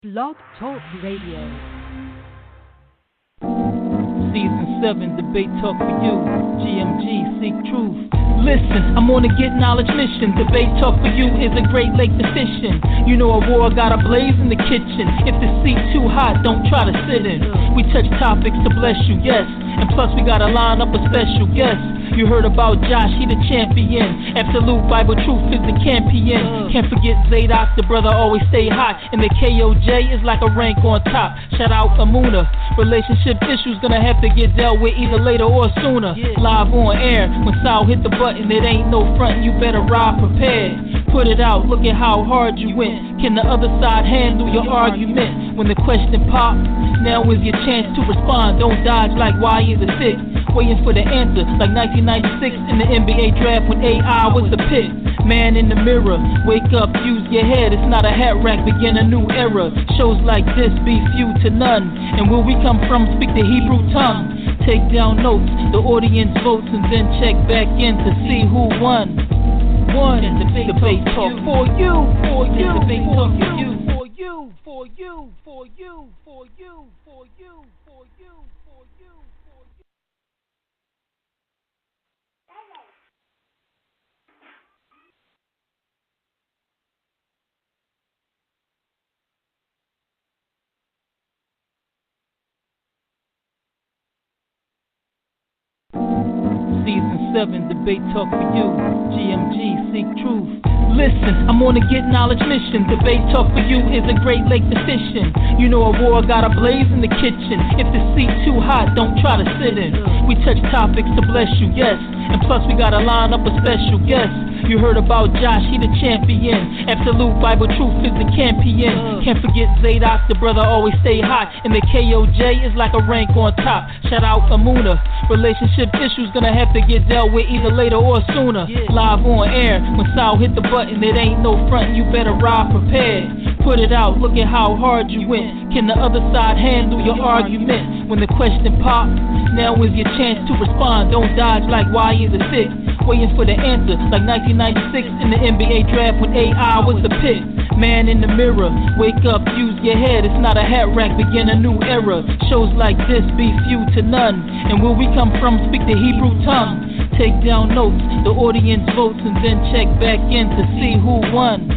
Blog Talk Radio. Season 7, debate talk for you. GMG, seek truth. Listen, I'm on a get knowledge mission. Debate talk for you is a great lake to fish in. You know a war got a blaze in the kitchen. If the seat too hot, don't try to sit in. We touch topics to bless you, yes. And plus we gotta line up a special guest. You heard about Josh, he the champion. Absolute Bible truth is the champion. Can't forget Zadok, the brother always stay hot. And the KOJ is like a rank on top. Shout out Emunah. Relationship issues gonna have to get dealt with either later or sooner. Live on air, when Sal hit the button, it ain't no front, you better ride prepared. Put it out, look at how hard you went. Can the other side handle your argument? When the question pop, now is your chance to respond. Don't dodge like why is it sick? Waiting for the answer, like 1996 in the NBA draft when AI was the pick. Man in the mirror, wake up, use your head. It's not a hat rack, begin a new era. Shows like this be few to none. And where we come from, speak the Hebrew tongue. Take down notes, the audience votes, and then check back in to see who won. And debate talk for you, for you, debate talk for you, for you, for you, for you, for you, for you, for you, for you. Season 7, debate talk for you. GMG, seek truth. Listen, I'm on a get knowledge mission. Debate talk for you is a great lake to fish in. You know a war got a blaze in the kitchen. If the seat too hot, don't try to sit in. We touch topics to bless you, yes. And plus we gotta line up a special guest. You heard about Josh, he the champion. Absolute Bible truth is the champion. Can't forget Zadok, the brother always stay hot. And the KOJ is like a rank on top. Shout out Emunah. Relationship issues gonna have to get dealt with either later or sooner. Live on air, when Sal hit the button, it ain't no front, you better ride prepared. Put it out, look at how hard you went. Can the other side handle your argument? When the question pop, now is your chance to respond. Don't dodge like why is it sick? Waiting for the answer, like 1996 in the NBA draft when AI was the pick. Man in the mirror, wake up, use your head. It's not a hat rack, begin a new era. Shows like this be few to none. And where we come from, speak the Hebrew tongue. Take down notes, the audience votes, and then check back in to see who won.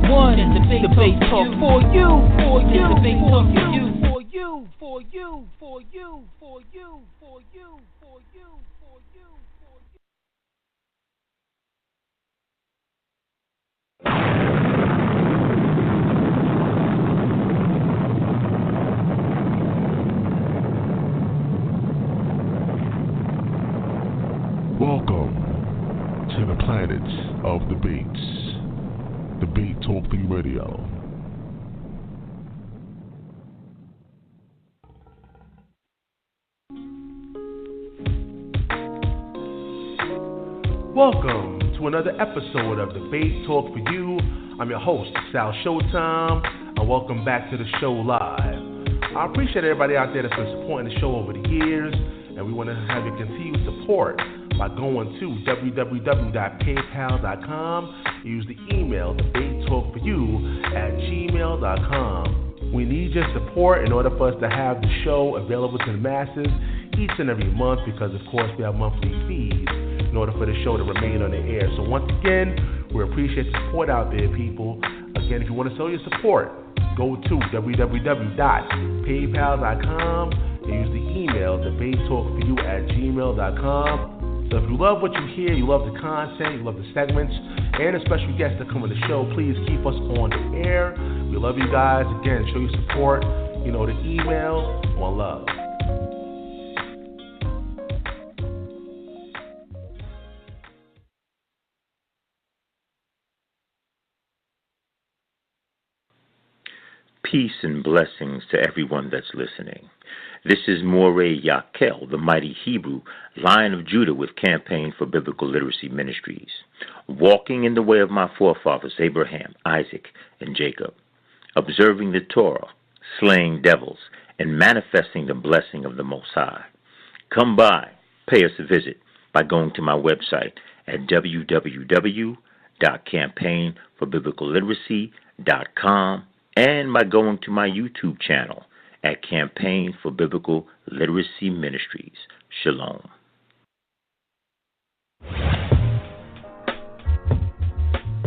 And debate talk for you, for you, debate talk for you, for you, for you, for you, for you, for you, for you, for you, for you. Welcome to the planets of debates. Debate Talk for You Radio. Welcome to another episode of Debate Talk for You. I'm your host, Sal Showtime, and welcome back to the show live. I appreciate everybody out there that's been supporting the show over the years, and we want to have your continued support by going to www.paypal.com. Use the email debatetalkforyou@gmail.com. We need your support in order for us to have the show available to the masses each and every month, because of course we have monthly fees in order for the show to remain on the air. So once again, we appreciate the support out there, people. Again, if you want to show your support, go to www.paypal.com and use the email debatetalkforyou@gmail.com. So if you love what you hear, you love the content, you love the segments, and the special guests that come on the show, please keep us on the air. We love you guys. Again, show your support. You know the email. One love. Peace and blessings to everyone that's listening. This is Moreh Yakel, the mighty Hebrew, Lion of Judah with Campaign for Biblical Literacy Ministries, walking in the way of my forefathers Abraham, Isaac, and Jacob, observing the Torah, slaying devils, and manifesting the blessing of the Most High. Come by, pay us a visit by going to my website at www.campaignforbiblicalliteracy.com and by going to my YouTube channel at Campaign for Biblical Literacy Ministries. Shalom.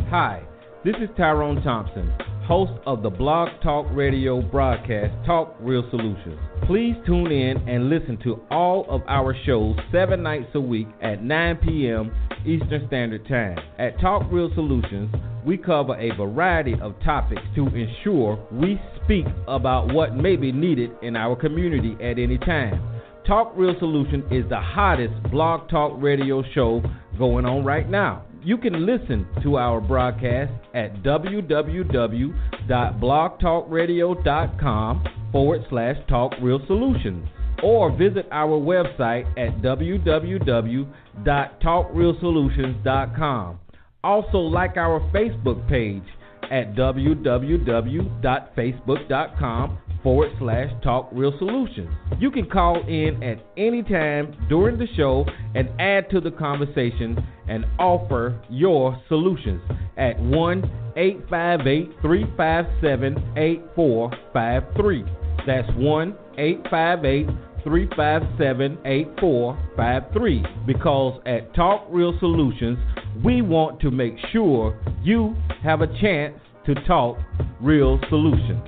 Hi, this is Tyrone Thompson, host of the Blog Talk Radio broadcast Talk Real Solutions. Please tune in and listen to all of our shows 7 nights a week at 9 p.m. Eastern Standard Time. At Talk Real Solutions, we cover a variety of topics to ensure we speak about what may be needed in our community at any time. Talk Real Solution is the hottest blog talk radio show going on right now. You can listen to our broadcast at www.blogtalkradio.com/Talk Real Solutions or visit our website at www.talkrealsolutions.com. Also like our Facebook page at www.facebook.com/Talk Real Solutions. You can call in at any time during the show and add to the conversation and offer your solutions at 1-858-357-8453. That's 1-858-357-8453. Because at Talk Real Solutions, we want to make sure you have a chance to talk real solutions.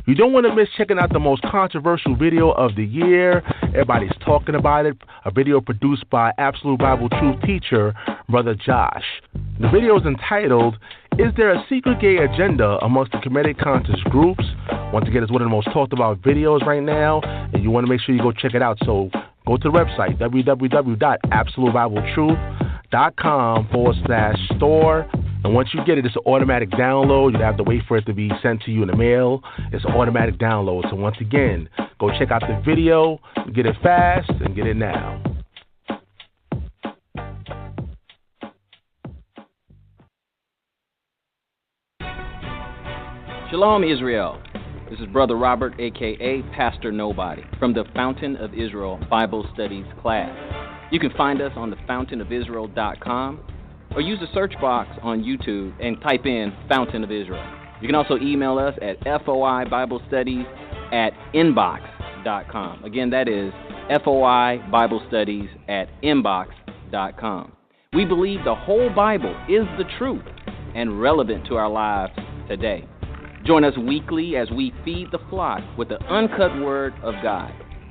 You don't want to miss checking out the most controversial video of the year. Everybody's talking about it. A video produced by Absolute Bible Truth teacher, Brother Josh. The video is entitled, "Is There a Secret Gay Agenda Amongst the Comedic Conscious Groups?" Once again, it's one of the most talked about videos right now, and you want to make sure you go check it out. So go to the website, www.absolutebibletruth.com/store. And once you get it, it's an automatic download. You don't have to wait for it to be sent to you in the mail. It's an automatic download. So once again, go check out the video, get it fast, and get it now. Shalom, Israel. This is Brother Robert, a.k.a. Pastor Nobody, from the Fountain of Israel Bible Studies class. You can find us on thefountainofisrael.com or use the search box on YouTube and type in Fountain of Israel. You can also email us at foibiblestudies@inbox.com. Again, that is foibiblestudies@inbox.com. We believe the whole Bible is the truth and relevant to our lives today. Join us weekly as we feed the flock with the uncut word of God.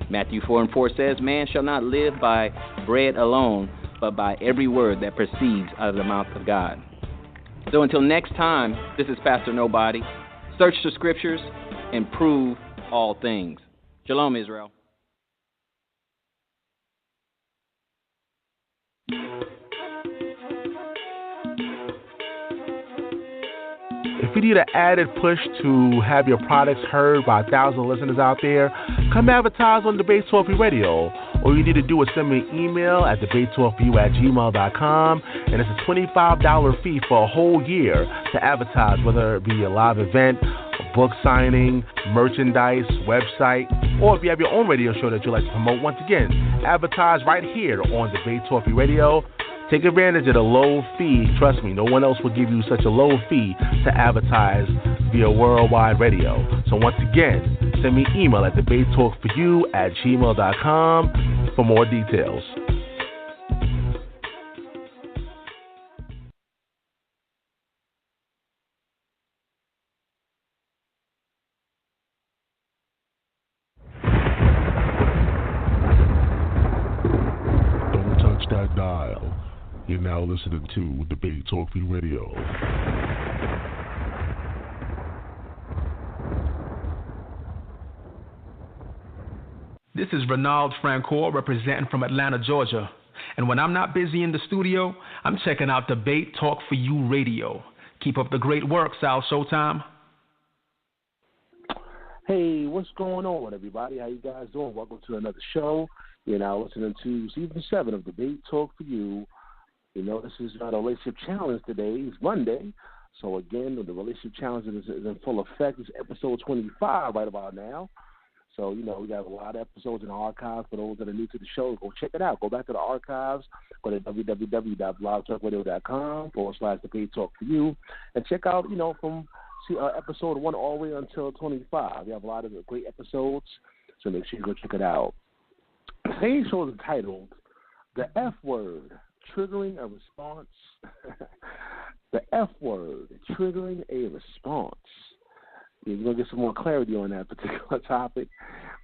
Matthew 4:4 says, "Man shall not live by bread alone, but by every word that proceeds out of the mouth of God." So until next time, this is Pastor Nobody. Search the scriptures and prove all things. Shalom, Israel. If you need an added push to have your products heard by 1,000 listeners out there, come advertise on Debate Talk Radio. All you need to do is send me an email at debatetalkforyou@gmail.com, and it's a $25 fee for a whole year to advertise, whether it be a live event, a book signing, merchandise, website, or if you have your own radio show that you like to promote. Once again, advertise right here on Debate Talk Radio. Take advantage of the low fee. Trust me, no one else will give you such a low fee to advertise via worldwide radio. So once again, send me an email at debatetalkforyou@gmail.com for more details. Don't touch that dial. You're now listening to Debate Talk Radio. This is Renald Francoeur representing from Atlanta, Georgia. And when I'm not busy in the studio, I'm checking out Debate Talk for You Radio. Keep up the great work, Sal Showtime. Hey, what's going on, everybody? How you guys doing? Welcome to another show. You're now listening to Season 7 of Debate Talk for You. This is the relationship challenge today. It's Monday. So, again, the relationship challenge is in full effect. It's episode 25 right about now. So, we got a lot of episodes in the archives for those that are new to the show. Go check it out. Go back to the archives. Go to www.blogtalkradio.com/debate talk for you and check out, from episode 1 all the way until 25. We have a lot of great episodes, so make sure you go check it out. Today's show is entitled The F Word, Triggering a Response. The F Word, Triggering a Response. We're going to get some more clarity on that particular topic.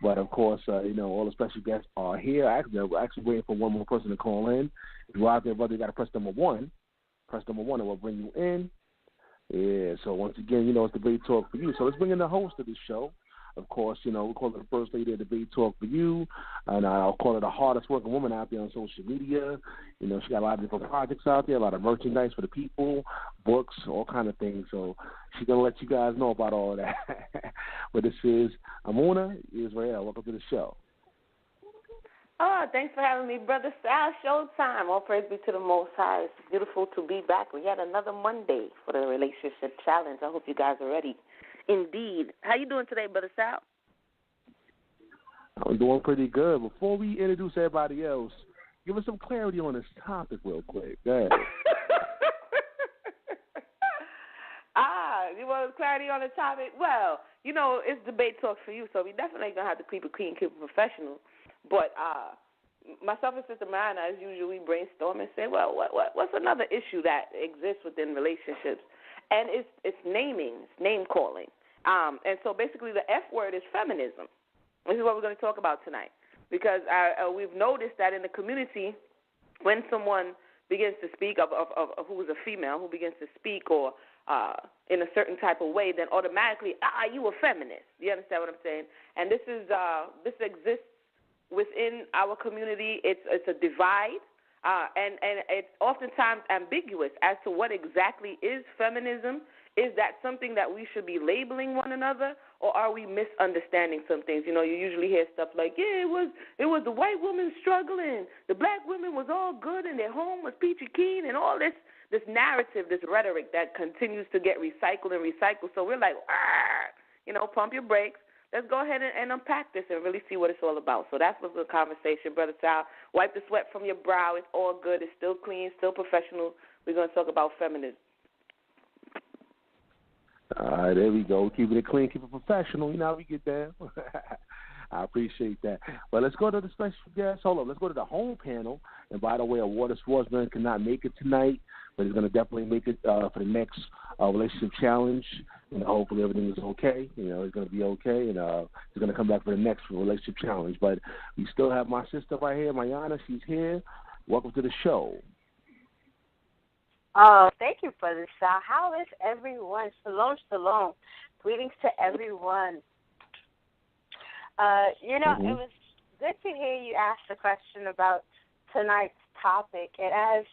But, of course, all the special guests are here. We're actually waiting for one more person to call in. If you're out there, brother, you got to press number 1. Press number 1, and we'll bring you in. Yeah, so once again, it's Debate Talk for You. So let's bring in the host of the show. Of course, we call it the First Lady of Debate Talk for You, and I'll call her the hardest working woman out there on social media. She got a lot of different projects out there, a lot of merchandise for the people, books, all kind of things. So she's going to let you guys know about all of that. But this is Emunah Israel. Welcome to the show. Oh, thanks for having me, Brother Sal. Showtime. All praise be to the Most High. It's beautiful to be back. We had another Monday for the Relationship Challenge. I hope you guys are ready. Indeed. How you doing today, Brother Sal? I'm doing pretty good. Before we introduce everybody else, give us some clarity on this topic real quick. Go ahead. You want clarity on the topic? Well, it's Debate Talk for You, so we definitely going to have to keep it clean, keep it professional. But myself and Sister Mayanah, as usual, we brainstorm and say, well, what's another issue that exists within relationships? And it's naming, it's name-calling. And so basically the F word is feminism. This is what we're going to talk about tonight. Because we've noticed that in the community, when someone begins to speak of who is a female, who begins to speak or in a certain type of way, then automatically, you a feminist. You understand what I'm saying? And this exists within our community. It's a divide. And it's oftentimes ambiguous as to what exactly is feminism. Is that something that we should be labeling one another, or are we misunderstanding some things? You usually hear stuff like, it was the white woman struggling, the black women was all good, and their home was peachy keen, and all this narrative, this rhetoric that continues to get recycled and recycled. So we're like, pump your brakes. Let's go ahead and unpack this and really see what it's all about. So that's what's the conversation, Brother Sal. Wipe the sweat from your brow. It's all good. It's still clean, still professional. We're going to talk about feminism. All right, there we go. Keeping it clean, keep it professional. You know how we get there. I appreciate that. But let's go to the special guest. Hold on. Let's go to the home panel. And by the way, Ahwar Da Swordsman cannot make it tonight, but he's going to definitely make it for the next relationship challenge. Hopefully everything is okay. He's going to be okay, and he's going to come back for the next relationship challenge. But we still have my sister right here, Mayanah. She's here. Welcome to the show. Oh, thank you, Brother Sal. How is everyone? Shalom, shalom. Greetings to everyone. It was good to hear you ask the question about tonight's topic. And as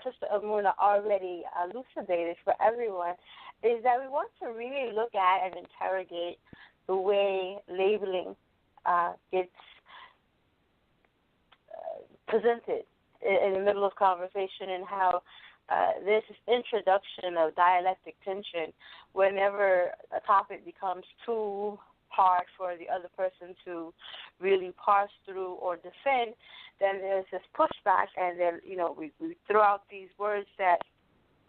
Sister Emunah already elucidated for everyone, is that we want to really look at and interrogate the way labeling gets presented in the middle of conversation, and how this introduction of dialectic tension, whenever a topic becomes too hard for the other person to really parse through or defend, then there's this pushback, and then we throw out these words that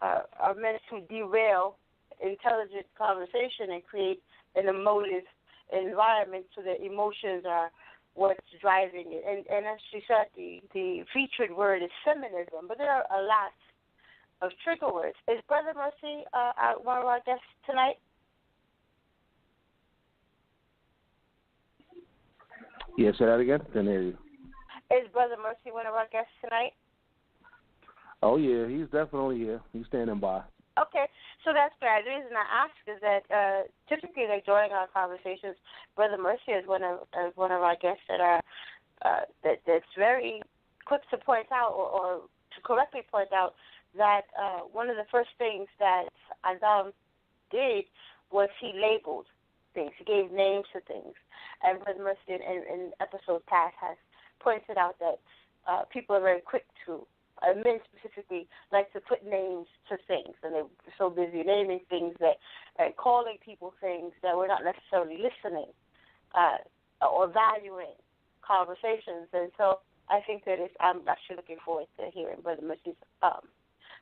are meant to derail intelligent conversation and create an emotive environment, so that emotions are what's driving it. And as she said, the featured word is feminism, but there are a lot of trigger words. Is Bro.Mercy one of our guests tonight? Yeah, say that again. Didn't hear you. Is Bro.Mercy one of our guests tonight? Oh, yeah, he's definitely here. He's standing by. Okay, so that's great. The reason I ask is that typically, during our conversations, Bro.Mercy is one of our guests that are that's very quick to point out or to correctly point out that one of the first things that Adam did was he labeled things. He gave names to things. And Bro.Mercy in episodes past has pointed out that people are very quick to men specifically like to put names to things, and they're so busy naming things and calling people things that we're not necessarily listening or valuing conversations. And so I think that I'm actually looking forward to hearing Brother Mercy's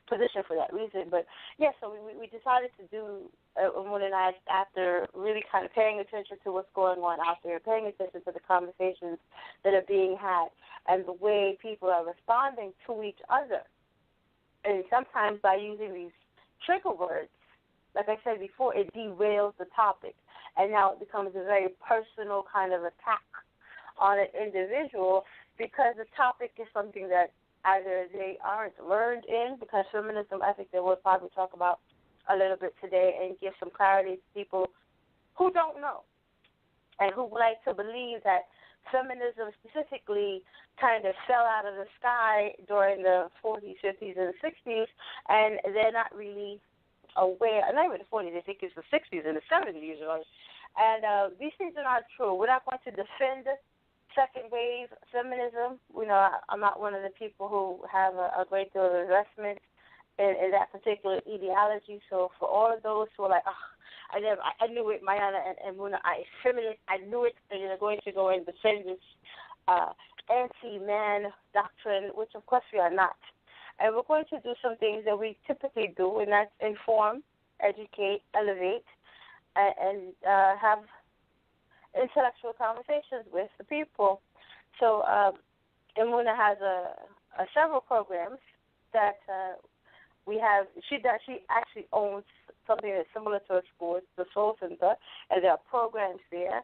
position for that reason. But, yeah, so we decided to do, Emunah and I, after really kind of paying attention to what's going on out there, paying attention to the conversations that are being had and the way people are responding to each other. And sometimes by using these trigger words, like I said before, it derails the topic. And now it becomes a very personal kind of attack on an individual because the topic is something that either they aren't learned in, because feminism, I think that we'll probably talk about a little bit today and give some clarity to people who don't know and who like to believe that feminism specifically kind of fell out of the sky during the 40s, 50s, and 60s, and they're not really aware. Not even the 40s, I think it's the 60s and the 70s. And these things are not true. We're not going to defend second wave feminism. I'm not one of the people who have a great deal of investment in that particular ideology. So for all of those who are like, I knew it, Mayanah and Emunah, feminist, I knew it, and you're going to go and defend this anti-man doctrine, which of course we are not. And we're going to do some things that we typically do, and that's inform, educate, elevate, and have intellectual conversations with the people. So Emunah has several programs that we have. She actually owns something that's similar to a school, the Soul Center, and there are programs there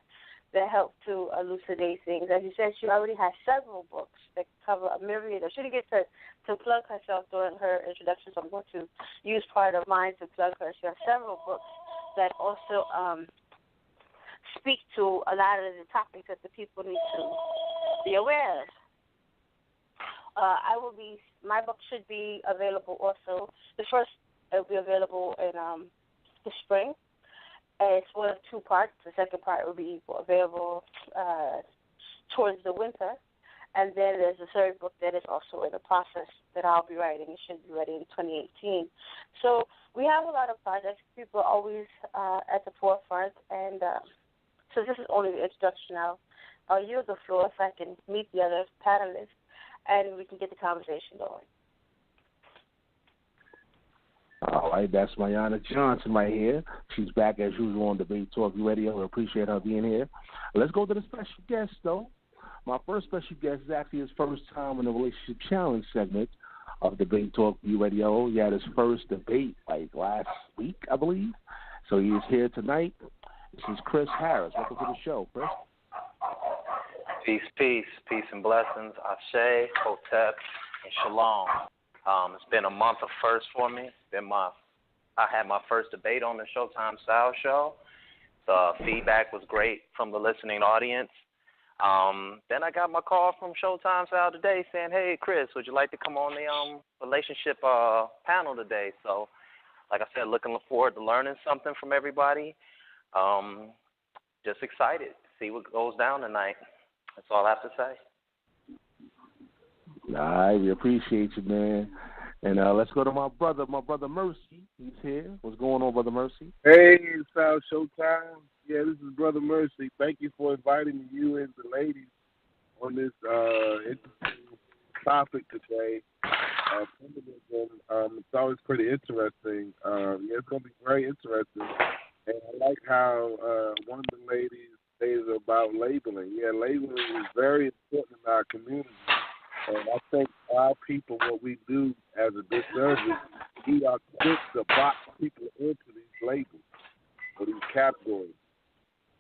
that help to elucidate things. As you said, she already has several books that cover a myriad. She didn't get to plug herself during her introduction, so I'm going to use part of mine to plug her. She has several books that also speak to a lot of the topics that the people need to be aware of. My book should be available also. The first will be available in the spring. It's one of two parts. The second part will be available towards the winter. And then there's a third book that is also in the process that I'll be writing. It should be ready in 2018. So we have a lot of projects. People are always at the forefront. And so this is only the introduction now. I'll yield the floor so I can meet the other panelists and we can get the conversation going. All right, that's Mayanah Johnson right here. She's back as usual on Debate Talk Radio. We appreciate her being here. Let's go to the special guest, though. My first special guest is actually his first time in the Relationship Challenge segment of Debate Talk Radio. He had his first debate like last week, I believe. So he is here tonight. This is Chris Harris. Welcome to the show, Chris. Peace and blessings. Ashe, Hotep, and Shalom. It's been a month of first for me. I had my first debate on the Showtime Style Show. The feedback was great from the listening audience. Then I got my call from Showtime Style today saying, "Hey, Chris, would you like to come on the relationship panel today?" So, like I said, looking forward to learning something from everybody. Just excited to see what goes down tonight. That's all I have to say. All right, we appreciate you, man. And let's go to my brother Mercy. He's here. What's going on, Brother Mercy? Hey, it's South Showtime. Yeah, this is Brother Mercy. Thank you for inviting you and the ladies on this interesting topic today. It's always pretty interesting. It's going to be very interesting. And I like how one of the ladies stated about labeling. Yeah, labeling is very important in our community. And I think our people, what we do as a disservice, we are quick to box people into these labels or these categories.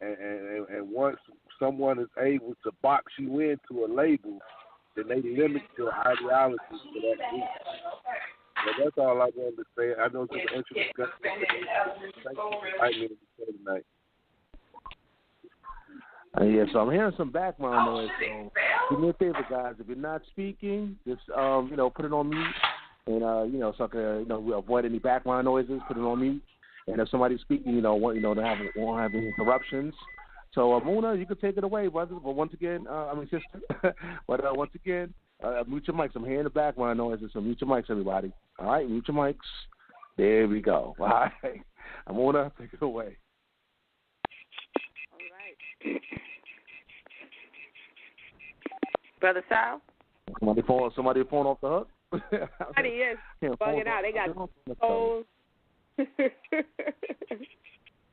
And once someone is able to box you into a label, then they limit your ideology to that group. So that's all I wanted to say. I know it's an interesting discussion. Thank you for inviting me to the show tonight. Yeah, so I'm hearing some background noise. So do me a favor, guys. If you're not speaking, just put it on mute, and so I can avoid any background noises. Put it on mute, and if somebody's speaking, won't have any interruptions. So Emunah, you can take it away, brother. But once again, sister. But once again, Mute your mics. I'm here in the background noise, so mute your mics, everybody. All right, mute your mics. There we go. All right. Emunah, take it away. All right. Brother Sal? Somebody phone off the hook? Somebody is bugging out. They got phones.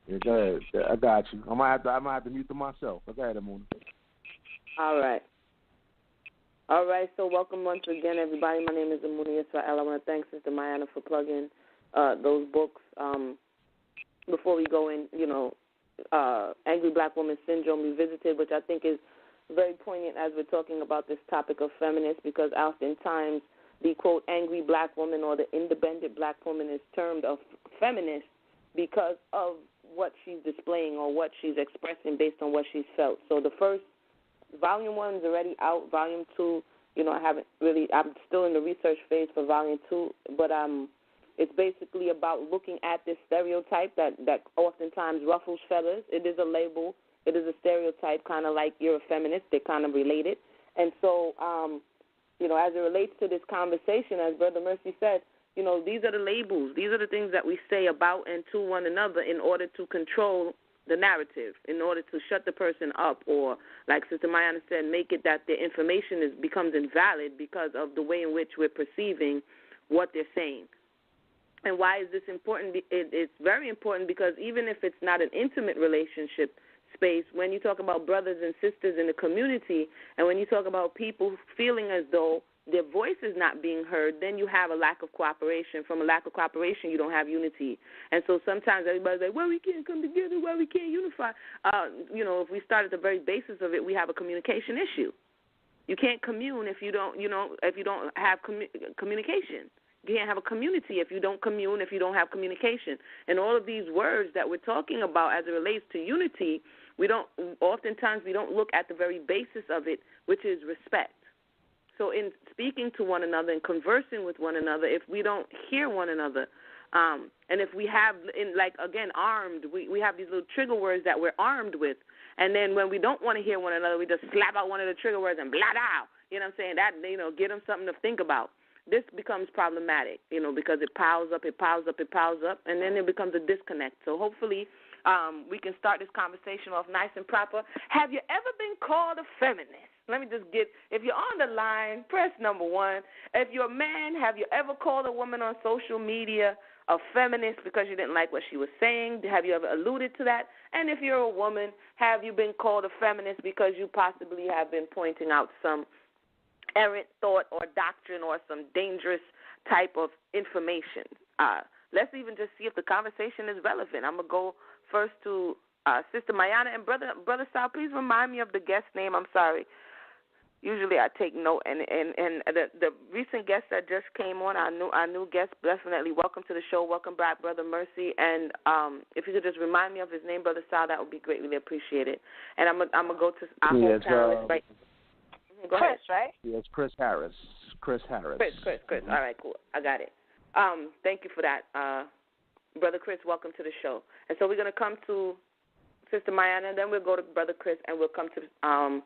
Yeah, go ahead. I got you. I might have to mute them myself. Go ahead, Emunah. All right. All right, so welcome once again, everybody. My name is Emunah Israel. I want to thank Sister Mayanah for plugging those books. Before we go in, Angry Black Woman Syndrome Revisited, which I think is very poignant as we're talking about this topic of feminists, because oftentimes the, quote, angry black woman or the independent black woman is termed a feminist because of what she's displaying or what she's expressing based on what she's felt. So the first, Volume 1 is already out. Volume 2, I haven't really, I'm still in the research phase for Volume 2, but it's basically about looking at this stereotype that oftentimes ruffles feathers. It is a label. It is a stereotype, kind of like you're a feminist. They're kind of related. And so, as it relates to this conversation, as Brother Mercy said, these are the labels. These are the things that we say about and to one another in order to control the narrative, in order to shut the person up, or, like Sister Mayanah said, make it that their information becomes invalid because of the way in which we're perceiving what they're saying. And why is this important? It's very important because even if it's not an intimate relationship space, when you talk about brothers and sisters in the community, and when you talk about people feeling as though their voice is not being heard, then you have a lack of cooperation. From a lack of cooperation, you don't have unity. And so sometimes everybody's like, well, we can't come together, well, we can't unify. If we start at the very basis of it, we have a communication issue. You can't commune if you don't, if you don't have communication. You can't have a community if you don't commune, if you don't have communication. And all of these words that we're talking about as it relates to unity, oftentimes we don't look at the very basis of it, which is respect. So in speaking to one another and conversing with one another, if we don't hear one another, and if we have, armed, we have these little trigger words that we're armed with, and then when we don't want to hear one another, we just slap out one of the trigger words and blah, blah. You know what I'm saying? That, get them something to think about. This becomes problematic, because it piles up, and then it becomes a disconnect. So hopefully we can start this conversation off nice and proper. Have you ever been called a feminist? Let me just if you're on the line, press number 1. If you're a man, have you ever called a woman on social media a feminist because you didn't like what she was saying? Have you ever alluded to that? And if you're a woman, have you been called a feminist because you possibly have been pointing out some errant thought or doctrine or some dangerous type of information? Let's even just see if the conversation is relevant. I'm going to go first to Sister Mayanah. And Brother Sal, please remind me of the guest name. I'm sorry. Usually I take note. And the recent guest that just came on, our new guest, definitely welcome to the show. Welcome back, Bro.Mercy. And if you could just remind me of his name, Brother Sal, that would be greatly appreciated. And I'm going to go to our whole panelist right. Go ahead. Chris, right? Yes, Chris Harris. Chris. All right, cool. I got it. Thank you for that. Brother Chris, welcome to the show. And so we're going to come to Sister Mayanah, then we'll go to Brother Chris, and we'll come to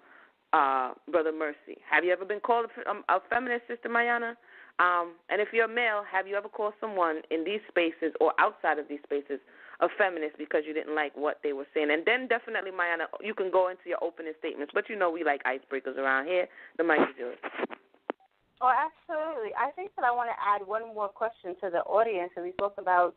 Bro.Mercy. Have you ever been called a feminist, Sister Mayanah? And if you're a male, have you ever called someone in these spaces or outside of these spaces a feminist because you didn't like what they were saying? And then definitely, Mayanah, you can go into your opening statements. But we like icebreakers around here. The mic is yours. Oh, absolutely. I think that I want to add one more question to the audience. And we spoke about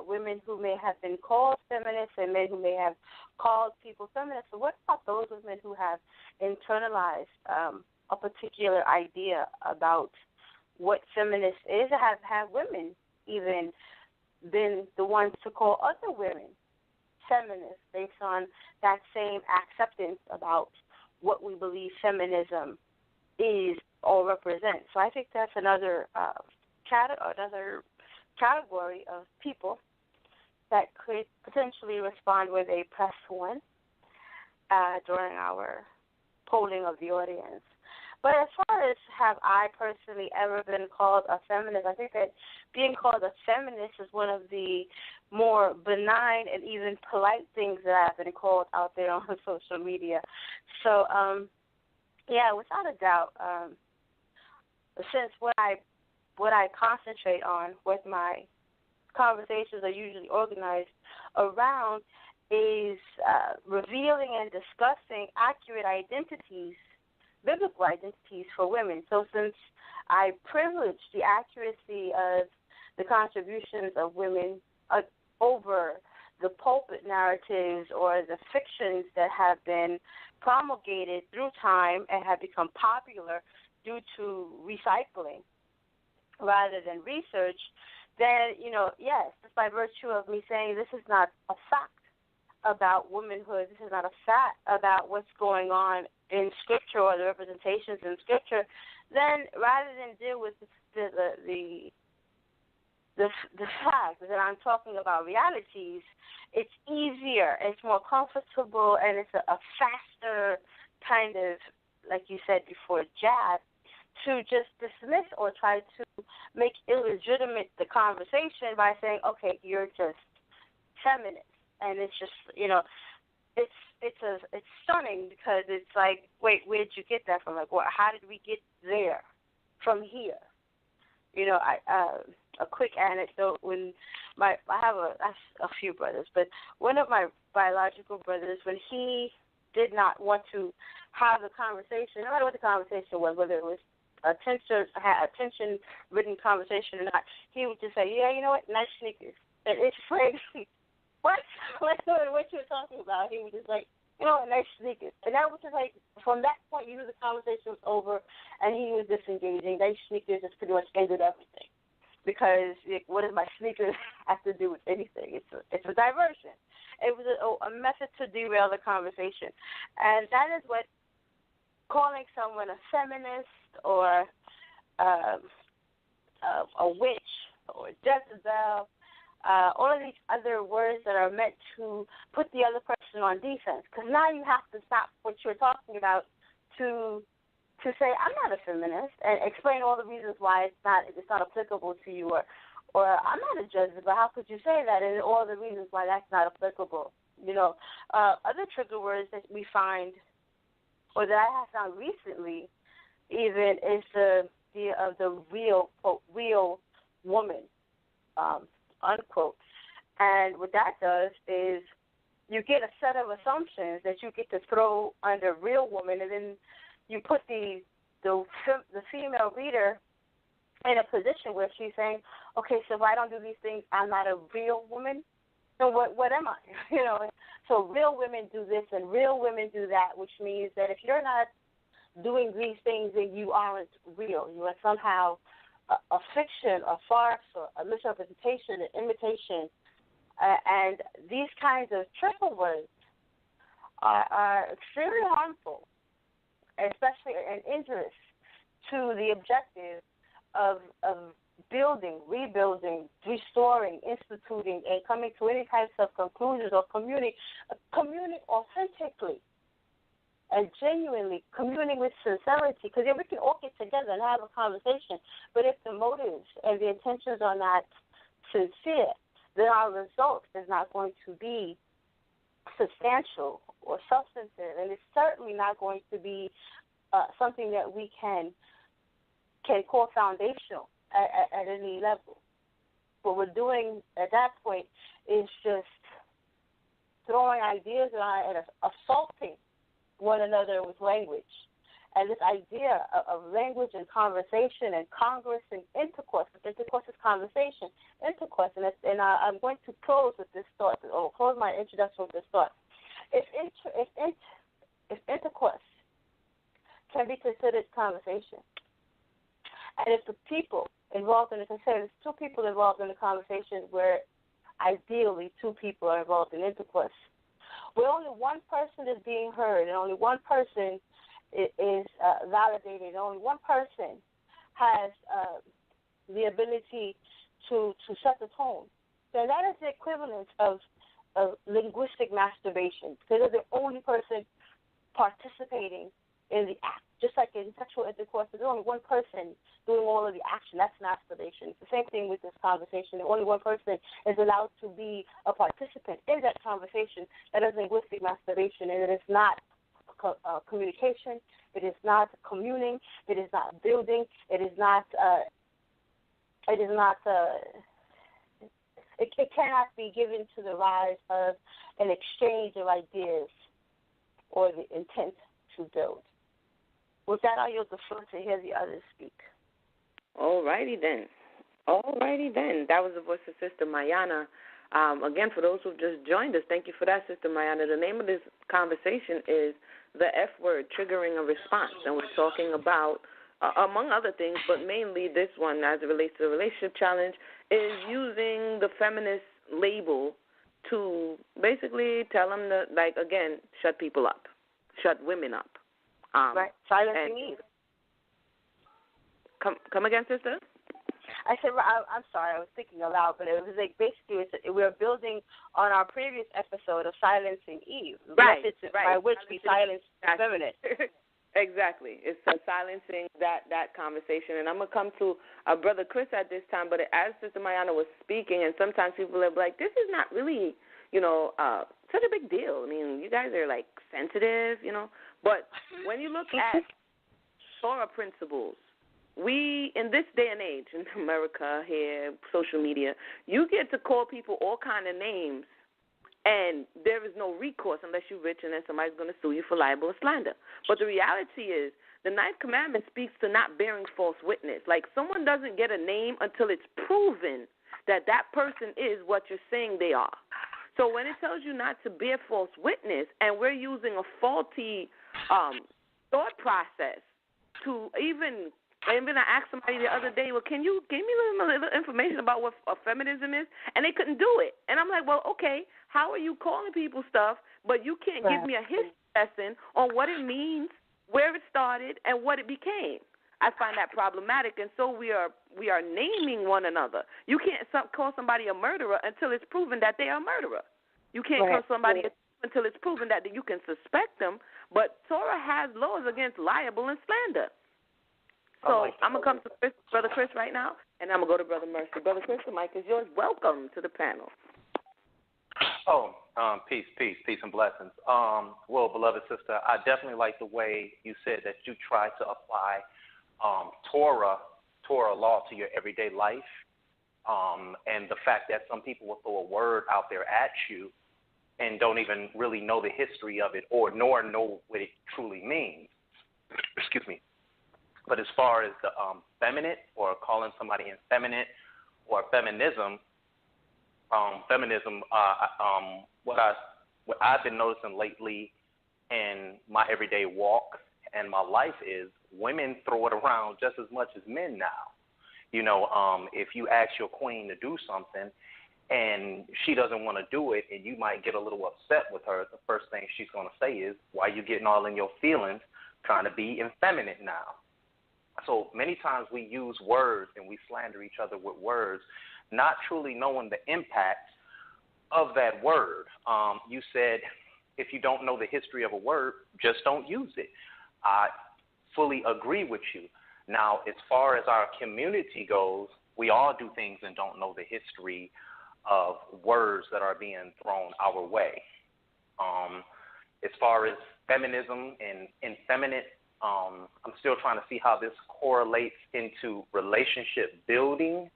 women who may have been called feminists and men who may have called people feminists. So what about those women who have internalized a particular idea about what feminist is? Have women even been the ones to call other women feminists based on that same acceptance about what we believe feminism is or represents? So I think that's another category of people that could potentially respond with a press 1 during our polling of the audience. But as far as have I personally ever been called a feminist, I think that being called a feminist is one of the more benign and even polite things that I've been called out there on social media. So, without a doubt, since what I concentrate on, what my conversations are usually organized around, is revealing and discussing accurate identities, biblical identities for women. So since I privilege the accuracy of the contributions of women over the pulpit narratives or the fictions that have been promulgated through time and have become popular due to recycling rather than research, then, yes, just by virtue of me saying this is not a fact about womanhood, this is not a fact about what's going on in Scripture or the representations in Scripture, then rather than deal with the fact that I'm talking about realities, it's easier, it's more comfortable, and it's a faster kind of, like you said before, jab to just dismiss or try to make illegitimate the conversation by saying, okay, you're just feminist. And it's just, it's stunning because it's like, wait, where'd you get that from? Like, how did we get there from here? A quick anecdote, when I have a few brothers, but one of my biological brothers, when he did not want to have the conversation, no matter what the conversation was, whether it was a tension-ridden conversation or not, he would just say, yeah, you know what, nice sneakers. And it's like, what? Like, what you were talking about? He was just like, nice sneakers. And that was just like, from that point, you knew the conversation was over, and he was disengaging. Nice sneakers just pretty much ended everything. Because what does my sneakers have to do with anything? It's a diversion. It was a method to derail the conversation. And that is what calling someone a feminist or a witch or Jezebel, all of these other words that are meant to put the other person on defense. Because now you have to stop what you're talking about to say, I'm not a feminist, and explain all the reasons why it's not applicable to you, or I'm not a Jezebel, how could you say that, and all the reasons why that's not applicable. Other trigger words that we find, or that I have found recently, even, is the idea of the real, quote, real woman, unquote. And what that does is you get a set of assumptions that you get to throw under real woman, and then you put the female reader in a position where she's saying, okay, so if I don't do these things, I'm not a real woman. So what am I? So real women do this and real women do that, which means that if you're not doing these things, then you aren't real. You are somehow a fiction, a farce, or a misrepresentation, an imitation. And these kinds of trigger words are extremely harmful, especially and injurious to the objective of building, rebuilding, restoring, instituting, and coming to any types of conclusions or communing authentically and genuinely, communing with sincerity, because we can all get together and have a conversation, but if the motives and the intentions are not sincere, then our result is not going to be substantial or substantive, and it's certainly not going to be something that we can call foundational at any level. What we're doing at that point is just throwing ideas around and assaulting one another with language. And this idea of language and conversation and congress and intercourse is conversation, intercourse. And I'm going to close with this thought, or close my introduction with this thought. If intercourse can be considered conversation, and if the people involved in it, there's two people involved in the conversation where ideally two people are involved in intercourse, where only one person is being heard and only one person is validated, and only one person has the ability to set the tone, then that is the equivalent of linguistic masturbation, because they're the only person participating in the act. Just like in sexual intercourse, there's only one person doing all of the action. That's masturbation. It's the same thing with this conversation. Only one person is allowed to be a participant in that conversation. That is linguistic masturbation, and it is not communication. It is not communing. It is not building. It is not. It cannot be given to the rise of an exchange of ideas or the intent to build. With that, I yield the floor to hear the others speak. All righty then. That was the voice of Sister Mayanah. Again, for those who've just joined us, thank you for that, Sister Mayanah. The name of this conversation is the F word, triggering a response. And we're talking about, among other things, but mainly this one as it relates to the relationship challenge, is using the feminist label to basically tell them that, like, again, shut people up, shut women up. Right, silencing Eve. Come again, sister? I said, I'm sorry, I was thinking aloud, but it was like basically we're building on our previous episode of silencing Eve, methods by which we silence the feminine. Exactly. It's silencing that conversation. And I'm going to come to Brother Chris at this time, but as Sister Mayanah was speaking, and sometimes people are like, this is not really, such a big deal. I mean, you guys are, like, sensitive, But when you look at Torah principles, we, in this day and age, in America here, social media, you get to call people all kind of names, and there is no recourse unless you're rich and then somebody's going to sue you for libel or slander. But the reality is the Ninth Commandment speaks to not bearing false witness. Like, someone doesn't get a name until it's proven that that person is what you're saying they are. So when it tells you not to bear false witness, and we're using a faulty thought process to even I asked somebody the other day, well, can you give me a little information about what feminism is? And they couldn't do it. And I'm like, well, okay, how are you calling people stuff, but you can't give me a history lesson on what it means, where it started, and what it became? I find that problematic, and so we are naming one another. You can't call somebody a murderer until it's proven that they are a murderer. You can't call somebody until it's proven that you can suspect them. But Torah has laws against libel and slander. So I'm going to come to Brother Chris right now, and I'm going to go to Bro.Mercy. Brother Chris, the mic is yours. Welcome to the panel. Peace and blessings. Well, beloved sister, I definitely like the way you said that you try to apply Torah law to your everyday life, and the fact that some people will throw a word out there at you and don't even really know the history of it nor know what it truly means. Excuse me. But as far as the feminine or calling somebody effeminate or feminism, what I've been noticing lately in my everyday walk and my life is women throw it around just as much as men now. If you ask your queen to do something and she doesn't want to do it and you might get a little upset with her, the first thing she's going to say is, why are you getting all in your feelings trying to be effeminate now? So many times we use words and we slander each other with words, not truly knowing the impact of that word. You said if you don't know the history of a word, just don't use it. I fully agree with you. Now, as far as our community goes, we all do things and don't know the history of words that are being thrown our way. As far as feminism and effeminate, I'm still trying to see how this correlates into relationship building,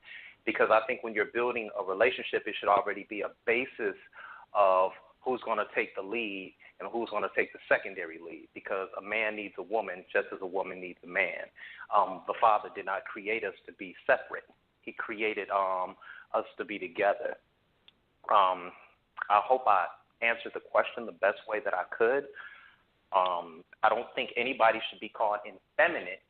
because I think when you're building a relationship, it should already be a basis of who's going to take the lead and who's going to take the secondary lead, because a man needs a woman just as a woman needs a man. The Father did not create us to be separate. He created us to be together. I hope I answered the question the best way that I could. I don't think anybody should be called effeminate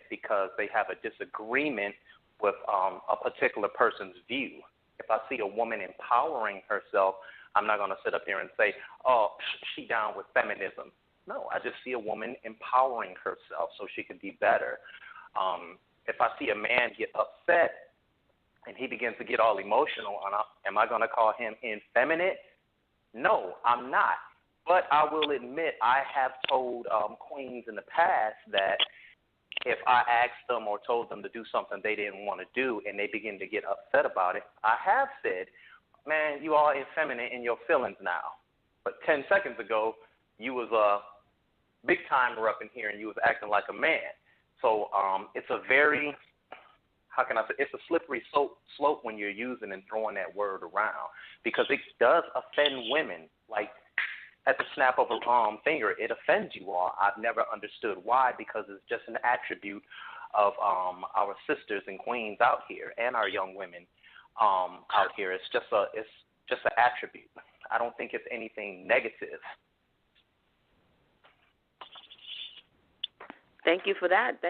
because they have a disagreement with a particular person's view. If I see a woman empowering herself, I'm not going to sit up here and say, oh, she down with feminism. No, I just see a woman empowering herself so she can be better. If I see a man get upset and he begins to get all emotional, am I going to call him effeminate? No, I'm not. But I will admit I have told queens in the past that if I asked them or told them to do something they didn't want to do and they begin to get upset about it, I have said, man, you are effeminate in your feelings now. But 10 seconds ago, you was a big timer up in here, and you was acting like a man. So it's a very, how can I say, it's a slippery slope when you're using and throwing that word around, because it does offend women. Like, at the snap of a finger, it offends you all. I've never understood why, because it's just an attribute of our sisters and queens out here, and our young women out here. It's just an attribute. I don't think it's anything negative. Thank you for that.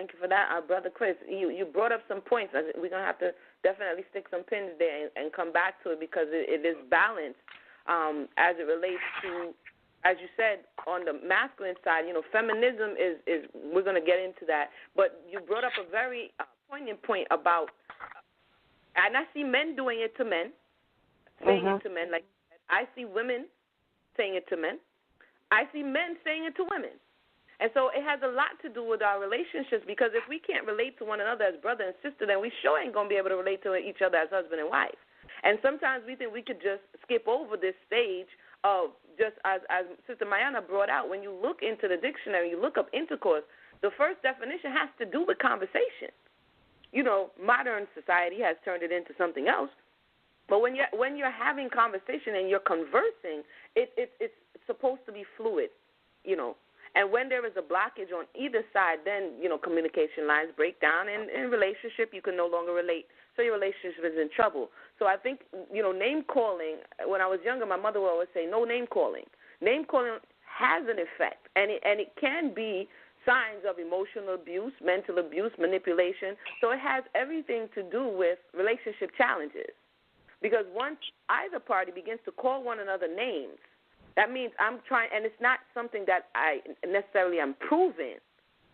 Brother Chris. You brought up some points. We're going to have to definitely stick some pins there and come back to it, because it is balanced as it relates to, as you said, on the masculine side. Feminism is we're going to get into that. But you brought up a very poignant point about, and I see men doing it to men, saying it to men. Like, I see women saying it to men. I see men saying it to women. And so it has a lot to do with our relationships, because if we can't relate to one another as brother and sister, then we sure ain't going to be able to relate to each other as husband and wife. And sometimes we think we could just skip over this stage of, just as Sister Mayanah brought out, when you look into the dictionary, you look up intercourse, the first definition has to do with conversation. Modern society has turned it into something else. But when you're having conversation and you're conversing, it's supposed to be fluid, And when there is a blockage on either side, then, communication lines break down. And in a relationship, you can no longer relate. So your relationship is in trouble. So I think, name calling, when I was younger, my mother would always say, no name calling. Name calling has an effect. And it can be signs of emotional abuse, mental abuse, manipulation. So it has everything to do with relationship challenges. Because once either party begins to call one another names, that means I'm trying, and it's not something that I necessarily am proving.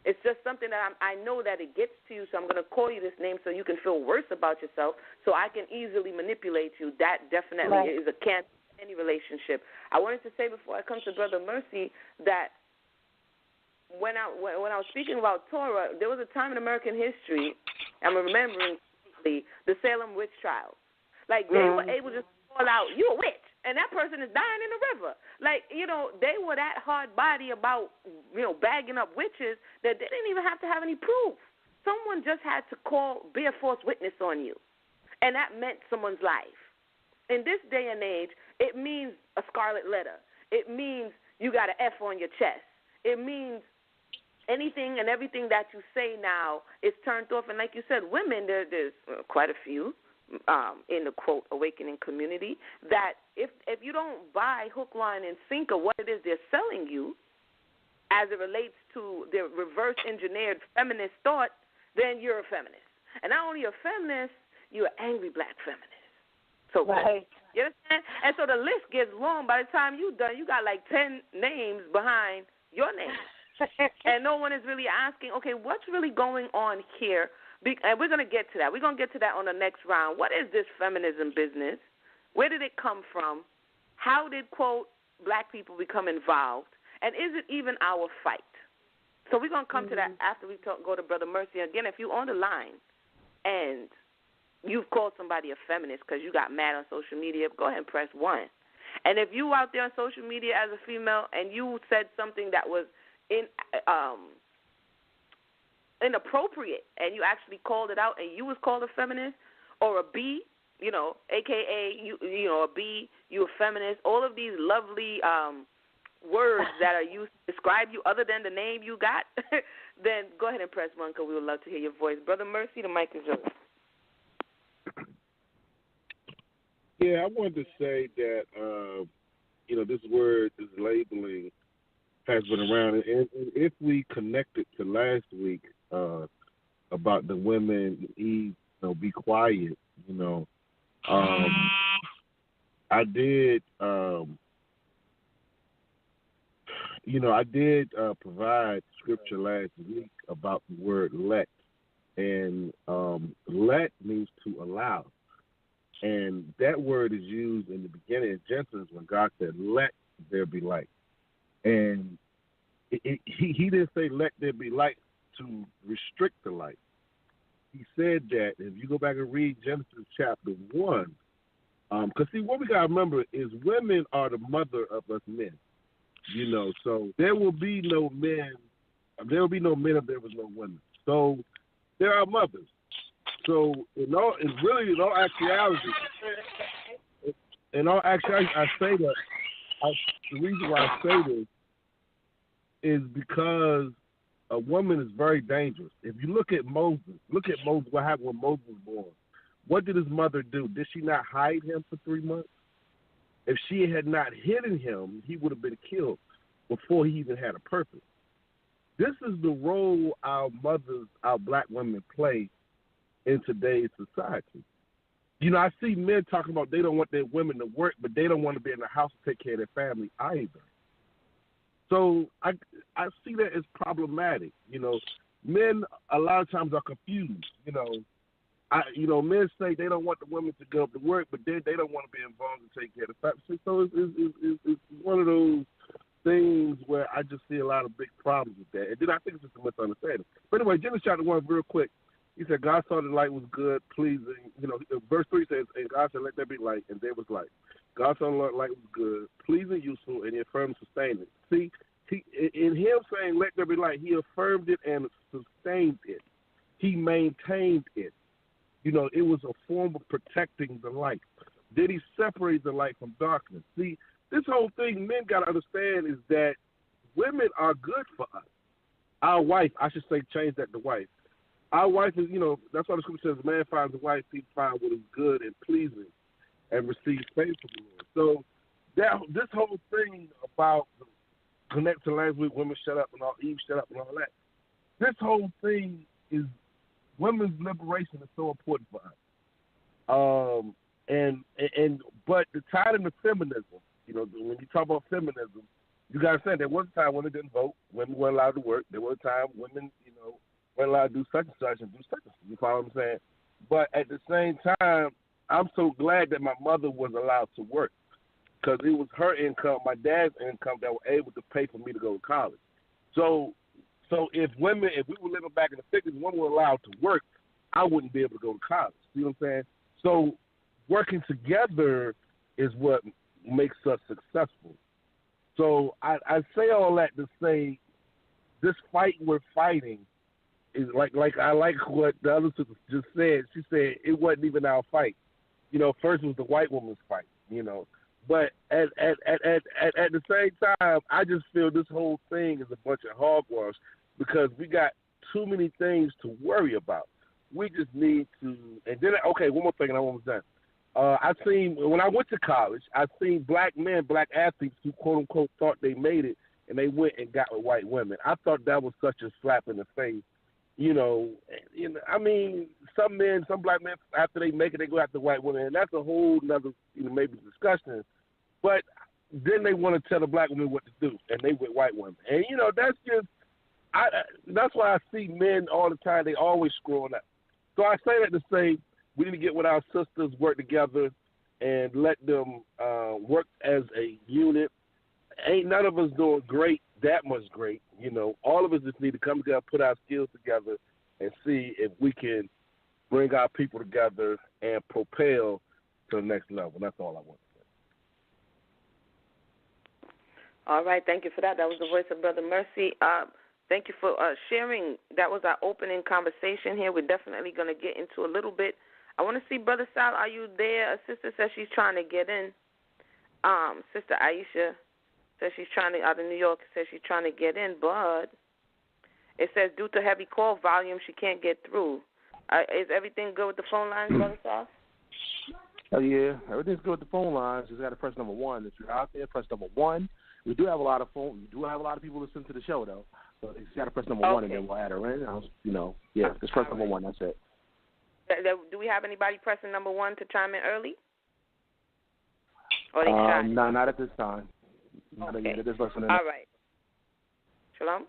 It's just something that I know that it gets to you, so I'm going to call you this name so you can feel worse about yourself, so I can easily manipulate you. That definitely is a cancer in any relationship. I wanted to say before I come to Bro.Mercy that when I was speaking about Torah, there was a time in American history, I'm remembering the Salem witch trials. Like, they were able to call out, you a witch, and that person is dying in the river. Like, they were that hard body about, bagging up witches that they didn't even have to have any proof. Someone just had to bear false witness on you, and that meant someone's life. In this day and age, it means a scarlet letter. It means you got an F on your chest. It means anything and everything that you say now is turned off. And like you said, women, there's quite a few in the, quote, awakening community, that if you don't buy hook, line, and sinker what it is they're selling you as it relates to their reverse-engineered feminist thought, then you're a feminist. And not only a feminist, you're an angry black feminist. So, you understand? And so the list gets long. By the time you're done, you got like 10 names behind your name. And no one is really asking, okay, what's really going on here? And we're going to get to that. We're going to get to that on the next round. What is this feminism business? Where did it come from? How did, quote, black people become involved? And is it even our fight? So we're going to come to that after we go to Bro.Mercy. Again, if you're on the line and you've called somebody a feminist because you got mad on social media, go ahead and press 1. And if you out there on social media as a female and you said something that was inappropriate and you actually called it out and you was called a feminist, or a B, AKA a B, you a feminist, all of these lovely words that are used to describe you other than the name you got, then go ahead and press 1 because we would love to hear your voice. Bro.Mercy, the mic is yours. Yeah, I wanted to say that, this word, this labeling, has been around. And if we connect it to last week about the women, be quiet, I did, I did provide scripture last week about the word let. And let means to allow. And that word is used in the beginning of Genesis when God said, let there be light. And he didn't say let there be light to restrict the light. He said that, if you go back and read Genesis chapter 1, Because, see, what we got to remember is women are the mother of us men, you know. So there will be no men. There will be no men if there was no women. So there are mothers. So in all actuality, I say that. The reason why I say this is because a woman is very dangerous. If you look at Moses, what happened when Moses was born. What did his mother do? Did she not hide him for 3 months? If she had not hidden him, he would have been killed before he even had a purpose. This is the role our mothers, our black women play in today's society. You know, I see men talking about they don't want their women to work, but they don't want to be in the house to take care of their family either. So I see that as problematic. You know, men a lot of times are confused. Men say they don't want the women to go up to work, but they don't want to be involved and take care of the family. So it's one of those things where I just see a lot of big problems with that. And then I think it's just a misunderstanding. But anyway, Genesis chapter 1, real quick. He said, God saw the light was good, pleasing. You know, verse 3 says, and God said, let there be light, and there was light. God saw the light was good, pleasing, useful, and he affirmed and sustained it. See, in him saying, let there be light, he affirmed it and sustained it. He maintained it. You know, it was a form of protecting the light. Then he separated the light from darkness. See, this whole thing men got to understand is that women are good for us. Our wife, I should say, change that to wife. Our wife is, you know, that's why the scripture says, man finds a wife, he finds what is good and pleasing and receives favor from the Lord. So this whole thing about connect to language, women shut up and all, Eve shut up and all that, this whole thing is women's liberation is so important for us. But the tie into feminism, you know, when you talk about feminism, you got to say there was a time women didn't vote, women weren't allowed to work. There was a time women, you know, weren't allowed to do such and such and do such and such. You follow what I'm saying? But at the same time, I'm so glad that my mother was allowed to work because it was her income, my dad's income, that were able to pay for me to go to college. So if we were living back in the 50s, women were allowed to work, I wouldn't be able to go to college. See what I'm saying? So working together is what makes us successful. So I say all that to say this fight we're fighting is like I like what the other sister just said. She said it wasn't even our fight. You know, first it was the white woman's fight, you know. But at the same time, I just feel this whole thing is a bunch of hogwash because we got too many things to worry about. We just need to, and then, okay, one more thing and I'm almost done. When I went to college, I seen black men, black athletes who quote unquote thought they made it and they went and got with white women. I thought that was such a slap in the face. You know, I mean, some black men, after they make it, they go after white women, and that's a whole nother, maybe discussion. But then they want to tell the black women what to do, and they with white women. And, you know, that's just, that's why I see men all the time, they always screwing up. So I say that to say we need to get with our sisters, work together, and let them work as a unit. Ain't none of us doing that much great. You know, all of us just need to come together, put our skills together, and see if we can bring our people together and propel to the next level. That's all I want to say. All right, thank you for that. That was the voice of Bro.Mercy. Thank you for sharing. That was our opening conversation here. We're definitely going to get into a little bit. I want to see Brother Sal. Are you there? A sister says she's trying to get in. Sister Aisha says she's trying to, out of New York, says she's trying to get in, but it says due to heavy call volume, she can't get through. Is everything good with the phone lines, Brother Sal? Oh, yeah. Everything's good with the phone lines. You just got to press number 1. If you're out there, press number 1. We do have a lot of people listening to the show, though. So you got to press number 1, and then we'll add her in. Just press number 1. That's it. Do we have anybody pressing number 1 to chime in early? Or they shy? No, not at this time. Not okay. Just listening. All right. Shalom?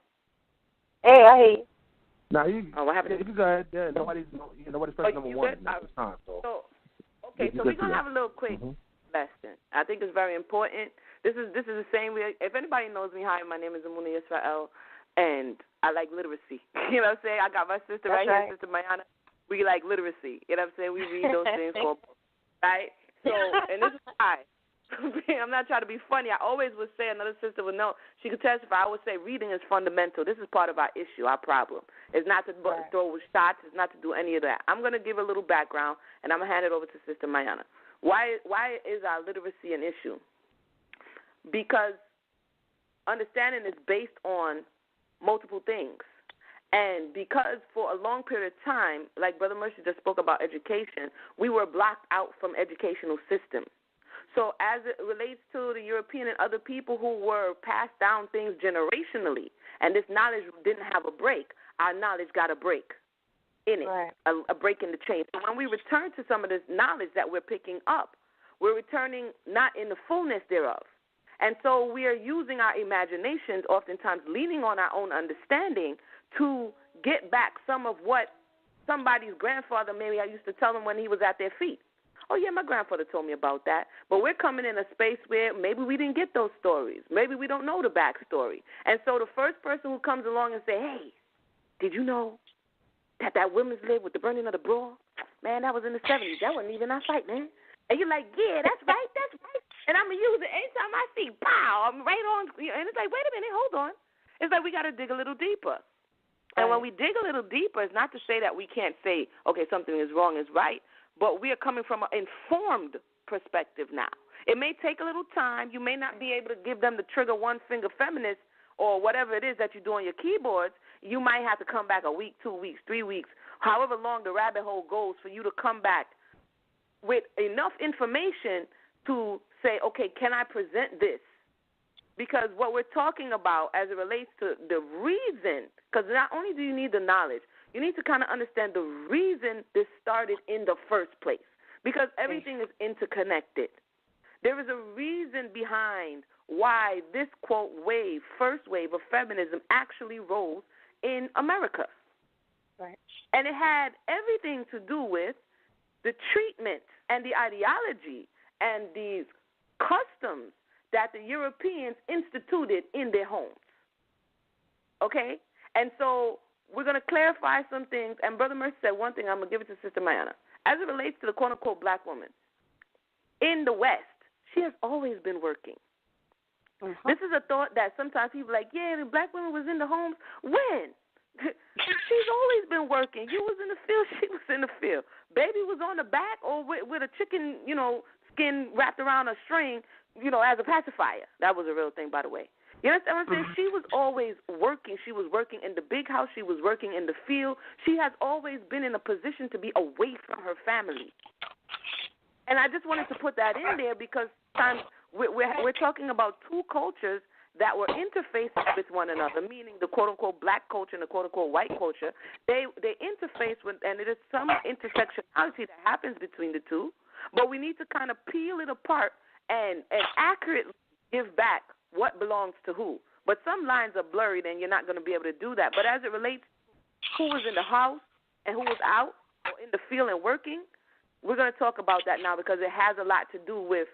Hey, I hear you. Now what happened? You can go ahead. Yeah, nobody's pressing number 1 at this time. So we're gonna have a little quick lesson. I think it's very important. This is the same way. If anybody knows me, hi, my name is Emunah Israel, and I like literacy. You know what I'm saying? I got my sister right here, Sister Mayanah. We like literacy. You know what I'm saying? We read those things for books, right? So, and this is why. I'm not trying to be funny. I always would say, another sister would know, she could testify, I would say reading is fundamental. This is part of our issue, our problem. It's not to throw shots. It's not to do any of that. I'm going to give a little background, and I'm going to hand it over to Sister Mayanah. Why is our literacy an issue? Because understanding is based on multiple things. And because for a long period of time, like Bro.Mercy just spoke about education, we were blocked out from educational systems. So as it relates to the European and other people who were passed down things generationally, and this knowledge didn't have a break, our knowledge got a break in it, a break in the chain. So when we return to some of this knowledge that we're picking up, we're returning not in the fullness thereof. And so we are using our imaginations, oftentimes leaning on our own understanding to get back some of what somebody's grandfather, maybe I used to tell them when he was at their feet. Oh, yeah, my grandfather told me about that. But we're coming in a space where maybe we didn't get those stories. Maybe we don't know the backstory. And so the first person who comes along and say, hey, did you know that women's lib with the burning of the bra? Man, that was in the 70s. That wasn't even our fight, man. And you're like, yeah, that's right, that's right. And I'm going to use it anytime I see, pow, I'm right on. And it's like, wait a minute, hold on. It's like we got to dig a little deeper. And when we dig a little deeper, it's not to say that we can't say, okay, something is wrong, is right, but we are coming from an informed perspective now. It may take a little time. You may not be able to give them the trigger one-finger feminist or whatever it is that you do on your keyboards. You might have to come back a week, 2 weeks, 3 weeks, however long the rabbit hole goes for you to come back with enough information to say, okay, can I present this? Because what we're talking about as it relates to the reason, because not only do you need the knowledge, you need to kind of understand the reason this started in the first place, because everything is interconnected. There is a reason behind why this, quote, wave, first wave of feminism actually rose in America. Right. And it had everything to do with the treatment and the ideology and these customs that the Europeans instituted in their homes. Okay? And so we're going to clarify some things. And Bro.Mercy said one thing. I'm going to give it to Sister Mayanah. As it relates to the quote-unquote black woman, in the West, she has always been working. Mm-hmm. This is a thought that sometimes people are like, yeah, the black woman was in the homes. When? She's always been working. You was in the field, she was in the field. Baby was on the back or with a chicken, skin wrapped around a string, as a pacifier. That was a real thing, by the way. You understand what I'm saying? She was always working. She was working in the big house. She was working in the field. She has always been in a position to be away from her family. And I just wanted to put that in there because sometimes we're talking about two cultures that were interfacing with one another, meaning the quote-unquote black culture and the quote-unquote white culture. They interface with, and it is some intersectionality that happens between the two, but we need to kind of peel it apart and accurately give back what belongs to who. But some lines are blurry, and you're not going to be able to do that. But as it relates to who was in the house and who was out or in the field and working, we're going to talk about that now because it has a lot to do with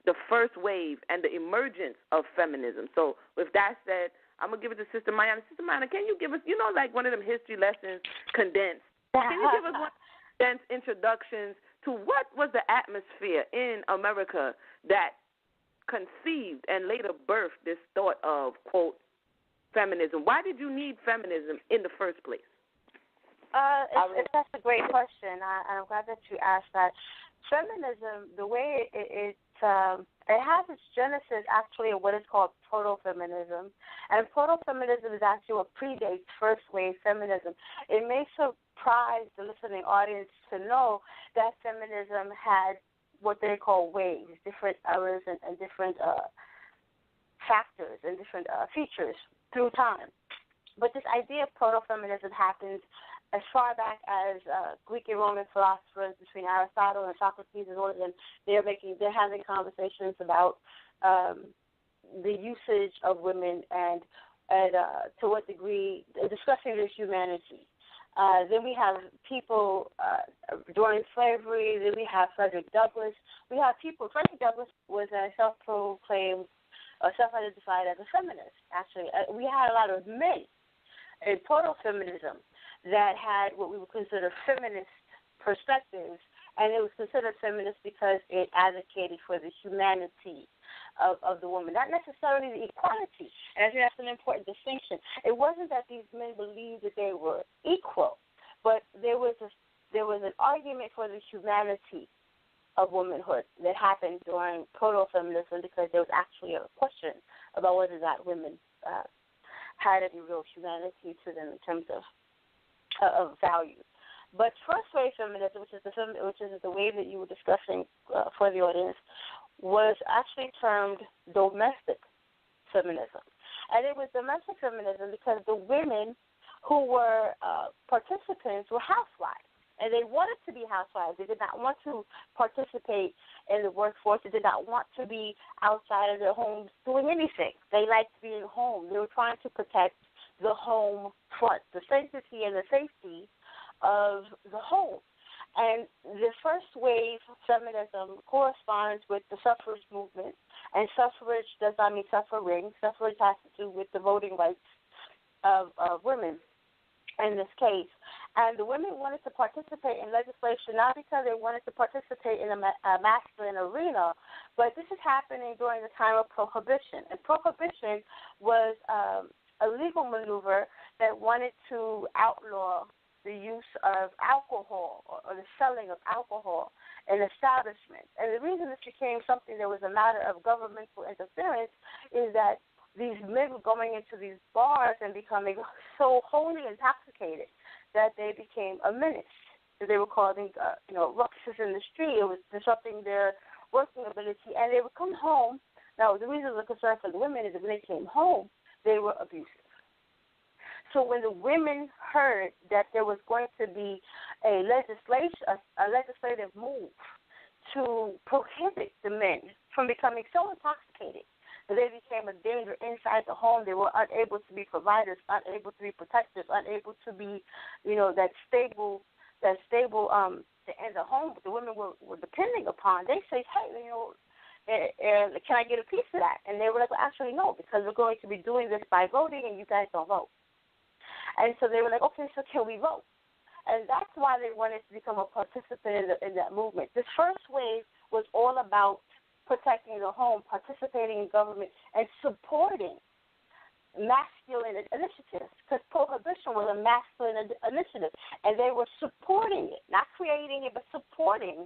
the first wave and the emergence of feminism. So with that said, I'm going to give it to Sister Mayanah. Sister Mayanah, can you give us, like one of them history lessons condensed? Can you give us one condensed introductions to what was the atmosphere in America that conceived and later birthed this thought of, quote, feminism? Why did you need feminism in the first place? That's a great question. I'm glad that you asked that. Feminism, the way it has its genesis actually in what is called proto-feminism. And proto-feminism is actually what predates first wave feminism. It may surprise the listening audience to know that feminism had what they call waves, different eras and different factors and different features through time. But this idea of proto-feminism happens as far back as Greek and Roman philosophers between Aristotle and Socrates and all of them. They're having conversations about the usage of women and to what degree discussing their humanity. Then we have people during slavery. Then we have Frederick Douglass. We have people. Frederick Douglass was a self-proclaimed or self-identified as a feminist. Actually, we had a lot of men in proto-feminism that had what we would consider feminist perspectives And it was considered feminist because it advocated for the humanity of the woman, not necessarily the equality. And I think that's an important distinction. It wasn't that these men believed that they were equal, but there was an argument for the humanity of womanhood that happened during proto-feminism because there was actually a question about whether or not women had any real humanity to them in terms of value. But first wave feminism, which is the wave that you were discussing for the audience, was actually termed domestic feminism. And it was domestic feminism because the women who were participants were housewives. And they wanted to be housewives. They did not want to participate in the workforce. They did not want to be outside of their homes doing anything. They liked being home. They were trying to protect the home front, the sanctity and the safety of the home. And the first wave feminism corresponds with the suffrage movement. And suffrage does not mean suffering. Suffrage has to do with the voting rights of women in this case. And the women wanted to participate in legislation not because they wanted to participate in a masculine arena, but this is happening during the time of Prohibition. And Prohibition was a legal maneuver that wanted to outlaw the use of alcohol or the selling of alcohol in establishments. And the reason this became something that was a matter of governmental interference is that these men were going into these bars and becoming so wholly intoxicated that they became a menace. They were causing, ruckus in the street. It was disrupting their working ability, and they would come home. Now, the reason of the concern for the women is that when they came home, they were abusive. So when the women heard that there was going to be a legislative move to prohibit the men from becoming so intoxicated that they became a danger inside the home, they were unable to be providers, unable to be protectors, unable to be, that stable to end the home the women were depending upon. They say, hey, can I get a piece of that? And they were like, well, actually, no, because we're going to be doing this by voting, and you guys don't vote. And so they were like, okay, so can we vote? And that's why they wanted to become a participant in that movement. This first wave was all about protecting the home, participating in government, and supporting masculine initiatives, because Prohibition was a masculine initiative, and they were supporting it, not creating it, but supporting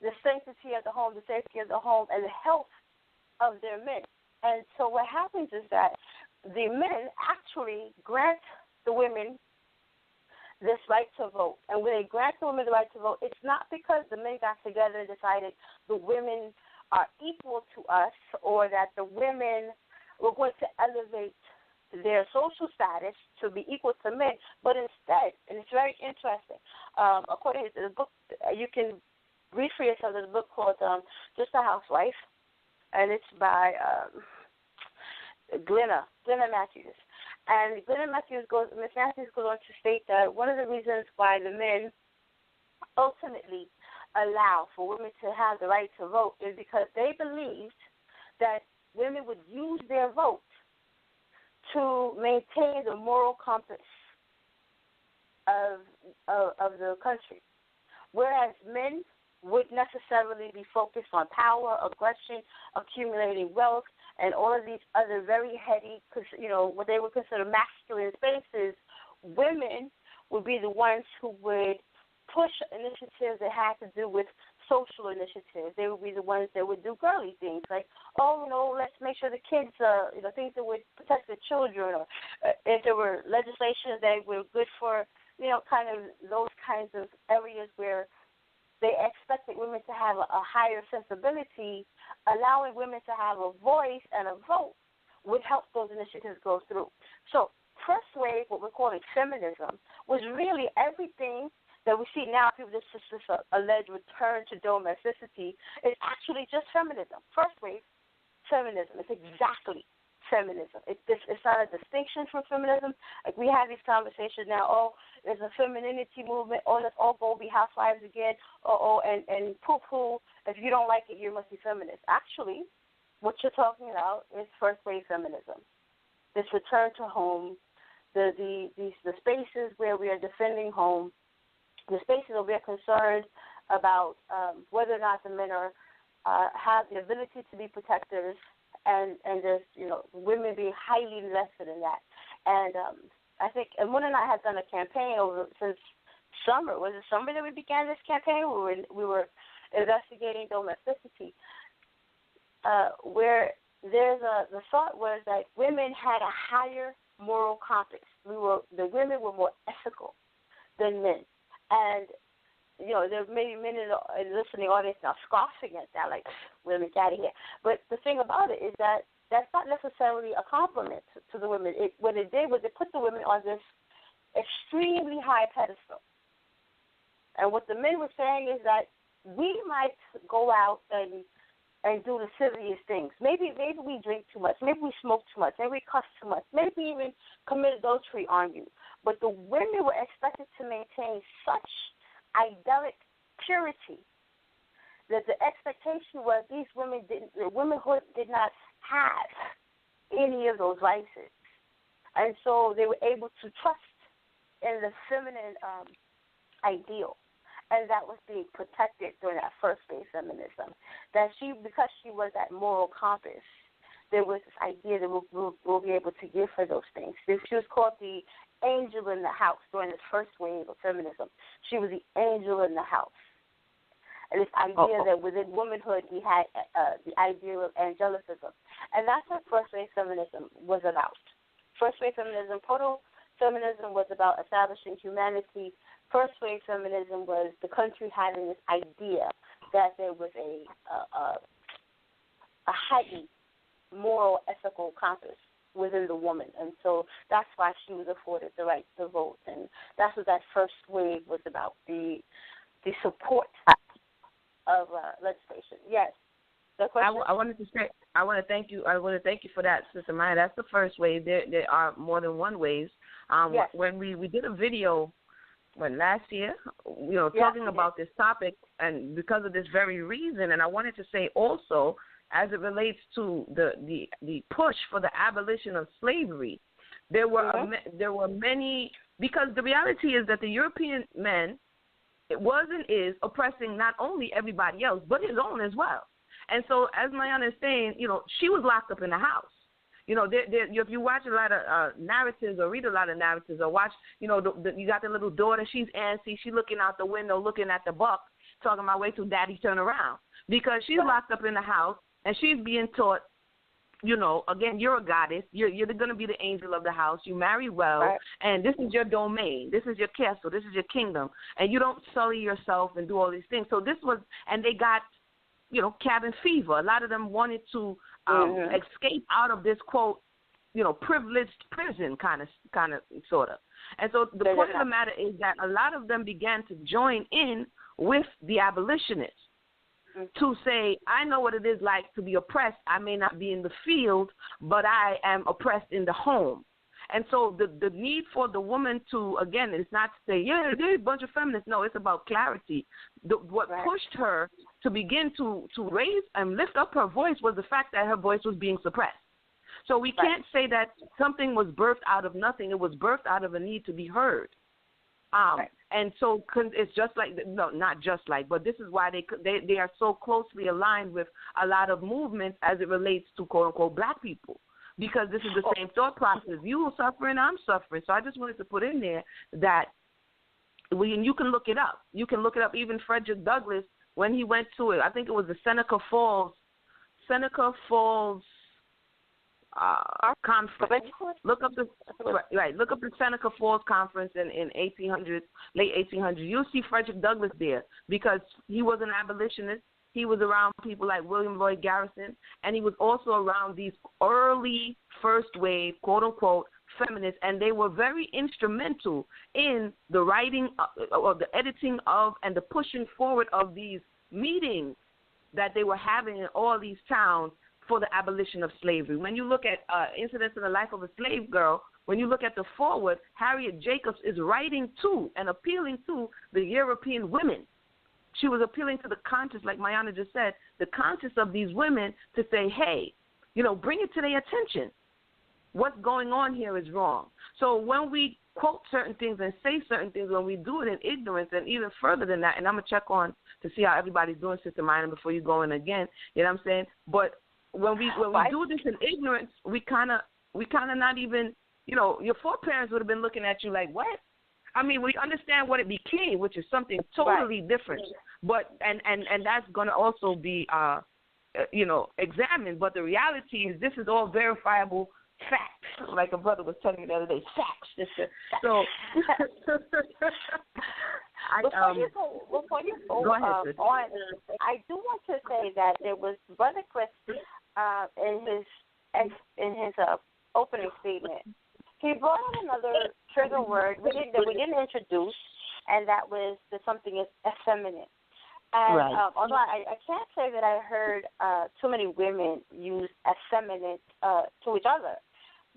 the sanctity of the home, the safety of the home, and the health of their men. And so what happens is that the men actually grant the women this right to vote. And when they grant the women the right to vote, it's not because the men got together and decided the women are equal to us or that the women were going to elevate their social status to be equal to men, but instead, and it's very interesting, according to the book, you can read for yourself, there's a book called Just a Housewife, and it's by Glenna Matthews. And Miss Matthews goes on to state that one of the reasons why the men ultimately allow for women to have the right to vote is because they believed that women would use their vote to maintain the moral compass of the country, whereas men would necessarily be focused on power, aggression, accumulating wealth, and all of these other very heady, what they would consider masculine spaces. Women would be the ones who would push initiatives that had to do with social initiatives. They would be the ones that would do girly things like, let's make sure the kids, things that would protect the children, or if there were legislation that were good for, kind of those kinds of areas where they expected women to have a higher sensibility, allowing women to have a voice and a vote would help those initiatives go through. So first wave, what we're calling feminism, was really everything that we see now. People, this is just a alleged return to domesticity. It's actually just feminism. First wave feminism. It's exactly feminism. It's not a distinction from feminism. Like we have these conversations now, there's a femininity movement, let's all go be housewives again, and poo-poo, if you don't like it, you must be feminist. Actually, what you're talking about is first wave feminism. This return to home, the spaces where we are defending home, the spaces where we are concerned about whether or not the men have the ability to be protectors, and there's, women being highly invested in that. And I think Emunah and I have done a campaign since summer. Was it summer that we began this campaign? We were investigating domesticity, where the thought was that women had a higher moral compass. The women were more ethical than men, and there may be men in the listening audience now scoffing at that, like, women, get out of here. But the thing about it is that that's not necessarily a compliment to the women. What it did was it put the women on this extremely high pedestal. And what the men were saying is that we might go out and do the silliest things. Maybe we drink too much. Maybe we smoke too much. Maybe we cuss too much. Maybe even commit adultery on you. But the women were expected to maintain such idyllic purity that the expectation was their womanhood did not have any of those vices. And so they were able to trust in the feminine ideal. And that was being protected during that first phase feminism. That because she was that moral compass, there was this idea that we'll be able to give her those things. She was called the angel in the house during this first wave of feminism. She was the angel in the house. And this idea that within womanhood we had the idea of angelicism. And that's what first wave feminism was about. First wave feminism, proto-feminism was about establishing humanity. First wave feminism was the country having this idea that there was a heightened moral, ethical compass within the woman. And so that's why she was afforded the right to vote. And that's what that first wave was about, the support of legislation. Yes. The question? I want to thank you for that, Sister Maya. That's the first wave. There are more than one wave. Yes. When we did a video last year, talking about this topic, and because of this very reason, and I wanted to say also, as it relates to the push for the abolition of slavery, there were many, because the reality is that the European men, it was and is oppressing not only everybody else, but his own as well. And so, as Mayanah is saying, she was locked up in the house. If you watch a lot of narratives or read a lot of narratives or watch, you got the little daughter, she's antsy, she's looking out the window, looking at the buck, talking about, wait till daddy turn around. Because she's locked up in the house and she's being taught, again, you're a goddess, you're going to be the angel of the house, you marry well, and this is your domain, this is your castle, this is your kingdom, and you don't sully yourself and do all these things. So this was, and they got, cabin fever. A lot of them wanted to escape out of this, quote, privileged prison kind of, sort of. And so the point of the matter is that a lot of them began to join in with the abolitionists to say, I know what it is like to be oppressed. I may not be in the field, but I am oppressed in the home. And so the need for the woman to, again, it's not to say, there's a bunch of feminists. No, it's about clarity. What pushed her to begin to raise and lift up her voice was the fact that her voice was being suppressed. So we can't say that something was birthed out of nothing. It was birthed out of a need to be heard. And so it's just like, no, not just like, but this is why they are so closely aligned with a lot of movements as it relates to, quote unquote, black people. Because this is the same thought process. You are suffering, I'm suffering. So I just wanted to put in there that you can look it up. You can look it up. Even Frederick Douglass, when he went to it, I think it was the Seneca Falls conference. Look up the Seneca Falls conference in late 1800s. You'll see Frederick Douglass there because he was an abolitionist. He was around people like William Lloyd Garrison, and he was also around these early first wave, quote unquote, feminists, and they were very instrumental in the writing or the editing of and the pushing forward of these meetings that they were having in all these towns for the abolition of slavery. When you look at Incidents in the Life of a Slave Girl, when you look at the foreword, Harriet Jacobs is writing to and appealing to the European women. She was appealing to the conscious, like Mayanah just said, the conscious of these women to say, hey, bring it to their attention. What's going on here is wrong. So when we quote certain things and say certain things, when we do it in ignorance and even further than that, and I'm going to check on to see how everybody's doing, Sister Mayanah, before you go in again. You know what I'm saying? But when we do this in ignorance, we kind of not even, your foreparents would have been looking at you like, what? I mean, we understand what it became, which is something totally different. But and that's going to also be examined. But the reality is, this is all verifiable facts. Like a brother was telling me the other day, facts. So before you go ahead, on, I do want to say that there was Brother Chris in his opening statement. He brought out another trigger word that we didn't introduce, and that was something is effeminate. And although I can't say that I heard too many women use effeminate to each other,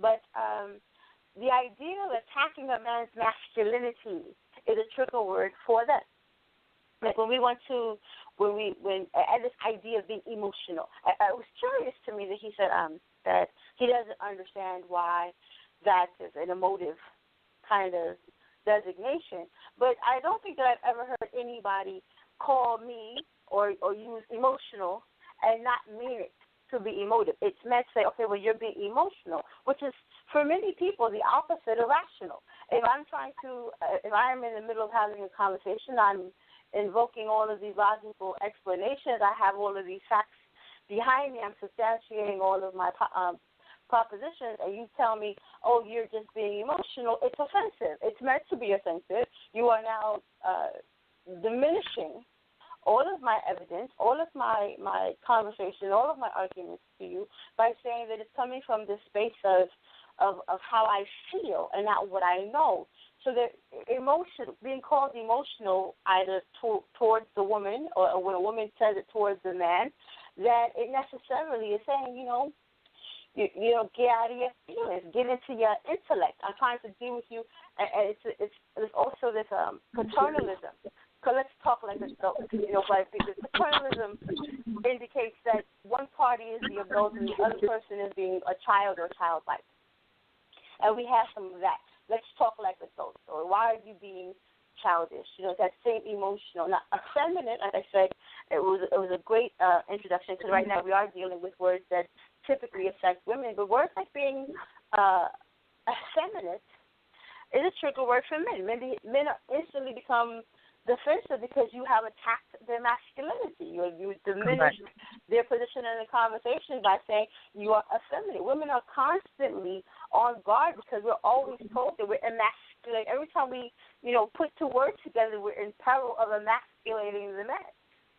but the idea of attacking a man's masculinity is a trigger word for them. Like when this idea of being emotional, it was curious to me that he said that he doesn't understand why that is an emotive kind of designation. But I don't think that I've ever heard anybody call me or use emotional and not mean it to be emotive. It's meant to say, okay, well, you're being emotional, which is for many people the opposite of rational. If I'm in the middle of having a conversation, I'm invoking all of these logical explanations, I have all of these facts behind me, I'm substantiating all of my propositions, and you tell me, oh, you're just being emotional, it's offensive. It's meant to be offensive. You are now diminishing all of my evidence, all of my conversation, all of my arguments to you by saying that it's coming from this space of how I feel and not what I know. So that being called emotional either towards the woman or when a woman says it towards the man, that it necessarily is saying, get out of your feelings, get into your intellect. I'm trying to deal with you, and it's also this paternalism. So let's talk like this, because paternalism indicates that one party is the adult and the other person is being a child or childlike. And we have some of that. Let's talk like adults. Or why are you being childish? That same emotional. Now, effeminate, like I said, it was a great introduction, because right now we are dealing with words that typically affect women, but words like being effeminate is a trigger word for men. Men instantly become defensive because you have attacked their masculinity. You diminished their position in the conversation by saying you are effeminate. Women are constantly on guard because we're always told that we're emasculating. Every time we, put two words together, we're in peril of emasculating the man.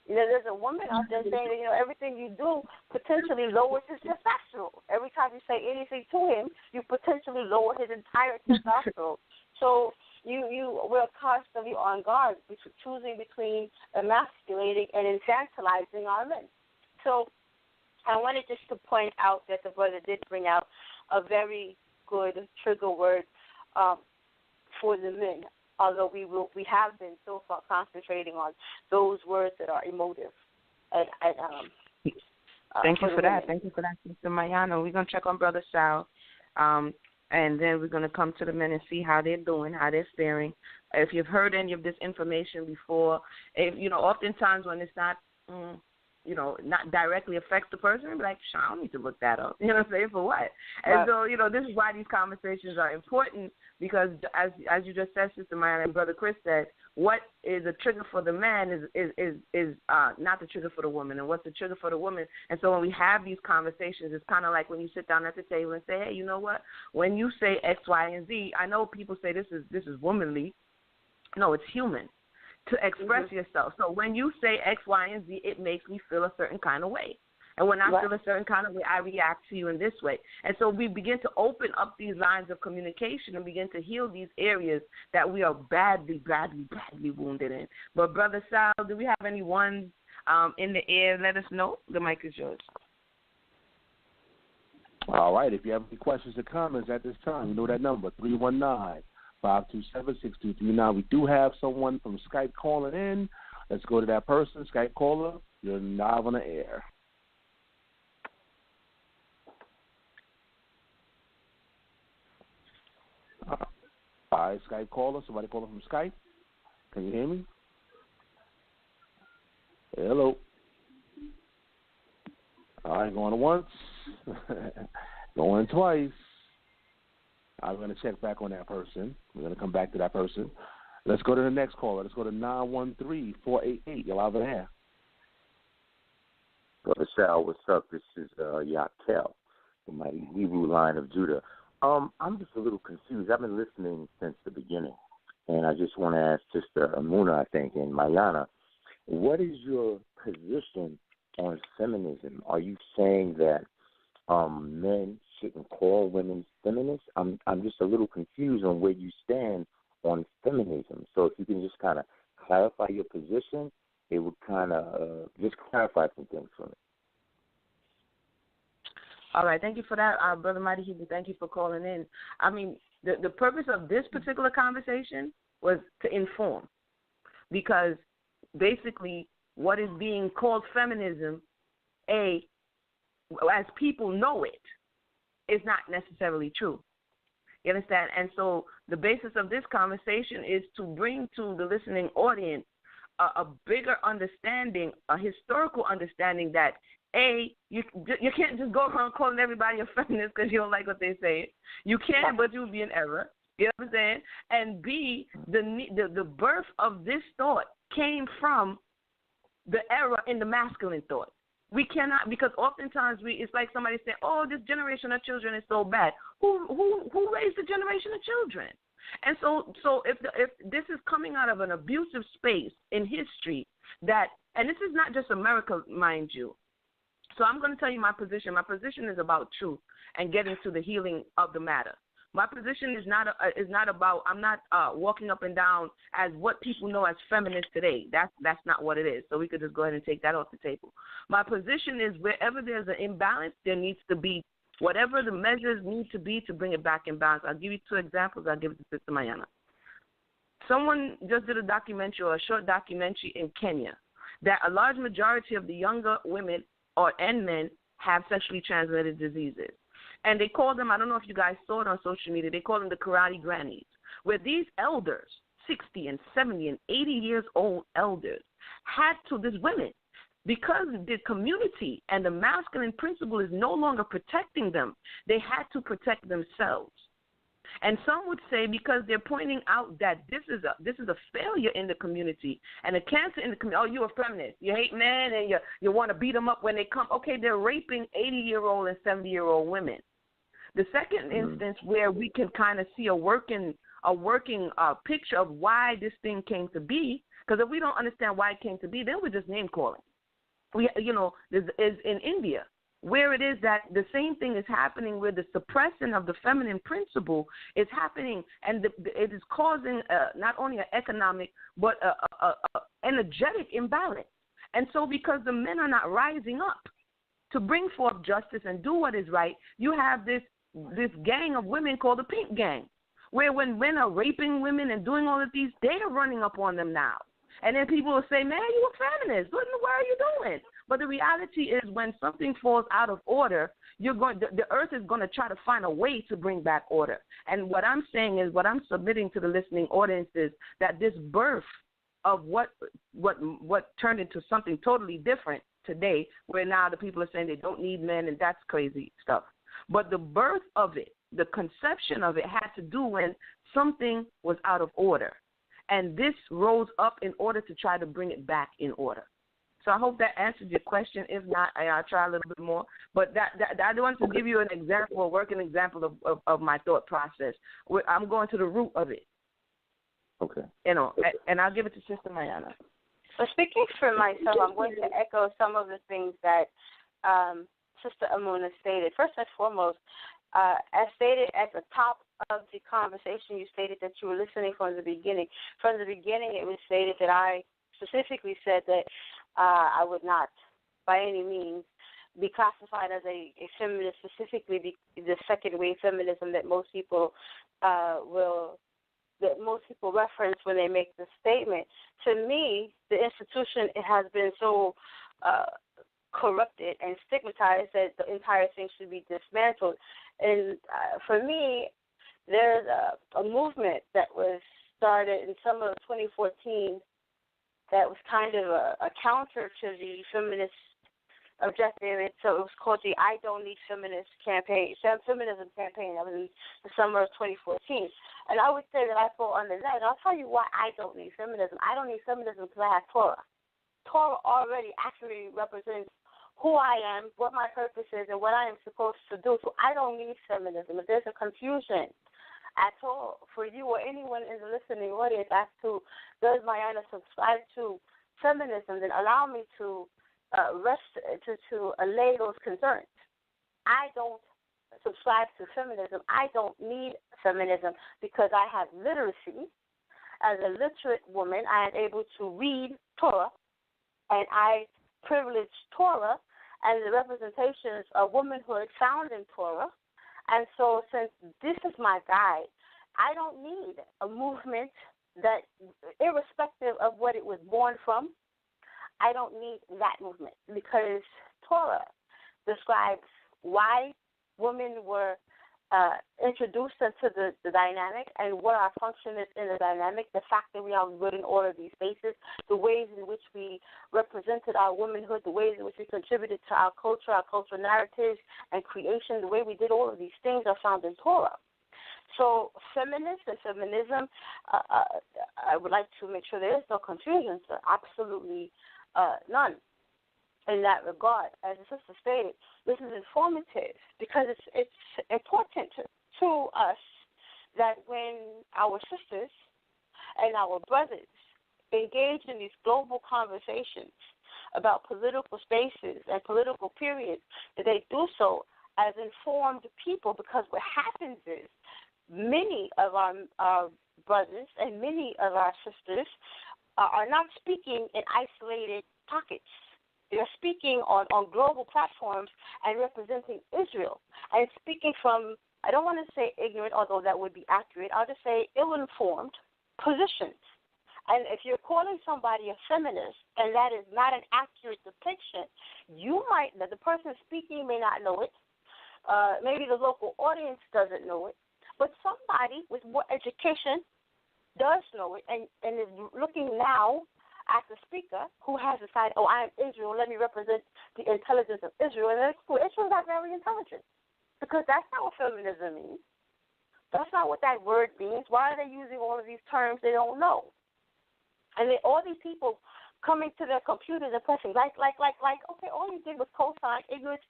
There's a woman out there saying that, everything you do potentially lowers his testosterone. Every time you say anything to him, you potentially lower his entire testosterone. So we're constantly on guard, choosing between emasculating and infantilizing our men. So I wanted just to point out that the brother did bring out a very good trigger word for the men, although we have been so far concentrating on those words that are emotive. Thank you for that. Thank you for that, Sister Mayanah. We're going to check on Brother Sal. And then we're going to come to the men and see how they're doing, how they're faring. If you've heard any of this information before, oftentimes when it's not, not directly affects the person, you'll be like, I don't need to look that up. You know what I'm saying? For what? And so, this is why these conversations are important, because as you just said, Sister Mayanah, and Brother Chris said, what is a trigger for the man is not the trigger for the woman, and what's the trigger for the woman. And so when we have these conversations, it's kind of like when you sit down at the table and say, hey, you know what? When you say X, Y, and Z, I know people say this is womanly. No, it's human to express yourself. So when you say X, Y, and Z, it makes me feel a certain kind of way. And when I feel a certain kind of way, I react to you in this way. And so we begin to open up these lines of communication and begin to heal these areas that we are badly, badly, badly wounded in. But Brother Sal, do we have any ones in the air? Let us know. The mic is yours. All right. If you have any questions or comments at this time, you know that number, 319-527-6239. We do have someone from Skype calling in. Let's go to that person. Skype caller, you're live on the air. All right, Skype caller. Somebody calling from Skype. Can you hear me? Hello. All right, going once, going twice. I'm going to check back on that person. We're going to come back to that person. Let's go to the next caller. Let's go to 913-488. You're live in the air. Brother Sal, what's up? This is Yakel, the mighty Hebrew line of Judah. I'm just a little confused. I've been listening since the beginning, and I just want to ask Sister Emunah, I think, and Mayanah, what is your position on feminism? Are you saying that men shouldn't call women feminists? I'm just a little confused on where you stand on feminism. So if you can just kind of clarify your position, it would kind of just clarify some things for me. All right, thank you for that, Brother Mighty Hebrew. Thank you for calling in. I mean, the purpose of this particular conversation was to inform, because basically what is being called feminism, as people know it, is not necessarily true. You understand? And so the basis of this conversation is to bring to the listening audience a bigger understanding, a historical understanding that, you can't just go around calling everybody a feminist because you don't like what they say. You can, but you'll be in error. You know what I'm saying? And B, the birth of this thought came from the error in the masculine thought. We cannot, because oftentimes it's like somebody saying, "Oh, this generation of children is so bad." Who raised the generation of children? And so if this is coming out of an abusive space in history, and this is not just America, mind you. So I'm going to tell you my position. My position is about truth and getting to the healing of the matter. My position is not about. I'm not walking up and down as what people know as feminists today. That's not what it is. So we could just go ahead and take that off the table. My position is wherever there's an imbalance, there needs to be whatever the measures need to be to bring it back in balance. I'll give you two examples. I'll give it to Sister Mayanah. Someone just did a documentary or a short documentary in Kenya that a large majority of the younger women and men have sexually transmitted diseases. And they call them, I don't know if you guys saw it on social media, they call them the karate grannies, where these elders, 60 and 70 and 80 years old elders, these women, because the community and the masculine principle is no longer protecting them, they had to protect themselves. And some would say because they're pointing out that this is a failure in the community and a cancer in the community. Oh, you're a feminist. You hate men and you want to beat them up when they come. Okay, they're raping 80-year-old and 70-year-old women. The second instance where we can kind of see a working picture of why this thing came to be, because if we don't understand why it came to be, then we're just name calling. Is in India, where it is that the same thing is happening, where the suppression of the feminine principle is happening, and it is causing not only an economic but a energetic imbalance. And so because the men are not rising up to bring forth justice and do what is right, you have this gang of women called the Pink Gang, where when men are raping women and doing all of these, they are running up on them now. And then people will say, "Man, you a feminist. What in the world are you doing?" But the reality is when something falls out of order, the earth is going to try to find a way to bring back order. And what I'm saying is, what I'm submitting to the listening audience is that this birth of what turned into something totally different today, where now the people are saying they don't need men, and that's crazy stuff. But the birth of it, the conception of it, had to do when something was out of order. And this rose up in order to try to bring it back in order. So I hope that answered your question. If not, I'll try a little bit more. But I want to give you an example, a working example of my thought process. I'm going to the root of it. Okay. And I'll give it to Sister Mayanah. So speaking for myself, I'm going to echo some of the things that Sister Emunah stated. First and foremost, as stated at the top of the conversation, you stated that you were listening from the beginning. From the beginning, it was stated that I specifically said that I would not, by any means, be classified as a feminist, specifically the second wave feminism that most people reference when they make this statement. To me, the institution, it has been so corrupted and stigmatized that the entire thing should be dismantled. And for me, there's a movement that was started in summer of 2014 that was kind of a counter to the feminist objective. So it was called the I Don't Need Feminism campaign. That was in the summer of 2014. And I would say that I fall under that. And I'll tell you why I don't need feminism. I don't need feminism because I have Torah. Torah already actually represents who I am, what my purpose is, and what I am supposed to do. So I don't need feminism. If there's a confusion at all for you or anyone in the listening audience as to does Mayanah subscribe to feminism, then allow me to allay those concerns. I don't subscribe to feminism. I don't need feminism because I have literacy. As a literate woman, I am able to read Torah, and I privilege Torah and the representations of womanhood found in Torah. And so since this is my guide, I don't need a movement that, irrespective of what it was born from, I don't need that movement because Torah describes why women were introduced into the dynamic and what our function is in the dynamic, the fact that we are good in all of these spaces, the ways in which we represented our womanhood, the ways in which we contributed to our cultural narratives and creation, the way we did all of these things are found in Torah. So feminists and feminism, I would like to make sure there is no confusion, so absolutely none in that regard. As the sister stated, this is informative because it's important to us that when our sisters and our brothers engage in these global conversations about political spaces and political periods, that they do so as informed people, because what happens is many of our brothers and many of our sisters are not speaking in isolated pockets. They're speaking on global platforms and representing Israel and speaking from, I don't want to say ignorant, although that would be accurate, I'll just say ill-informed positions. And if you're calling somebody a feminist and that is not an accurate depiction, the person speaking may not know it. Maybe the local audience doesn't know it. But somebody with more education does know it and is looking now at the speaker who has decided, I am Israel, let me represent the intelligence of Israel. And Israel's not very intelligent because that's not what feminism means. That's not what that word means. Why are they using all of these terms they don't know? And all these people coming to their computers and pressing like, okay, all you did was co-sign ignorance.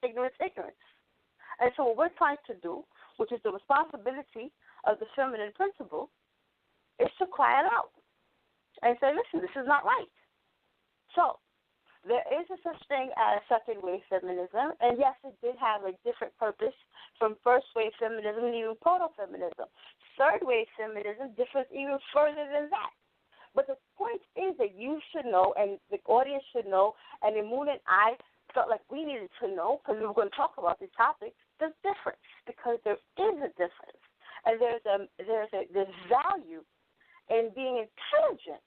And so what we're trying to do, which is the responsibility of the feminine principle, is to cry it out and say, listen, this is not right. So there is a such thing as second-wave feminism, and yes, it did have a different purpose from first-wave feminism and even proto-feminism. Third-wave feminism differs even further than that. But the point is that you should know, and the audience should know, and Emunah and I felt like we needed to know, because we were going to talk about these topics, the difference, because there is a difference. And there's value in being intelligent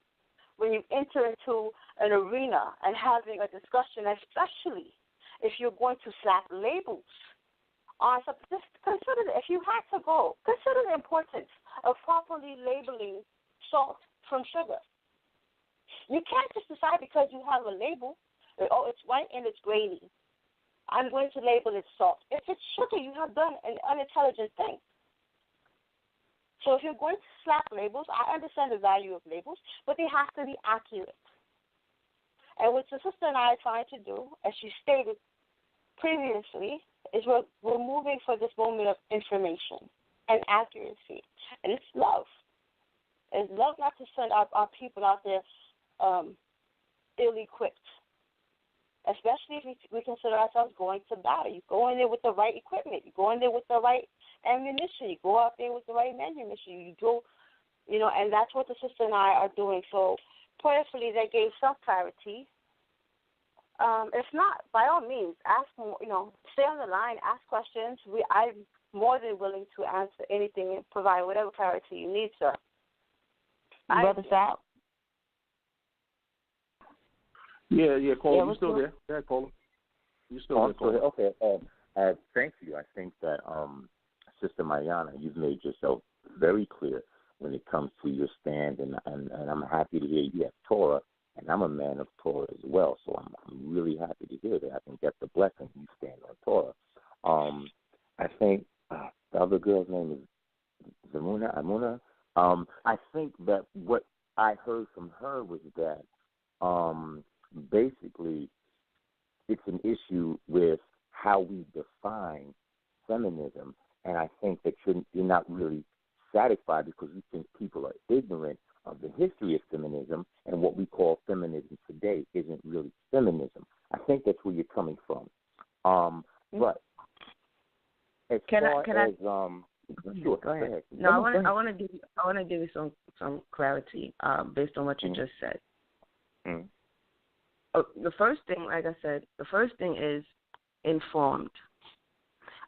when you enter into an arena and having a discussion, especially if you're going to slap labels on something. Just consider that. If you had to go, consider the importance of properly labeling salt from sugar. You can't just decide because you have a label, it's white and it's grainy, I'm going to label it salt. If it's sugar, you have done an unintelligent thing. So if you're going to slap labels, I understand the value of labels, but they have to be accurate. And what the sister and I are trying to do, as she stated previously, is we're moving for this moment of information and accuracy. And it's love. It's love not to send our people out there ill-equipped, especially if we consider ourselves going to battle. You go in there with the right equipment. You go in there with the right ammunition. You go out there with the right ammunition. You go, and that's what the sister and I are doing. So prayerfully, they gave some clarity. If not, by all means, ask more. Stay on the line, ask questions. I'm more than willing to answer anything and provide whatever clarity you need, sir. Brother Sal? Yeah, Cole, you still there? Yeah, Cole. You still there, Cole? Okay. Thank you. I think that Sister Mayanah, you've made yourself very clear when it comes to your stand, and I'm happy to hear you have Torah and I'm a man of Torah as well, so I'm really happy to hear that. I think that's a blessing. You stand on Torah. I think the other girl's name is Emunah. I think that what I heard from her was that basically it's an issue with how we define feminism, and I think that you're not really satisfied because you think people are ignorant of the history of feminism, and what we call feminism today isn't really feminism. I think that's where you're coming from. But as far as sure, go ahead. ahead. No, I want to give you some clarity based on what you just said. The first thing, like I said, is informed.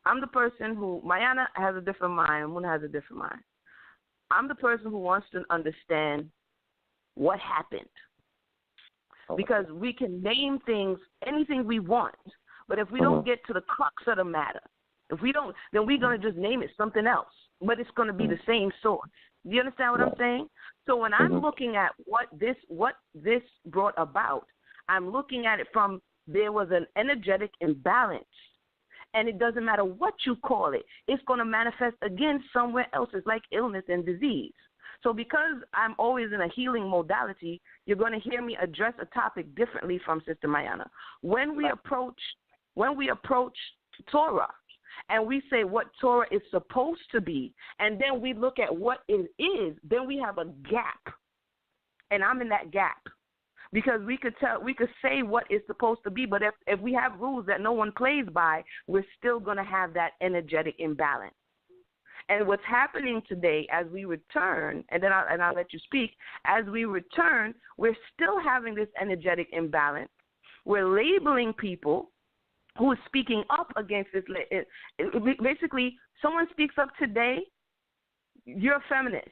I'm the person who, Mayanah has a different mind, Emunah has a different mind. I'm the person who wants to understand what happened. Because we can name things, anything we want, but if we don't get to the crux of the matter, if we don't, then we're going to just name it something else, but it's going to be the same source. Do you understand what I'm saying? So when I'm looking at what this brought about, I'm looking at it from there was an energetic imbalance. And it doesn't matter what you call it, it's going to manifest again somewhere else. It's like illness and disease. So because I'm always in a healing modality, you're going to hear me address a topic differently from Sister Mayanah. When we approach Torah and we say what Torah is supposed to be, and then we look at what it is, then we have a gap. And I'm in that gap. Because we could say what it's supposed to be, but if we have rules that no one plays by, we're still going to have that energetic imbalance. And what's happening today as we return, and then I'll let you speak, as we return, we're still having this energetic imbalance. We're labeling people who are speaking up against this. Basically, someone speaks up today, you're a feminist.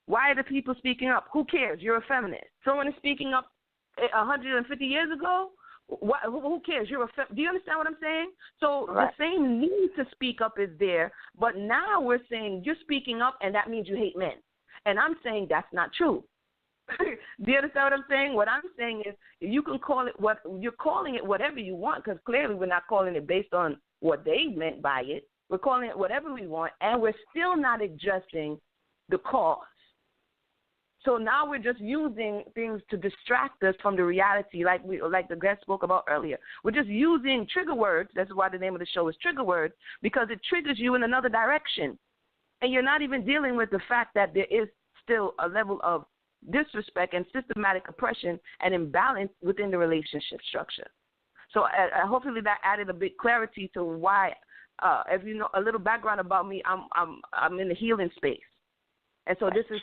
Why are the people speaking up? Who cares? You're a feminist. Someone is speaking up 150 years ago, who cares? Do you understand what I'm saying? So the same need to speak up is there, but now we're saying you're speaking up and that means you hate men. And I'm saying that's not true. Do you understand what I'm saying? What I'm saying is you can call it what you're calling it whatever you want, because clearly we're not calling it based on what they meant by it. We're calling it whatever we want, and we're still not addressing the cause. So now we're just using things to distract us from the reality, like the guest spoke about earlier. We're just using trigger words. That's why the name of the show is Trigger Words, because it triggers you in another direction. And you're not even dealing with the fact that there is still a level of disrespect and systematic oppression and imbalance within the relationship structure. So hopefully that added a bit clarity to why, if you know a little background about me, I'm in the healing space. And so this is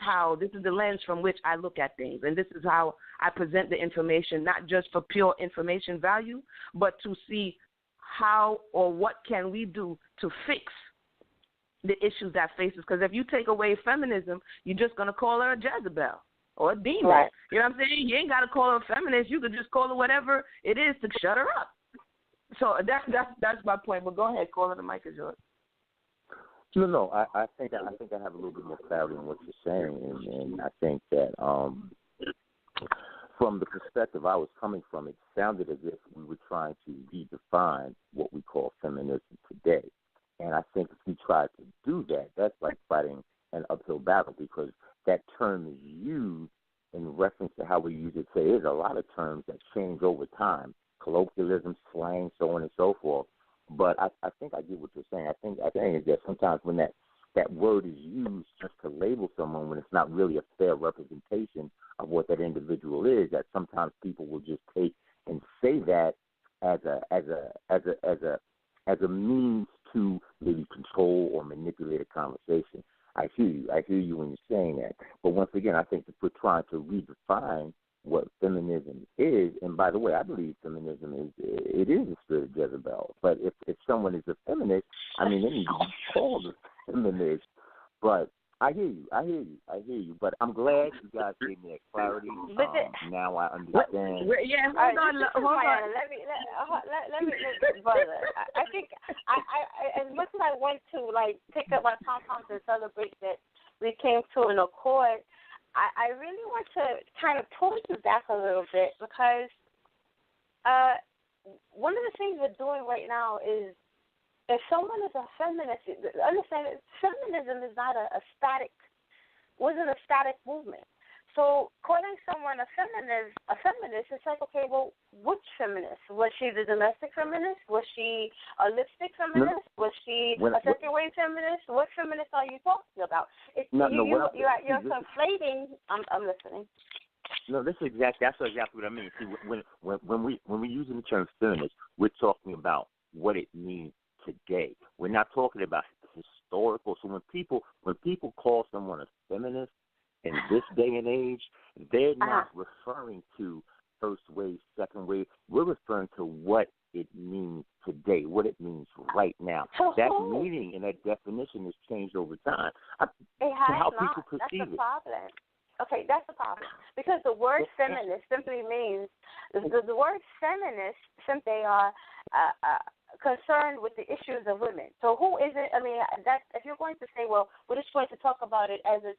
the lens from which I look at things, and this is how I present the information, not just for pure information value, but to see how or what can we do to fix the issues that faces. Because if you take away feminism, you're just going to call her a Jezebel or a demon. Right. You know what I'm saying? You ain't got to call her a feminist. You could just call her whatever it is to shut her up. So that's my point. But go ahead, call her. The mic is yours. No. I think I have a little bit more clarity on what you're saying, and I think that from the perspective I was coming from, it sounded as if we were trying to redefine what we call feminism today. And I think if we try to do that, that's like fighting an uphill battle, because that term is used in reference to how we use it today. There's a lot of terms that change over time, colloquialism, slang, so on and so forth. But I think I get what you're saying. I think is that sometimes when that word is used just to label someone, when it's not really a fair representation of what that individual is, that sometimes people will just take and say that as a means to maybe control or manipulate a conversation. I hear you when you're saying that. But once again, I think that we're trying to redefine what feminism is. And by the way, I believe feminism is the spirit of Jezebel. But if someone is a feminist, I mean, they need to be called a feminist. But I hear you. But I'm glad you guys gave me that clarity. Now I understand. Hold on. Let me, brother. I think I as much as I want to like pick up my pom-poms and celebrate that we came to an accord, I really want to kind of pull you back a little bit because one of the things we're doing right now is if someone is a feminist, understand that feminism is not wasn't a static movement. So calling someone a feminist, it's like, okay, well, which feminist? Was she the domestic feminist? Was she a lipstick feminist? Was she a second-wave feminist? What feminist are you talking about? You're conflating. I'm listening. No, that's exactly what I mean. See, when we're using the term feminist, we're talking about what it means today. We're not talking about historical. So when people call someone a feminist in this day and age, they're not referring to first wave, second wave. We're referring to what it means today, what it means right now. That meaning and that definition has changed over time. How people perceive it. Problem. Okay, that's the problem. Because the word feminist simply means, the word feminist simply are concerned with the issues of women. So who is it? I mean, if you're going to say, well, we're just going to talk about it as its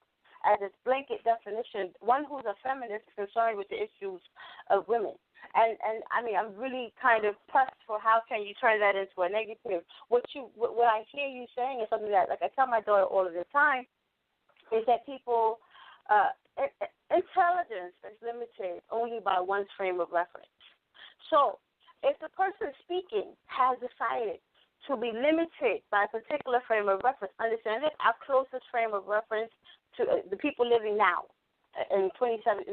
blanket definition, one who's a feminist is concerned with the issues of women. And I mean, I'm really kind of pressed for how can you turn that into a negative. What I hear you saying is something that, like I tell my daughter all of the time, is that people, intelligence is limited only by one's frame of reference. So if the person speaking has decided to be limited by a particular frame of reference, understand that our closest frame of reference to the people living now in 2016,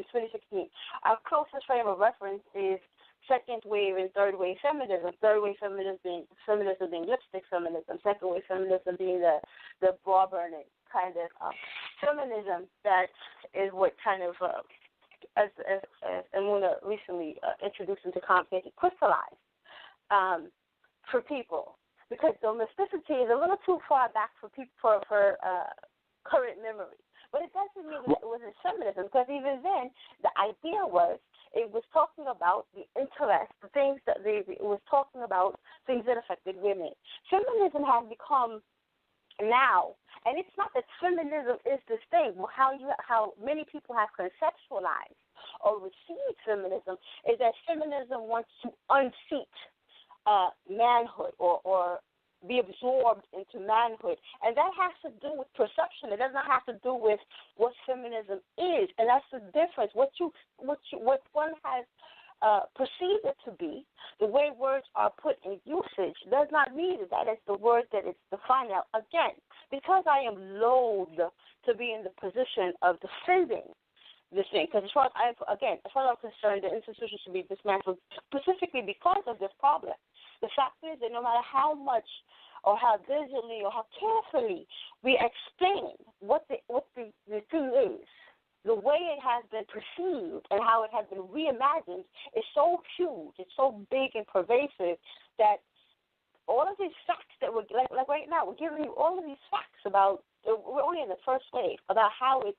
our closest frame of reference is second wave and third wave feminism. Third wave feminism being lipstick feminism. Second wave feminism being the bra burning kind of feminism that is what kind of as Emunah recently introduced into conversation, crystallized for people, because domesticity is a little too far back for people for current memory. But it doesn't mean that it wasn't feminism, because even then the idea was it was talking about the intellect, the things that it was talking about things that affected women. Feminism has become now, and it's not that feminism is this thing. How many people have conceptualized or received feminism is that feminism wants to unseat manhood or be absorbed into manhood, and that has to do with perception. It does not have to do with what feminism is, and that's the difference. What one has perceived it to be, the way words are put in usage, does not mean that is the word that it's defined. Now, again, because I am loath to be in the position of defending this thing, because as far as I'm concerned, the institution should be dismantled specifically because of this problem. The fact is that no matter how much or how diligently or how carefully we explain what the thing is, the way it has been perceived and how it has been reimagined is so huge, it's so big and pervasive that all of these facts that we're, like right now, we're giving you all of these facts about, we're only in the first wave, about how it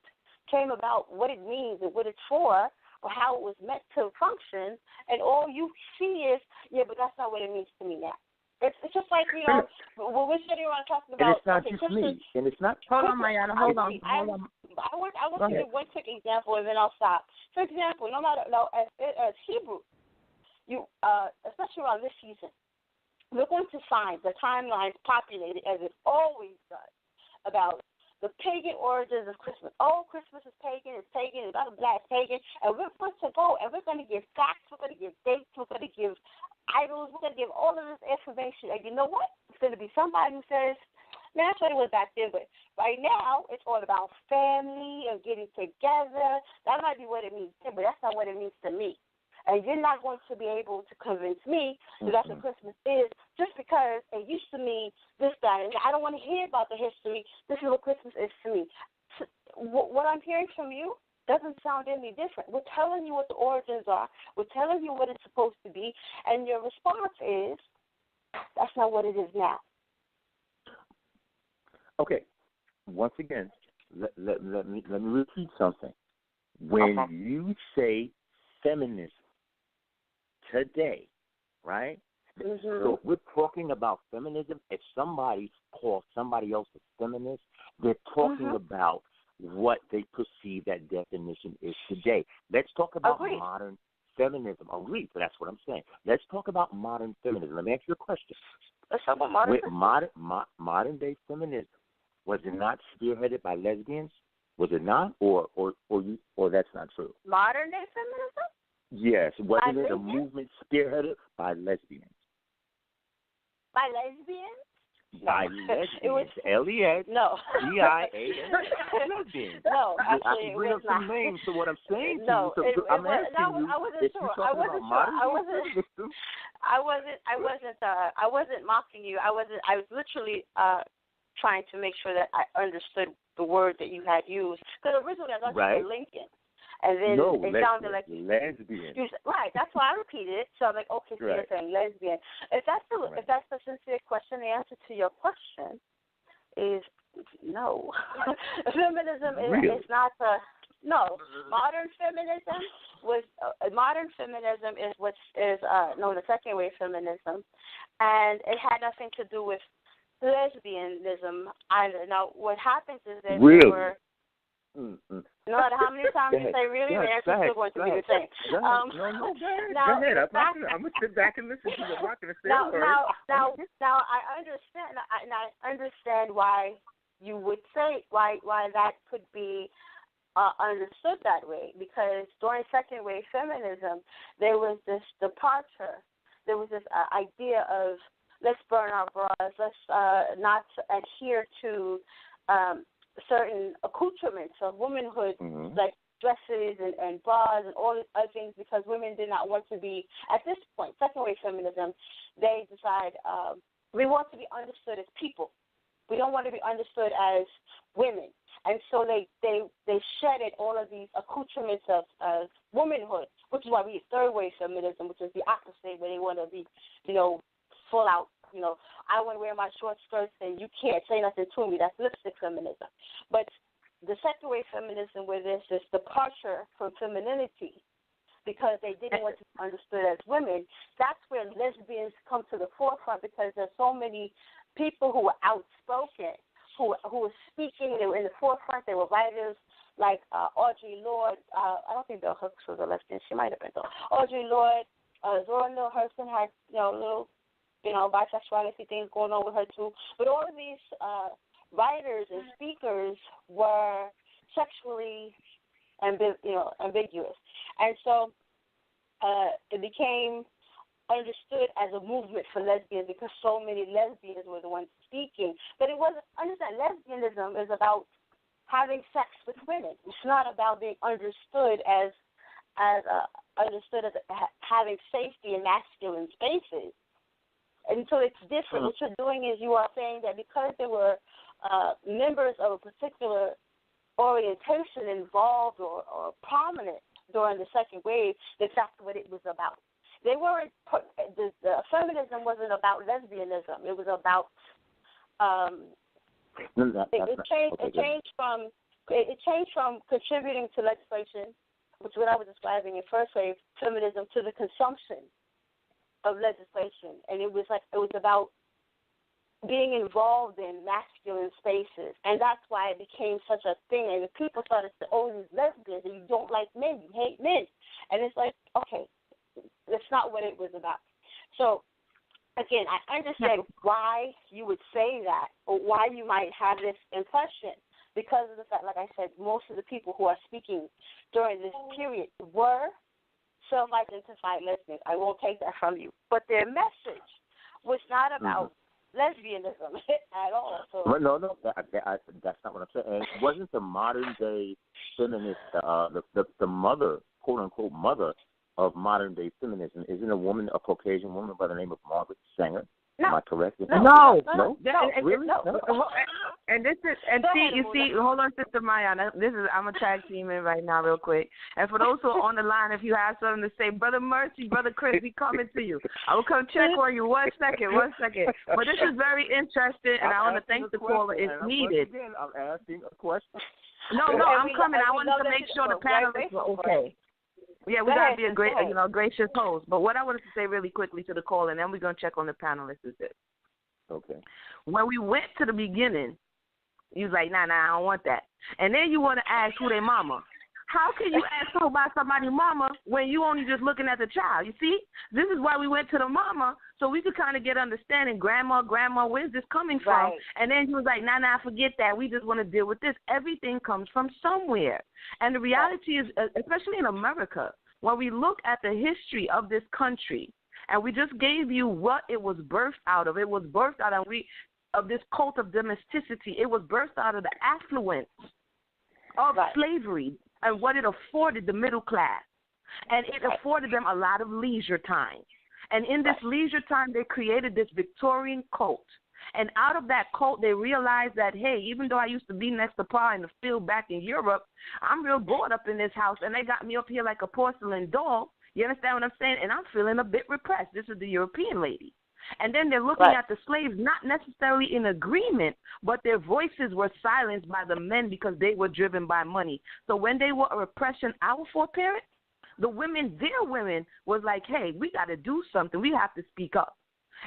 came about, what it means and what it's for, or how it was meant to function, and all you see is, yeah, but that's not what it means to me now. It's just like, when we're sitting around talking about... And it's not just me. And it's not... Hold on, Mayanah. Hold on. I want to give one quick example, and then I'll stop. For example, as Hebrew, especially around this season, we're going to find the timelines populated, as it always does, about the pagan origins of Christmas. Oh, Christmas is pagan, it's blah, blah, blah, it's pagan. And we're going to go, and we're going to give facts, we're going to give dates, we're going to give idols, we're going to give all of this information. And you know what? It's going to be somebody who says, man, that's what it was back then, but right now it's all about family and getting together. That might be what it means to, but that's not what it means to me. And you're not going to be able to convince me that that's what Christmas is, just because it used to mean this, that, and I don't want to hear about the history. This is what Christmas is to me. What I'm hearing from you doesn't sound any different. We're telling you what the origins are. We're telling you what it's supposed to be, and your response is, that's not what it is now. Okay. Once again, let me repeat something. When you say feminism today, right? Mm-hmm. So we're talking about feminism. If somebody calls somebody else a feminist, they're talking about what they perceive that definition is today. Let's talk about Agreed. modern feminism. Agreed, so that's what I'm saying. Let's talk about modern feminism. Let me ask you a question. Let's talk about modern feminism. Modern day feminism, was it not spearheaded by lesbians? Was it not, or that's not true? Modern day feminism? Yes. Wasn't it a lesbians? movement spearheaded by lesbians? By lesbians? By lesbians. It was LES. No. GIAN. Lesbians. No, I actually, can bring it up was some not. names to what I'm saying to No, you. So I'm asking you. I wasn't if sure. you're I talking wasn't about sure. modern I wasn't mocking you. I was literally trying to make sure that I understood the word that you had used. Because originally I thought you said Lincoln. And then it sounded like lesbian. Right, that's why I repeated it. So I'm like, okay, so you're saying lesbian. If that's a sincere question, the answer to your question is no. Feminism is not no. Modern feminism is what is known as second wave feminism, and it had nothing to do with lesbianism either. Now, what happens is that there were. No matter how many times you say really, the answer is still going to be the same. Go ahead. I'm going to sit back and listen to the rock and say now I understand. I understand why you would say why that could be understood that way, because during second wave feminism there was this departure. There was this idea of let's burn our bras, let's not adhere to certain accoutrements of womanhood, like dresses and bras and all these other things, because women did not want to be, at this point, second wave feminism, they decide we want to be understood as people. We don't want to be understood as women. And so they shedded all of these accoutrements of womanhood, which is why we use third wave feminism, which is the opposite, where they want to be, full out. I want to wear my short skirts and you can't say nothing to me. That's lipstick feminism. But the second wave feminism, where there's this departure from femininity because they didn't want to be understood as women, that's where lesbians come to the forefront, because there's so many people who were outspoken, who were speaking. They were in the forefront. They were writers like Audre Lorde. I don't think Bell Hooks was a lesbian. She might have been, though. Audre Lorde, Zora Neale Hurston had, little bisexuality things going on with her too. But all of these writers and speakers were sexually ambiguous. And so it became understood as a movement for lesbians, because so many lesbians were the ones speaking. But it wasn't, understand, lesbianism is about having sex with women. It's not about being understood as having safety in masculine spaces. And so it's different. What you're doing is you are saying that because there were members of a particular orientation involved or prominent during the second wave, that's what it was about. They weren't. The feminism wasn't about lesbianism. It was about. It changed from contributing to legislation, which is what I was describing in first wave feminism, to the consumption of legislation, and it was about being involved in masculine spaces, and that's why it became such a thing. And the people started to say, "Oh, these lesbians, and you don't like men, you hate men," and it's like, okay, that's not what it was about. So, again, I understand why you would say that, or why you might have this impression, because of the fact, like I said, most of the people who are speaking during this period were self-identified lesbians. I won't take that from you. But their message was not about lesbianism at all. So. No, that's not what I'm saying. And wasn't the modern day feminist, the mother, quote unquote mother of modern day feminism, isn't a woman, a Caucasian woman by the name of Margaret Sanger? No. Am I correct? No. Really? No. And this is, and see, hold on, Sister Mayanah. I'm a tag team in right now, real quick. And for those who are on the line, if you have something to say, Bro.Mercy, Brother Chris, we coming to you. I will come check on you. One second. But this is very interesting, and I want to thank the caller. It's needed. Again, I'm asking a question. No, I'm coming. I wanted to make sure the panelists were okay. Yeah, we gotta be a great, gracious host. But what I wanted to say really quickly to the call, and then we're gonna check on the panelists, is this. Okay. When we went to the beginning, You was like, nah, I don't want that. And then you want to ask who their mama. How can you ask who about somebody's mama when you only just looking at the child? You see, this is why we went to the mama, so we could kind of get understanding. Grandma, where's this coming from? Right. And then he was like, nah, forget that. We just want to deal with this. Everything comes from somewhere. And the reality is, especially in America, when we look at the history of this country, and we just gave you what it was birthed out of. It was birthed out of this cult of domesticity. It was birthed out of the affluence of slavery and what it afforded the middle class. And it afforded them a lot of leisure time. And in this leisure time, they created this Victorian cult. And out of that cult, they realized that, hey, even though I used to be next to Pa in the field back in Europe, I'm real bored up in this house, and they got me up here like a porcelain doll. You understand what I'm saying? And I'm feeling a bit repressed. This is the European lady. And then they're looking at the slaves not necessarily in agreement, but their voices were silenced by the men because they were driven by money. So when they were oppressing our foreparents, the women, their women, was like, hey, we got to do something. We have to speak up.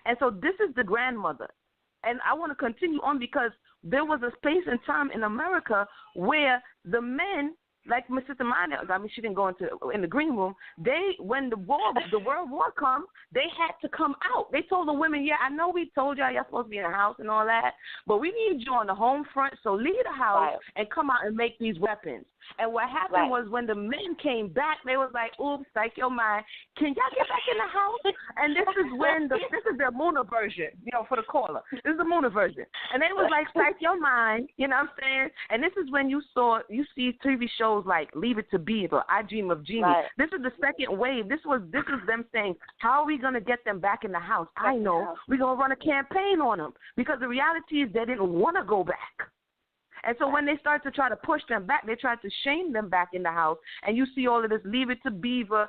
And so this is the grandmother. And I want to continue on because there was a space and time in America where the men, like Miss Sister Mayanah, I mean, she didn't go in the green room. When the World War come, they had to come out. They told the women, yeah, I know we told y'all supposed to be in the house and all that, but we need you on the home front, so leave the house and come out and make these weapons. And what happened was when the men came back, they was like, oops, psych your mind. Can y'all get back in the house? And this is when this is the Emunah version, for the caller. This is the Emunah version. And they was like, psych your mind, you know what I'm saying? And this is when you see TV shows like Leave It to Beaver, I Dream of Jeannie. This is the second wave. This is them saying, how are we going to get them back in the house? I know. We're going to run a campaign on them. Because the reality is they didn't want to go back. And so when they start to try to push them back, they try to shame them back in the house. And you see all of this Leave It to Beaver,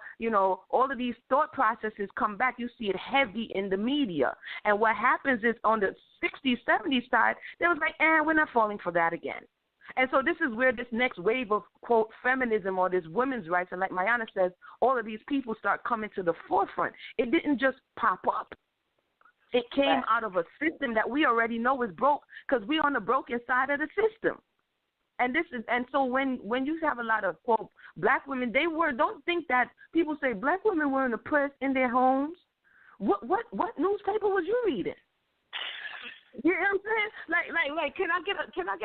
all of these thought processes come back. You see it heavy in the media. And what happens is on the 60s, 70s side, they was like, we're not falling for that again. And so this is where this next wave of, quote, feminism or this women's rights, and like Mayanah says, all of these people start coming to the forefront. It didn't just pop up. It came out of a system that we already know is broke because we're on the broken side of the system. And so when you have a lot of, quote, black women, don't think that people say black women were oppressed in their homes. What newspaper was you reading? You know what I'm saying? Like, can I get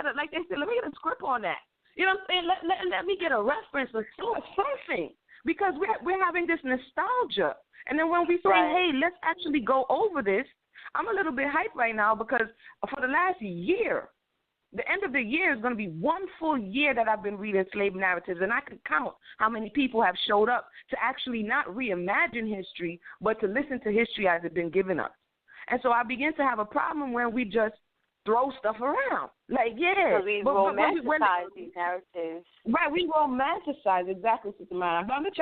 a, like they said, let me get a script on that. You know what I'm saying? Let me get a reference or something. Because we're having this nostalgia. And then when we say, hey, let's actually go over this, I'm a little bit hyped right now because for the last year, the end of the year is going to be one full year that I've been reading slave narratives, and I can count how many people have showed up to actually not reimagine history, but to listen to history as it's been given us. And so I begin to have a problem when we just throw stuff around. Like, because we romanticize these narratives. Right, we romanticize, exactly, Sister Mayanah. But I'm gonna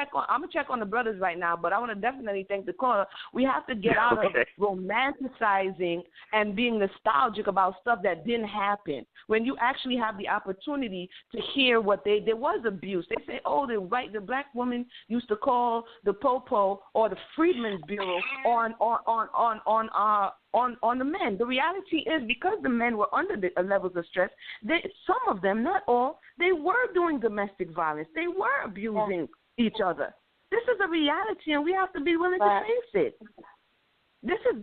check on the brothers right now, but I want to definitely thank the caller. We have to get out of romanticizing and being nostalgic about stuff that didn't happen. When you actually have the opportunity to hear what there was abuse. They say, the black woman used to call the Popo or the Freedmen's Bureau on the men. The reality is because the men were under the levels of stress, some of them, not all, they were doing domestic violence. They were abusing each other. This is a reality, and we have to be willing to face it. This is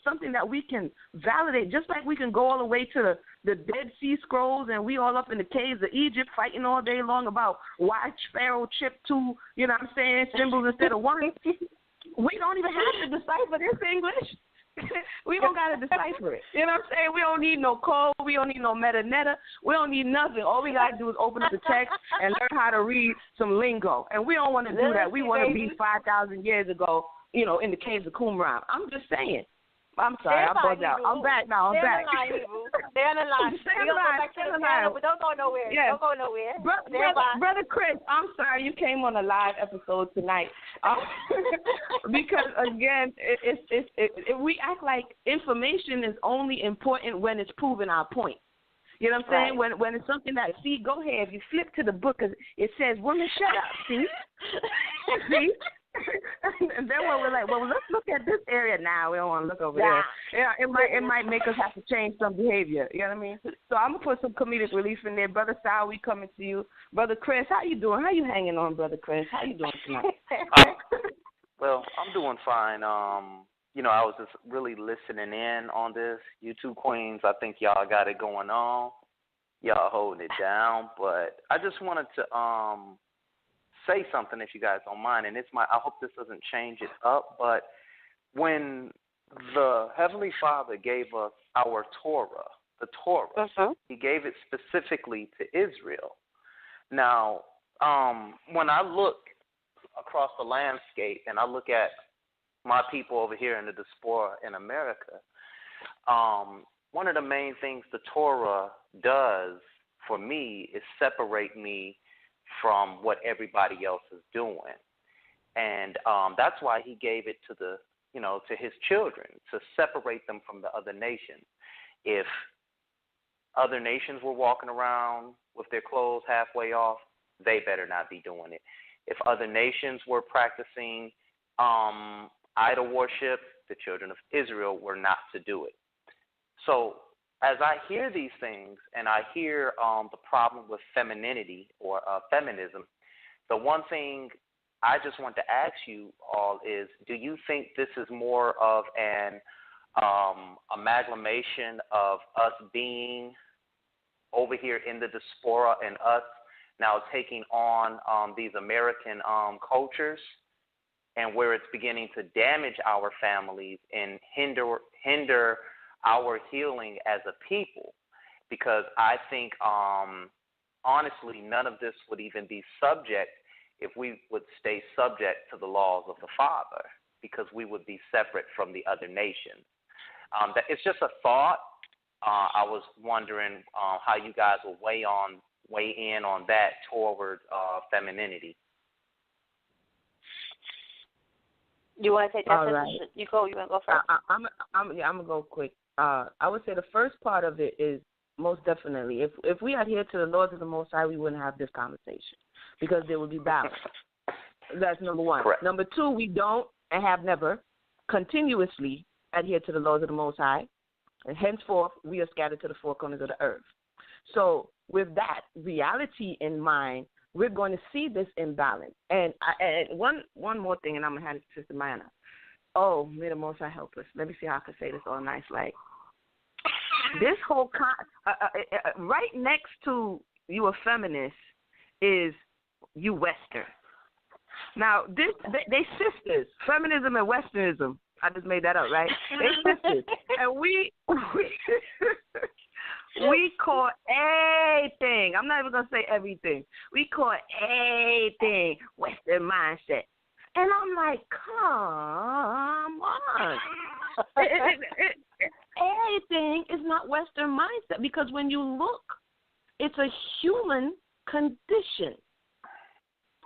something that we can validate, just like we can go all the way to the Dead Sea Scrolls, and we all up in the caves of Egypt fighting all day long about why Pharaoh chipped two, symbols instead of one. We don't even have to decipher this English. We don't got to decipher it. You know what I'm saying? We don't need no code. We don't need no metaneta. We don't need nothing. All we got to do is open up the text and learn how to read some lingo. And we don't want to do that. We want to be 5,000 years ago, in the caves of Qumran. I'm just saying. I'm sorry, I bugged out. I'm back now. I'm back. Stay on the line. Stay on the line. But don't go nowhere. Yeah. Don't go nowhere. Brother Chris, I'm sorry you came on a live episode tonight. Because, again, we act like information is only important when it's proving our point. You know what I'm saying? When it's something that, go ahead, if you flip to the book, 'cause it says, women, shut up, see? See? And then when we're like, well, let's look at this area now. We don't want to look over there. Yeah, it might make us have to change some behavior. You know what I mean? So I'm gonna put some comedic relief in there. Brother Sal, we coming to you. Brother Chris, how you doing? How you hanging on, Brother Chris? How you doing tonight? Well, I'm doing fine. I was just really listening in on this. You two queens, I think y'all got it going on. Y'all holding it down. But I just wanted to say something, if you guys don't mind, and I hope this doesn't change it up, but when the Heavenly Father gave us our Torah, the Torah, He gave it specifically to Israel. Now, when I look across the landscape and I look at my people over here in the diaspora in America, one of the main things the Torah does for me is separate me from what everybody else is doing. And that's why He gave it to to His children, to separate them from the other nations. If other nations were walking around with their clothes halfway off, they better not be doing it. If other nations were practicing idol worship, the children of Israel were not to do it. So as I hear these things and I hear the problem with femininity or feminism, the one thing I just want to ask you all is, do you think this is more of an amalgamation of us being over here in the diaspora and us now taking on these American cultures, and where it's beginning to damage our families and hinder our healing as a people? Because I think, honestly, none of this would even be subject if we would stay subject to the laws of the Father, because we would be separate from the other nations. It's just a thought. I was wondering how you guys will weigh in on that toward femininity. You want to take that? All right. You want to go first? I'm gonna go quick. I would say the first part of it is most definitely, if we adhere to the laws of the Most High, we wouldn't have this conversation, because there would be balance. That's number one. Correct. Number two, we don't and have never continuously adhere to the laws of the Most High, and henceforth we are scattered to the four corners of the earth. So with that reality in mind, we're going to see this imbalance. And one more thing, and I'm going to hand it to Sister Mayanah. Oh, may the Most High help us. Let me see how I can say this all nice. Like, this whole right next to you a feminist is you Western. Now, they sisters. Feminism and Westernism. I just made that up, right? They sisters. And we call everything. I'm not even going to say everything. We call everything Western mindset. And I'm like, come on. Everything is not Western mindset, because when you look, it's a human condition.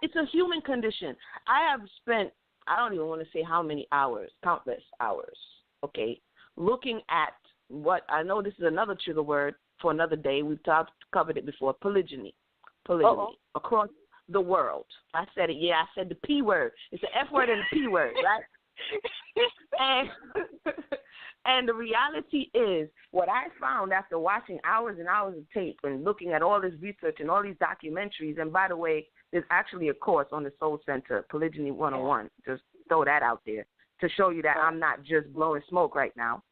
It's a human condition. I have spent, I don't even want to say how many hours, countless hours, okay, looking at what, I know this is another trigger word for another day. We've covered it before, polygyny across the world. I said it, yeah, I said the P word. It's the F word and the P word, right? And the reality is, what I found after watching hours and hours of tape and looking at all this research and all these documentaries, and by the way, there's actually a course on the Soul Center, Polygyny 101. Just throw that out there to show you that I'm not just blowing smoke right now.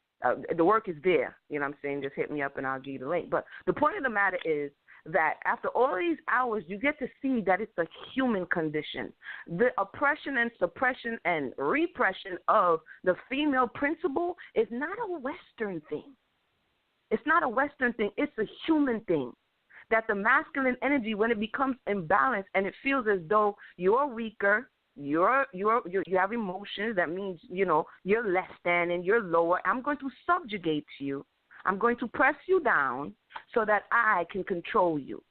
The work is there. You know what I'm saying? Just hit me up and I'll give you the link. But the point of the matter is that after all these hours, you get to see that it's a human condition. The oppression and suppression and repression of the female principle is not a Western thing. It's not a Western thing. It's a human thing. That the masculine energy, when it becomes imbalanced and it feels as though you're weaker, you have emotions, that means, you're less than and you're lower. I'm going to subjugate you. I'm going to press you down so that I can control you.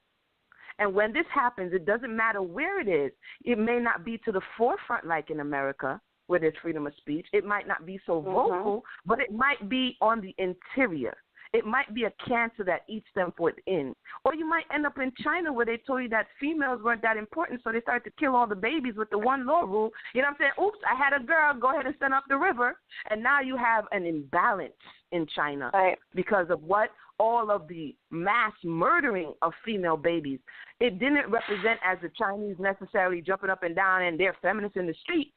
And when this happens, it doesn't matter where it is. It may not be to the forefront like in America, where there's freedom of speech. It might not be so vocal, but it might be on the interior. it might be a cancer that eats them within. Or you might end up in China where they told you that females weren't that important, so they started to kill all the babies with the one law rule. You know what I'm saying? Oops, I had a girl, go ahead and send up the river. And now you have an imbalance in China because of what? All of the mass murdering of female babies. It didn't represent as the Chinese necessarily jumping up and down and they're feminists in the street.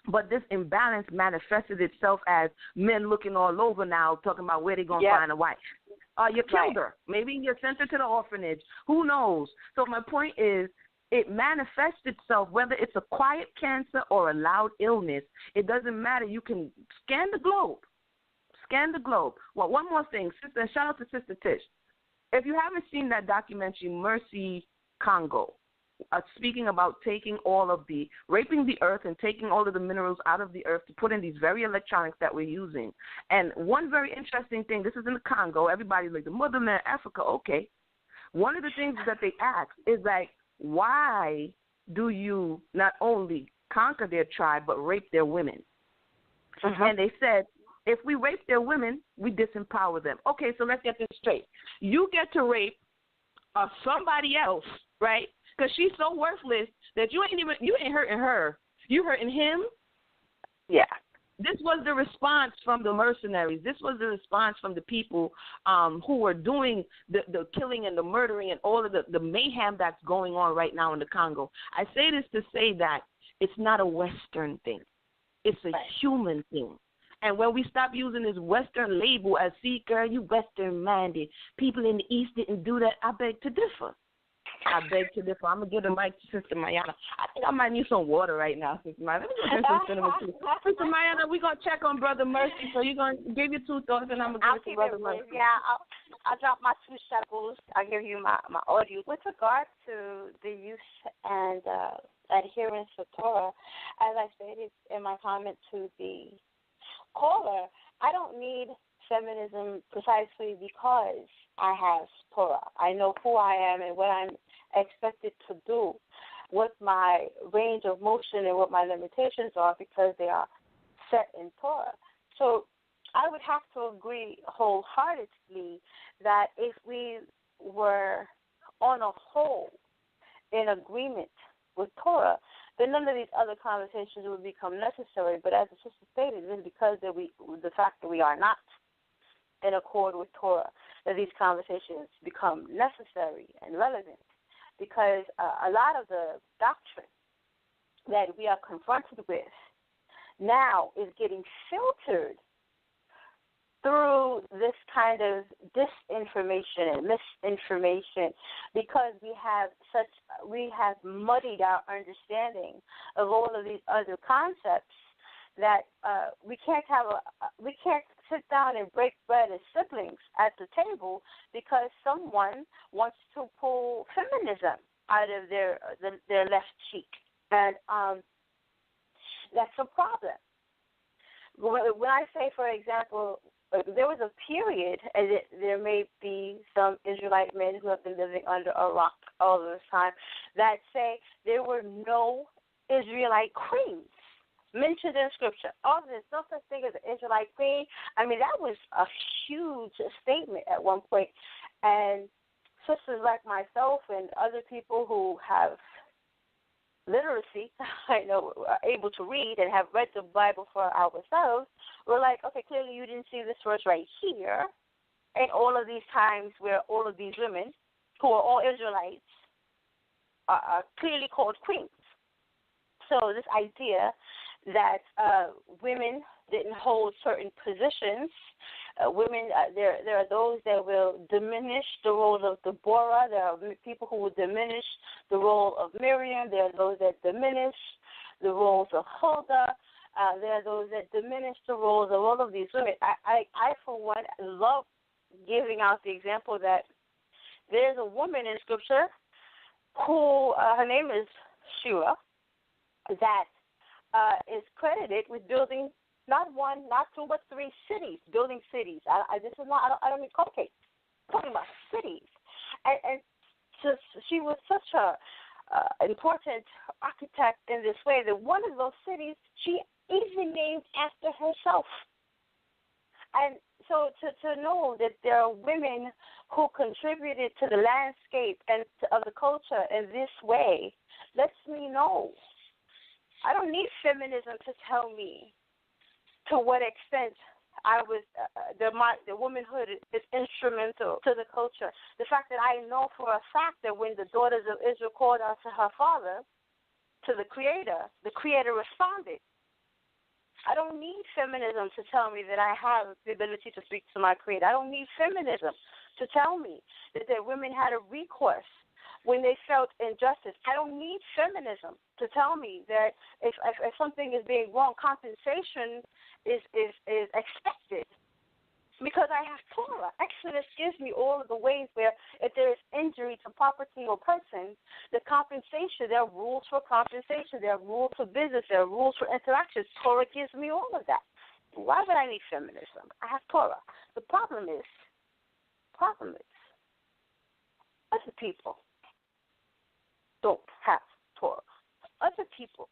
But this imbalance manifested itself as men looking all over now, talking about where they're going to find a wife. You killed her. Maybe you sent her to the orphanage. Who knows? So my point is, it manifests itself, whether it's a quiet cancer or a loud illness. It doesn't matter. You can scan the globe. Scan the globe. Well, one more thing. Sister, shout out to Sister Tish. If you haven't seen that documentary, Mercy Congo, speaking about taking all of the, raping the earth and taking all of the minerals out of the earth to put in these very electronics that we're using. And one very interesting thing, this is in the Congo, everybody's like, the motherland, Africa, okay. One of the things that they ask is like, why do you not only conquer their tribe but rape their women? And they said, if we rape their women, we disempower them. Okay, so let's get this straight. You get to rape somebody else, right? Because she's so worthless that you ain't hurting her. You hurting him. Yeah. This was the response from the mercenaries. This was the response from the people who were doing the killing and the murdering and all of the mayhem that's going on right now in the Congo. I say this to say that it's not a Western thing. It's a human thing. And when we stop using this Western label as, see, girl, you Western-minded, people in the East didn't do that, I beg to differ. I'm going to give the mic to Sister Mayanah. I think I might need some water right now, Sister Mayanah. Let me go drink some cinnamon tea. Sister Mayanah, we're going to check on Bro.Mercy, so you're going to give your 2 thoughts, and I'm going to give it to Bro.Mercy. Yeah, I'll drop my 2 shekels. I'll give you my audio. With regard to the use and adherence to Torah, as I stated in my comment to the caller, I don't need feminism precisely because I have Torah. I know who I am and what I'm expected to do, what my range of motion and what my limitations are because they are set in Torah. So I would have to agree wholeheartedly that if we were on a whole in agreement with Torah, then none of these other conversations would become necessary. But as the sister stated, it is because the fact that we are not in accord with Torah that these conversations become necessary and relevant, because a lot of the doctrine that we are confronted with now is getting filtered through this kind of disinformation and misinformation, because we have muddied our understanding of all of these other concepts that we can't sit down and break bread as siblings at the table because someone wants to pull feminism out of their left cheek, and that's a problem. When I say, for example, there was a period, and there may be some Israelite men who have been living under a rock all this time, that say there were no Israelite queens mentioned in Scripture. Oh, there's no such thing as an Israelite queen. I mean, that was a huge statement at one point. And sisters like myself and other people who have literacy, I know, are able to read and have read the Bible for ourselves, we're like, okay, clearly you didn't see this verse right here. And all of these times where all of these women, who are all Israelites, are clearly called queens. So this idea that women didn't hold certain positions, women, there are those that will diminish the role of Deborah. There are people who will diminish the role of Miriam. There are those that diminish the roles of Huldah. There are those that diminish the roles of all of these women. I for one, love giving out the example that there's a woman in Scripture who, her name is Shura, that is credited with building not 1, not 2, but 3 cities, building cities. I don't mean cupcakes. I'm talking about cities. And just, she was such a important architect in this way that one of those cities she even named after herself. And so to know that there are women who contributed to the landscape and of the culture in this way lets me know. I don't need feminism to tell me to what extent I was the womanhood is instrumental to the culture. The fact that I know for a fact that when the daughters of Israel called out to her father, to the Creator responded. I don't need feminism to tell me that I have the ability to speak to my Creator. I don't need feminism to tell me that women had a recourse when they felt injustice. I don't need feminism to tell me that if something is being wrong, compensation is expected. Because I have Torah. Exodus gives me all of the ways where if there is injury to property or person, the compensation, there are rules for compensation, there are rules for business, there are rules for interactions. Torah gives me all of that. Why would I need feminism? I have Torah. The problem is other people don't have Torah. Other people,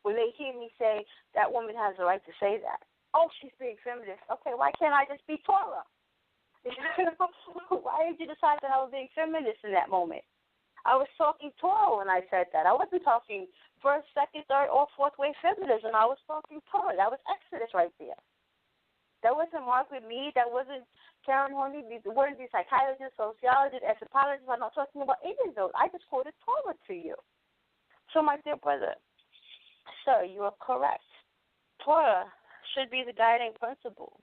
when they hear me say that woman has the right to say that, oh, she's being feminist. Okay, why can't I just be Torah? Why did you decide that I was being feminist in that moment? I was talking Torah when I said that. I wasn't talking first, second, third, or fourth way feminism. I was talking Torah. That was Exodus right there. That wasn't Margaret Mead. That wasn't Karen Horney. These weren't these psychologists, sociologists, anthropologists. I'm not talking about any of those. I just quoted Torah to you. So, my dear brother, sir, you are correct. Torah should be the guiding principle.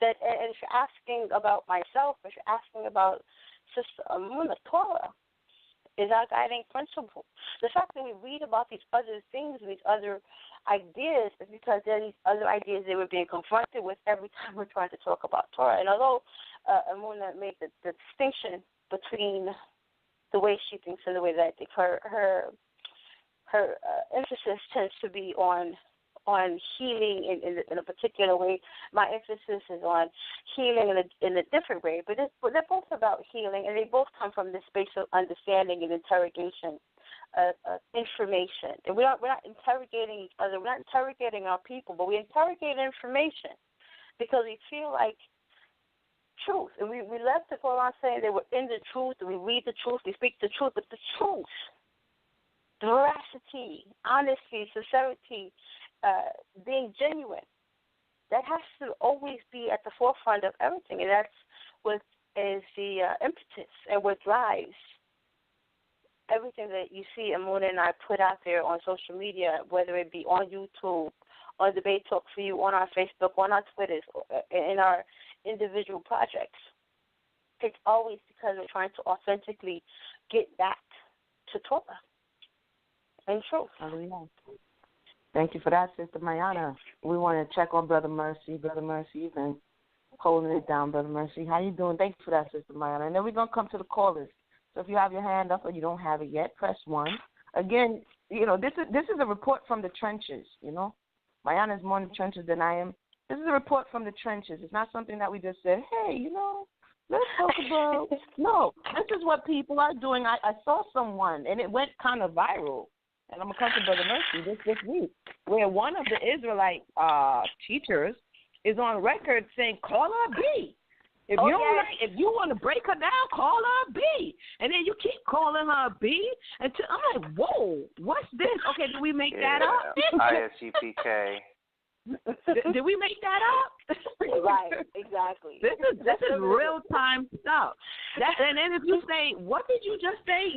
That, and if you're asking about myself, if you're asking about Sister Emunah, Torah is our guiding principle. The fact that we read about these other things, these other ideas, is because there are these other ideas that we're being confronted with every time we're trying to talk about Torah. And although Emunah made the distinction between the way she thinks and the way that I think, her emphasis tends to be on healing in a particular way. My emphasis is on healing in a different way. But they're both about healing, and they both come from this space of understanding and interrogation, information. And we're not interrogating each other. We're not interrogating our people, but we interrogate information because we feel like truth. And we left the Quran saying that we're in the truth, and we read the truth, we speak the truth, but the truth, the veracity, honesty, sincerity, being genuine, that has to always be at the forefront of everything, and that's what is the impetus and what drives everything that you see Emunah and I put out there on social media, whether it be on YouTube, on Debate Talk for You, on our Facebook, on our Twitters, in our individual projects. It's always because we're trying to authentically get back to Torah and truth. Hallelujah. Thank you for that, Sister Mayanah. We want to check on Bro.Mercy. Bro.Mercy, you've been holding it down, Bro.Mercy. How you doing? Thank you for that, Sister Mayanah. And then we're going to come to the callers. So if you have your hand up or you don't have it yet, press 1. Again, this is a report from the trenches, Mayanah is more in the trenches than I am. This is a report from the trenches. It's not something that we just said, hey, let's talk about. No, this is what people are doing. I saw someone, and it went kind of viral. And I'm going to come to Bro.Mercy this week, where one of the Israelite teachers is on record saying, call her B. If you want to break her down, call her B. And then you keep calling her B. Until I'm like, whoa, what's this? Okay, did we make that up? ISGPK. Did we make that up? Right, exactly. This is real time stuff. And then if you say, what did you just say?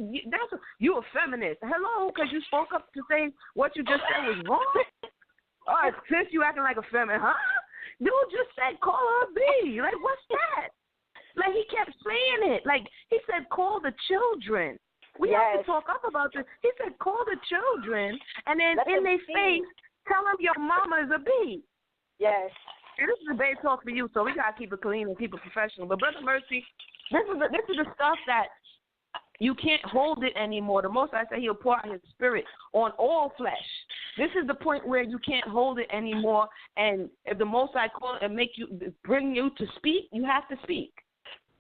You a feminist. Hello, because you spoke up to say what you just said was wrong. All right, since you acting like a feminist, huh? Dude just said call her B. Like, what's that? Like, he kept saying it. Like, he said call the children. We have to talk up about this. He said call the children, and then in their face, tell them your mama is a B. Yes. And this is a Debate Talk for You, so we got to keep it clean and keep it professional. But Bro.Mercy, this is the stuff that you can't hold it anymore. The Most High said He'll pour out His Spirit on all flesh. This is the point where you can't hold it anymore. And if the Most High call and bring you to speak, you have to speak.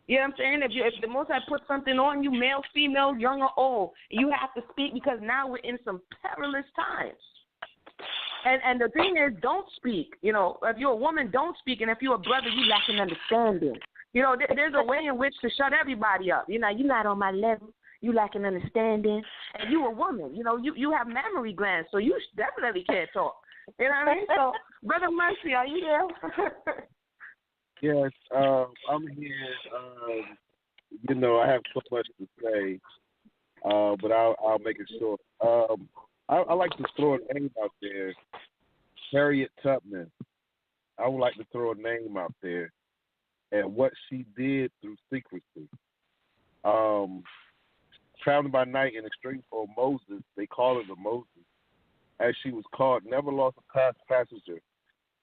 You know what I'm saying? If the Most High put something on you, male, female, young or old, you have to speak because now we're in some perilous times. And the thing is, don't speak. You know, if you're a woman, don't speak. And if you're a brother, you lack an understanding. You know, there's a way in which to shut everybody up. You're not on my level. You lack an understanding. And you're a woman. You know, you have mammary glands, so you definitely can't talk. You know what I mean? So, Bro.Mercy, are you there? Yes, I'm here. You know, I have so much to say, but I'll make it short. I like to throw a name out there, Harriet Tubman. I would like to throw a name out there and what she did through secrecy. Traveling by night in extreme for Moses, they call her the Moses, as she was caught, never lost a passenger.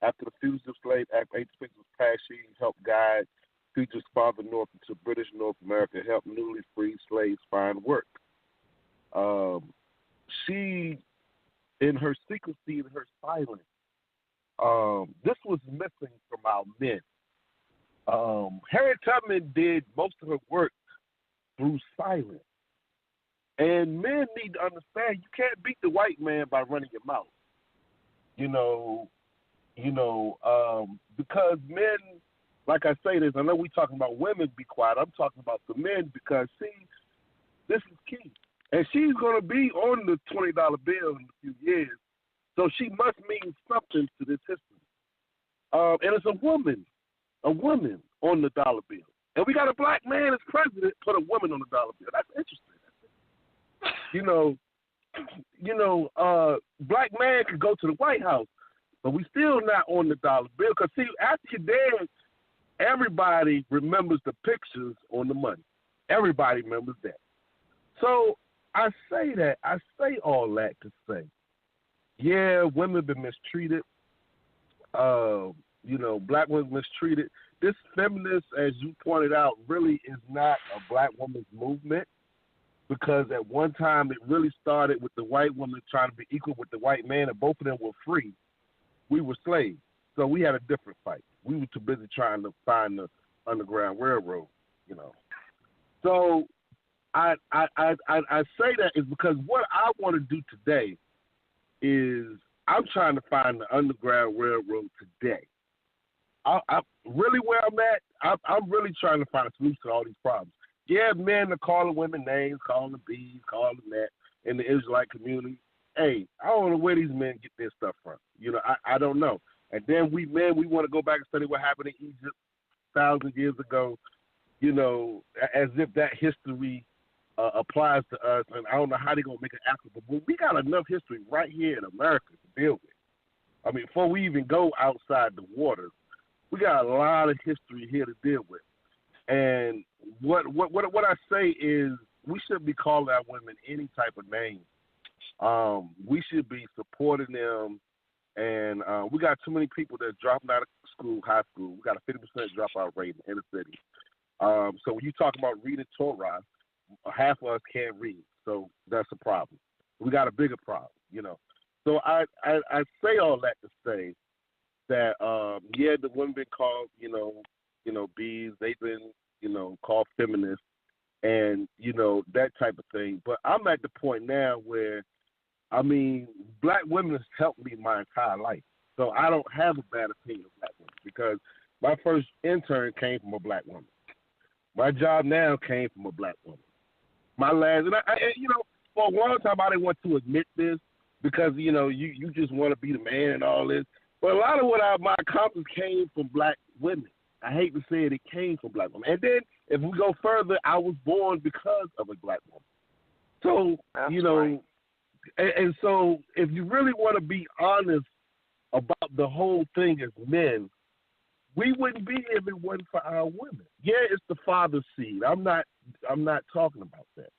After the Fugitive Slave Act 86 was passed, she helped guide fugitives farther north into British North America, helped newly freed slaves find work. She, in her secrecy and her silence, this was missing from our men. Harriet Tubman did most of her work through silence. And men need to understand you can't beat the white man by running your mouth. Because men, like I say this, I know we're talking about women be quiet. I'm talking about the men because, see, this is key. And she's going to be on the $20 bill in a few years, so she must mean something to this history. And it's a woman on the dollar bill. And we got a black man as president, put a woman on the dollar bill. That's interesting. Black man could go to the White House, but we still not on the dollar bill. Because, see, after you're dead, everybody remembers the pictures on the money. Everybody remembers that. So I say all that to say, yeah, women have been mistreated. Black women mistreated. This feminist, as you pointed out, really is not a black woman's movement. Because at one time it really started with the white woman trying to be equal with the white man, and both of them were free. We were slaves, so we had a different fight. We were too busy trying to find the Underground Railroad, So I say that is because what I want to do today is I'm trying to find the Underground Railroad today. I really where I'm at. I'm really trying to find a solution to all these problems. Yeah, men are calling women names, calling them bees, calling them that in the Israelite community. Hey, I don't know where these men get their stuff from. I don't know. And then we want to go back and study what happened in Egypt 1,000 years ago, as if that history applies to us. And I don't know how they're going to make it applicable. But we got enough history right here in America to deal with. I mean, before we even go outside the waters, we got a lot of history here to deal with. And what I say is we shouldn't be calling our women any type of name. We should be supporting them. And we got too many people that's dropping out of school, high school. We got a 50% dropout rate in the inner city. So when you talk about reading Torah, half of us can't read. So that's a problem. We got a bigger problem, So I say all that to say that, the women been called, bees. They've been, called feminists and, that type of thing. But I'm at the point now where, black women has helped me my entire life. So I don't have a bad opinion of black women because my first intern came from a black woman. My job now came from a black woman. My last, and for a long time I didn't want to admit this because, you just want to be the man and all this. But a lot of my accomplishments came from black women. I hate to say it, it came from black women. And then if we go further, I was born because of a black woman. So, That's right. And so if you really want to be honest about the whole thing as men, we wouldn't be here if it wasn't for our women. Yeah, it's the father's seed. I'm not talking about that.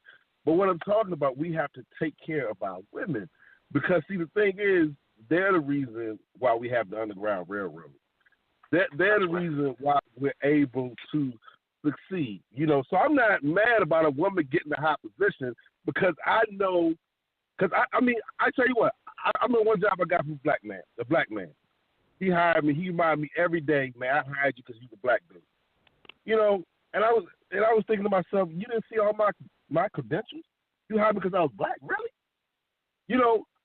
But what I'm talking about, we have to take care of our women. Because, see, the thing is, they're the reason why we have the Underground Railroad. They're the reason why we're able to succeed. So I'm not mad about a woman getting a high position because I know, I tell you what, I remember one job I got from a black man. He hired me. He reminded me every day, man, I hired you because you're a black dude. And I was thinking to myself, you didn't see all my credentials? You hired me because I was black, really?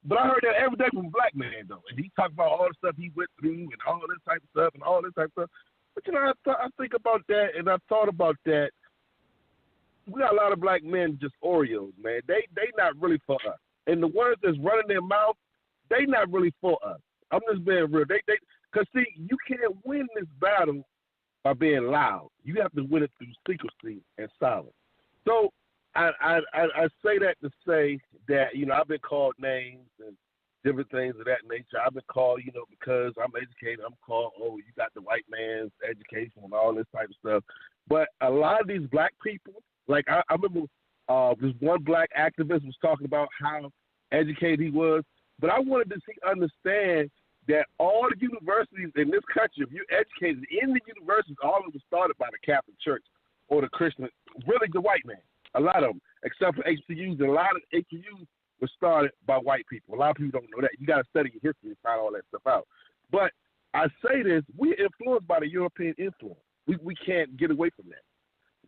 But I heard that every day from a black man, though. And he talked about all the stuff he went through and all this type of stuff and all this type of stuff. But, I think about that, and I thought about that. We got a lot of black men just Oreos, man. They not really for us. And the ones that's running their mouth, they not really for us. I'm just being real. Because, see, you can't win this battle by being loud. You have to win it through secrecy and silence. So I say that to say that, I've been called names and different things of that nature. I've been called, because I'm educated, I'm called, oh, you got the white man's education and all this type of stuff. But a lot of these black people, like I remember this one black activist was talking about how educated he was, but I wanted to understand that all the universities in this country, if you're educated in the universities, all of them started by the Catholic Church or the Christian, really the white man. A lot of them, except for HBCUs, and a lot of HBCUs were started by white people. A lot of people don't know that. You got to study your history to find all that stuff out. But I say this, we're influenced by the European influence. We can't get away from that.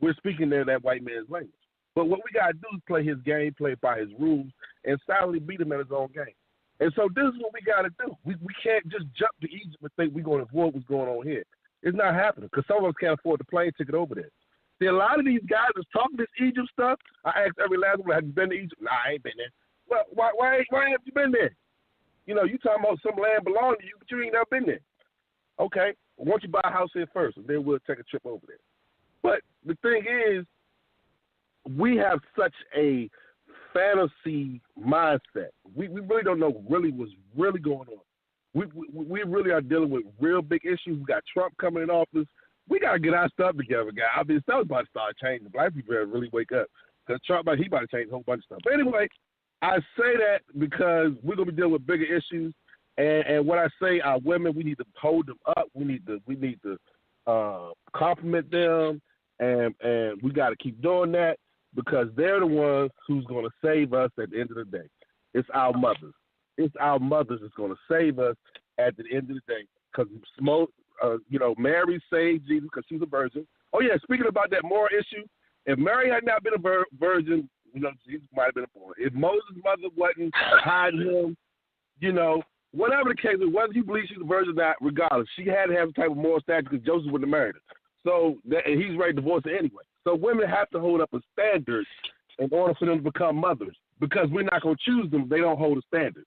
We're speaking that white man's language. But what we got to do is play his game, play by his rules, and silently beat him at his own game. And so this is what we got to do. We can't just jump to Egypt and think we're going to avoid what's going on here. It's not happening because some of us can't afford the plane ticket over there. See, a lot of these guys that's talking this Egypt stuff, I asked every last one, have you been to Egypt? Nah, I ain't been there. Well, why haven't you been there? You talking about some land belonging to you, but you ain't never been there. Okay, well, why don't you buy a house here first, and then we'll take a trip over there. But the thing is, we have such a fantasy mindset. We really don't know what's really going on. We really are dealing with real big issues. We got Trump coming in office. We got to get our stuff together, guys. I mean, stuff's about to start changing. Black people better really wake up because Trump, he about to change a whole bunch of stuff. But anyway, I say that because we're going to be dealing with bigger issues. And when I say our women, we need to hold them up. We need to compliment them, and we got to keep doing that because they're the ones who's going to save us at the end of the day. It's our mothers. It's our mothers that's going to save us at the end of the day because Mary saved Jesus because she's a virgin. Oh, yeah, speaking about that moral issue, if Mary had not been a virgin, Jesus might have been born. If Moses' mother wasn't hiding him, whatever the case is, whether you believe she's a virgin or not, regardless, she had to have a type of moral stature because Joseph wouldn't have married her. So and he's ready to divorce her anyway. So women have to hold up a standard in order for them to become mothers because we're not going to choose them if they don't hold a standard.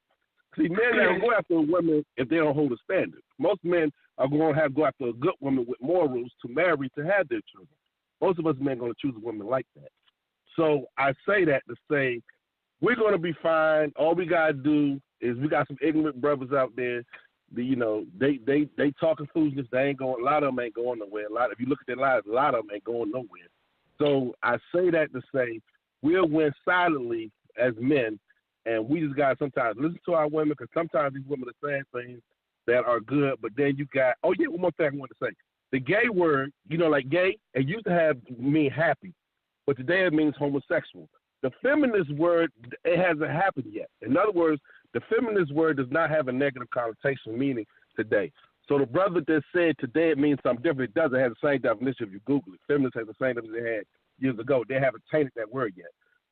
See, men don't go after women if they don't hold a standard. Most men are going to go after a good woman with morals to marry to have their children. Most of us men are going to choose a woman like that. So I say that to say we're going to be fine. All we got to do is we got some ignorant brothers out there. They talking foolishness. They ain't going. A lot of them ain't going nowhere. If you look at their lives, a lot of them ain't going nowhere. So I say that to say we'll win silently as men, and we just got to sometimes listen to our women because sometimes these women are saying things that are good, but then you got. Oh yeah, one more thing I want to say. The gay word, like gay, it used to mean happy, but today it means homosexual. The feminist word, it hasn't happened yet. In other words, the feminist word does not have a negative connotation meaning today. So the brother that said today it means something different, it doesn't have the same definition if you Google it. Feminist has the same definition they had years ago. They haven't tainted that word yet.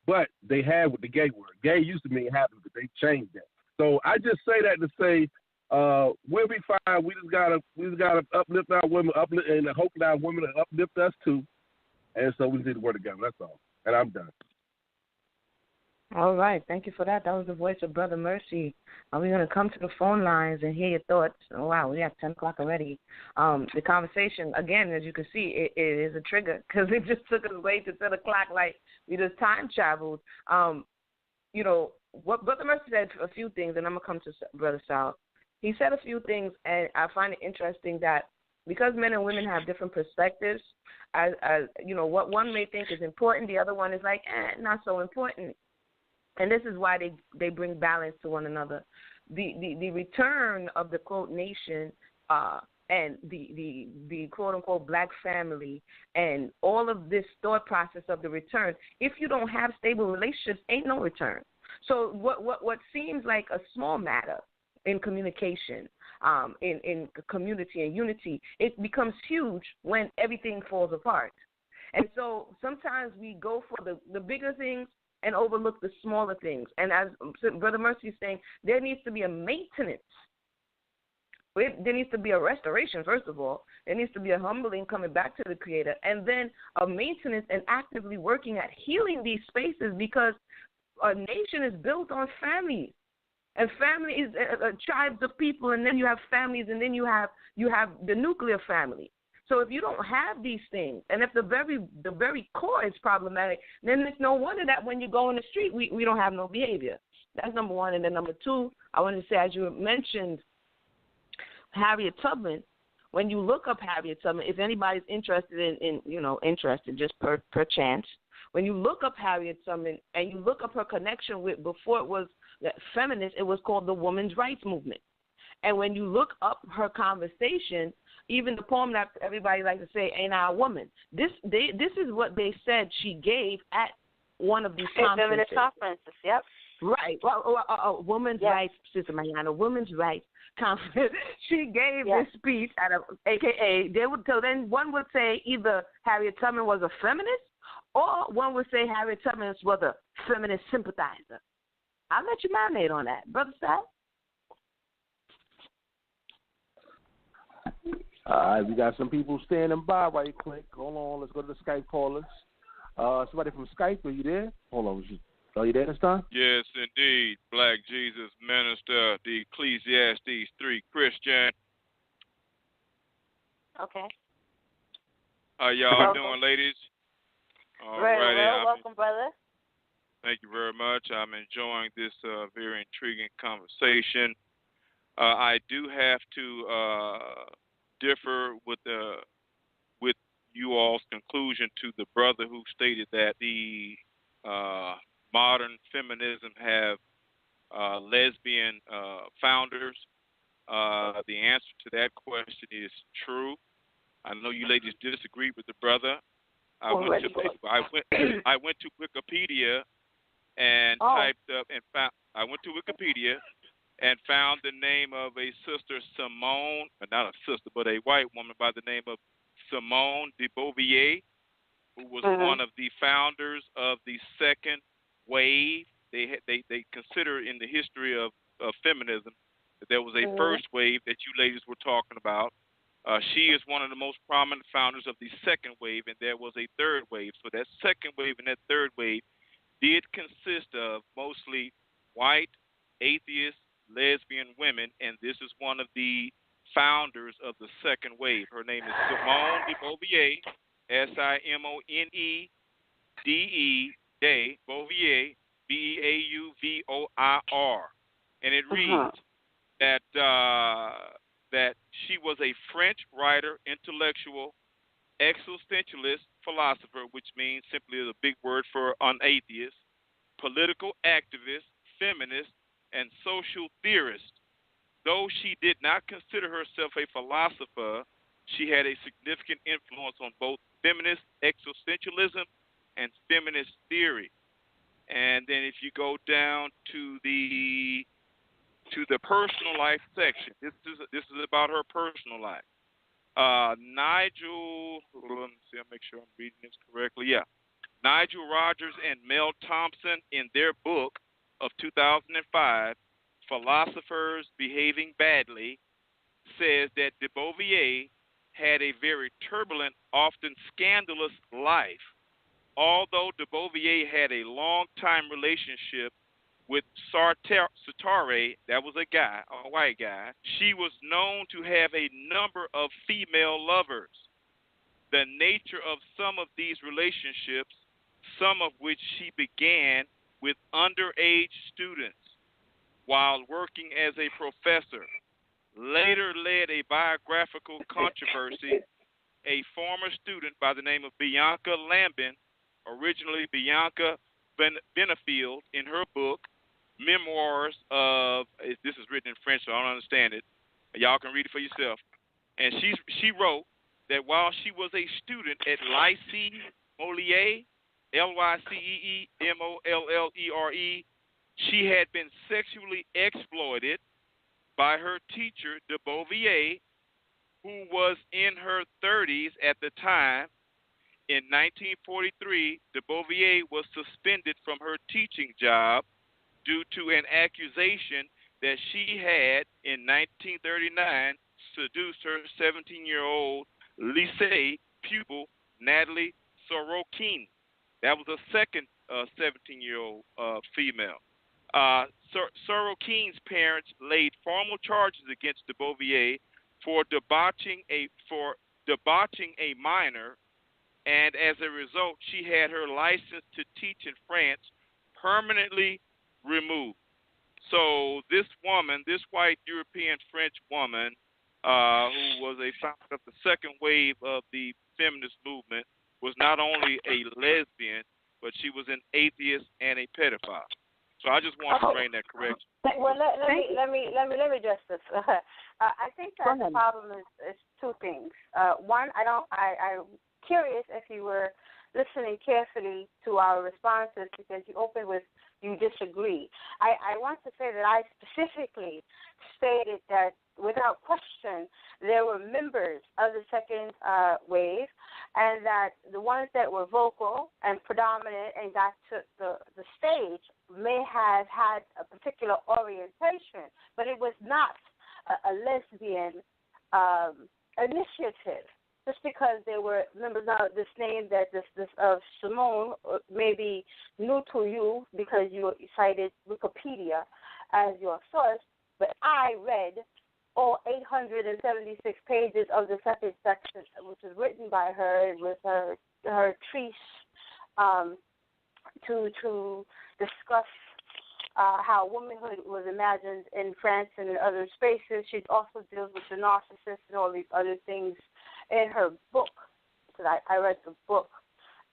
But they have with the gay word. Gay used to mean happy, but they changed that. So I just say that to say we'll be fine. We just gotta uplift our women, and hope that our women will uplift us too. And so we need to work together. That's all. And I'm done. All right. Thank you for that. That was the voice of Bro.Mercy. We're going to come to the phone lines and hear your thoughts. Oh, wow. We have 10 o'clock already. The conversation, again, as you can see, it is a trigger because it just took us way to 10 o'clock like we just time traveled. What Bro.Mercy said a few things, and I'm going to come to Brother Sal. He said a few things, and I find it interesting that because men and women have different perspectives, as what one may think is important, the other one is like, not so important. And this is why they bring balance to one another. The return of the quote nation and the quote unquote black family and all of this thought process of the return. If you don't have stable relationships, ain't no return. So what seems like a small matter in communication, in community and unity, it becomes huge when everything falls apart. And so sometimes we go for the bigger things and overlook the smaller things. And as Brother Mercy is saying, there needs to be a maintenance. There needs to be a restoration, first of all. There needs to be a humbling coming back to the Creator, and then a maintenance and actively working at healing these spaces, because a nation is built on families. And family is tribes of people, and then you have families, and then you have the nuclear family. So if you don't have these things, and if the very core is problematic, then it's no wonder that when you go in the street, we don't have no behavior. That's number one. And then number two, I wanted to say, as you mentioned, Harriet Tubman, when you look up Harriet Tubman, if anybody's interested interested just per chance, when you look up Harriet Tubman and you look up her connection with, before it was feminist, it was called the Women's Rights Movement. And when you look up her conversation, even the poem that everybody likes to say, "Ain't I a Woman?" This is what they said she gave at one of these conferences. Feminist conferences, yep. Right. Well, women's rights, Sister Mayanah, women's rights conference. She gave this speech at AKA. So then one would say either Harriet Tubman was a feminist, or one would say Harriet Tubman was a feminist sympathizer. I'll let you marinate on that, Brother Sal. All right, we got some people standing by right quick. Hold on, let's go to the Skype callers. Somebody from Skype, are you there? Hold on, are you there this time? Yes, indeed. Black Jesus Minister, the Ecclesiastes 3 Christian. Okay. How y'all doing, ladies? All very righty. well. Welcome, brother. Thank you very much. I'm enjoying this very intriguing conversation. I do have to differ with you all's conclusion to the brother who stated that the modern feminism have lesbian founders. The answer to that question is true. I know you ladies disagree with the brother. I went to Wikipedia and typed up and found. I went to Wikipedia and found the name of a sister, Simone, not a sister, but a white woman by the name of Simone de Beauvoir, who was one of the founders of the second wave. They consider in the history of feminism that there was a first wave that you ladies were talking about. She is one of the most prominent founders of the second wave, and there was a third wave. So that second wave and that third wave did consist of mostly white, atheist, lesbian women, and this is one of the founders of the second wave. Her name is Simone de Beauvoir, Simonede, Beauvoir, Beauvoir, and it reads that she was a French writer, intellectual, existentialist, philosopher, which means simply a big word for an atheist, political activist, feminist, and social theorist. Though she did not consider herself a philosopher, she had a significant influence on both feminist existentialism and feminist theory. And then if you go down to the personal life section, this is about her personal life. Nigel, let me see, I'll make sure I'm reading this correctly. Yeah. Nigel Rogers and Mel Thompson, in their book of 2005, Philosophers Behaving Badly, says that de Beauvoir had a very turbulent, often scandalous life. Although de Beauvoir had a long-time relationship with Sartre, that was a guy, a white guy, she was known to have a number of female lovers. The nature of some of these relationships, some of which she began with underage students while working as a professor, later led a biographical controversy. A former student by the name of Bianca Lambin, originally Bianca Benefield, in her book, Memoirs of, this is written in French, so I don't understand it. Y'all can read it for yourself. And she wrote that while she was a student at Lycée Molière, Lyceemmollere, she had been sexually exploited by her teacher, de Beauvoir, who was in her 30s at the time, In 1943, de Beauvoir was suspended from her teaching job due to an accusation that she had, in 1939, seduced her 17-year-old lycée pupil, Natalie Sorokin. That was a second 17-year-old female. Sorokin's parents laid formal charges against de Beauvoir for debauching a minor, and as a result, she had her license to teach in France permanently removed. So this woman, this white European French woman, who was a founder of the second wave of the feminist movement, was not only a lesbian, but she was an atheist and a pedophile. So I just wanted to bring that correction. Well, let me address this. I think that the problem is two things. One, I'm curious if you were listening carefully to our responses, because you opened with you disagree. I want to say that I specifically stated that without question there were members of the second wave, and that the ones that were vocal and predominant and got to the stage may have had a particular orientation, but it was not a lesbian initiative. Just because there were members of this name that this of Simone may be new to you because you cited Wikipedia as your source, but I read all 876 pages of the second section, which was written by her with her treatise to discuss how womanhood was imagined in France and in other spaces. She also deals with the narcissist and all these other things in her book, because I read the book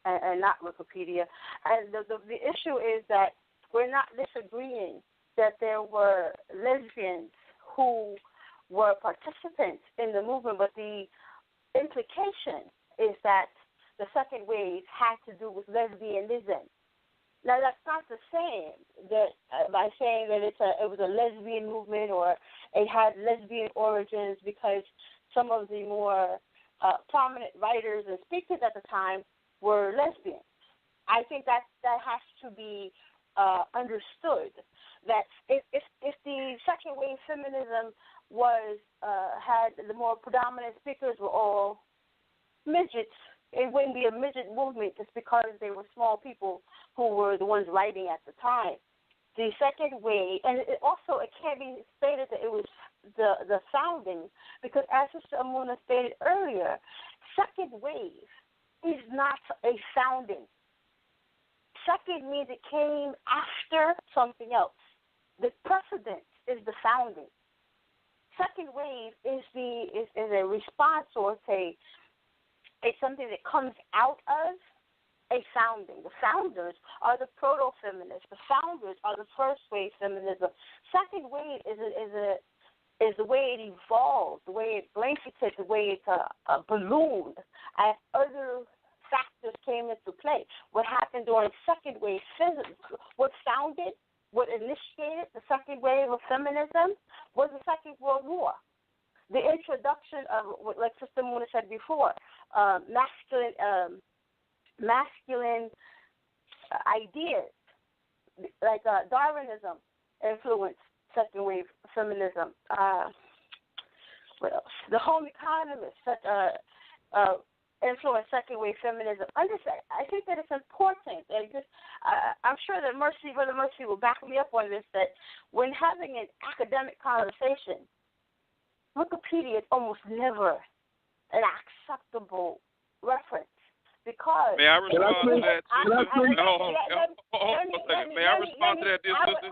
and not Wikipedia. And the issue is that we're not disagreeing that there were lesbians who were participants in the movement, but the implication is that the second wave had to do with lesbianism. Now, that's not the same that by saying that it was a lesbian movement or it had lesbian origins, because some of the more prominent writers and speakers at the time were lesbians. I think that has to be understood. That if the second wave feminism had the more predominant speakers were all midgets, it wouldn't be a midget movement just because they were small people who were the ones writing at the time. The second wave, and it can't be stated that it was the founding, because as Sister Emunah stated earlier, second wave is not a founding. Second means it came after something else. The precedent is the founding. Second wave is a response, or it's something that comes out of a founding. The founders are the proto-feminists. The founders are the first wave feminism. Second wave is the way it evolved, the way it blanketed, the way it ballooned as other factors came into play. What happened during second wave feminism, what initiated the second wave of feminism was the Second World War. The introduction of, like Sister Emunah said before, masculine ideas, like Darwinism influenced second wave feminism. What else? The home economists influenced second wave feminism. I think that it's important. I'm sure that Brother Mercy will back me up on this, that when having an academic conversation, Wikipedia is almost never an acceptable reference, because... May I respond to that, sister? May I respond to that, dear sister?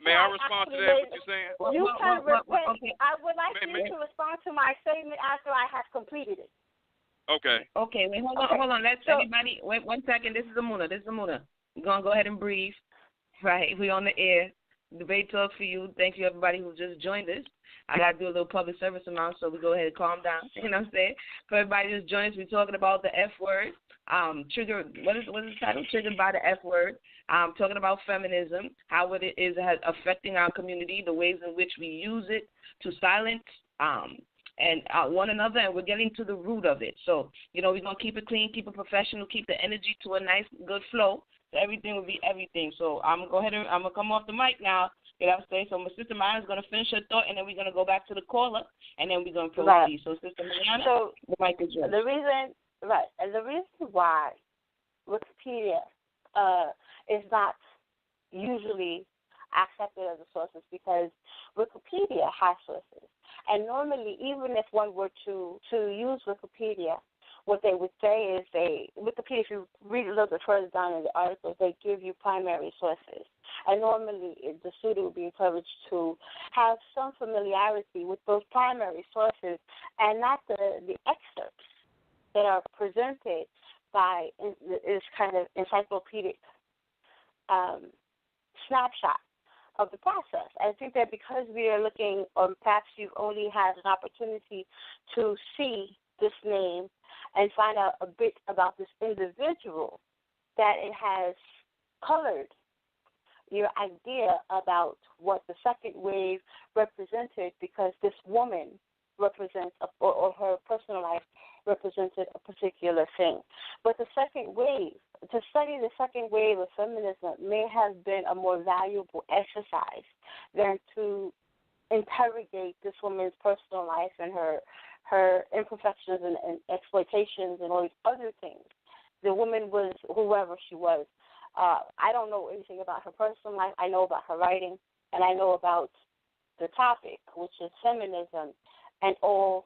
May I respond to that, what you're saying? You can repent. Okay. I would like you to respond to my statement after I have completed it. Okay. Okay, wait, hold on. Let's everybody, wait 1 second. This is Emunah. We're going to go ahead and breathe. Right, we're on the air. Debate Talk for You. Thank you, everybody who just joined us. I got to do a little public service announcement, so we go ahead and calm down. You know what I'm saying? For everybody who's joined us, we're talking about the F word. What is the title? Triggered by the F word. Talking about feminism, how it is affecting our community, the ways in which we use it to silence and one another, and we're getting to the root of it. So, we're going to keep it clean, keep it professional, keep the energy to a nice, good flow. So everything will be everything. So I'm going to go ahead and I'm going to come off the mic now. So my sister Mayanah is going to finish her thought, and then we're going to go back to the caller, and then we're going to proceed. Right. So Sister Mayanah, so the mic is yours. The reason why Wikipedia is not usually accepted as a source is because Wikipedia has sources. And normally, even if one were to use Wikipedia, what they would say is Wikipedia, if you read a little bit further down in the articles, they give you primary sources. And normally the student would be encouraged to have some familiarity with those primary sources and not the excerpts that are presented by this kind of encyclopedic snapshot of the process. I think that because we are looking, or perhaps you've only had an opportunity to see this name and find out a bit about this individual, that it has colored your idea about what the second wave represented, because this woman represents, or her personal life represented a particular thing. But the second wave, to study the second wave of feminism may have been a more valuable exercise than to interrogate this woman's personal life and her imperfections and exploitations and all these other things. The woman was whoever she was. I don't know anything about her personal life. I know about her writing, and I know about the topic, which is feminism, and all.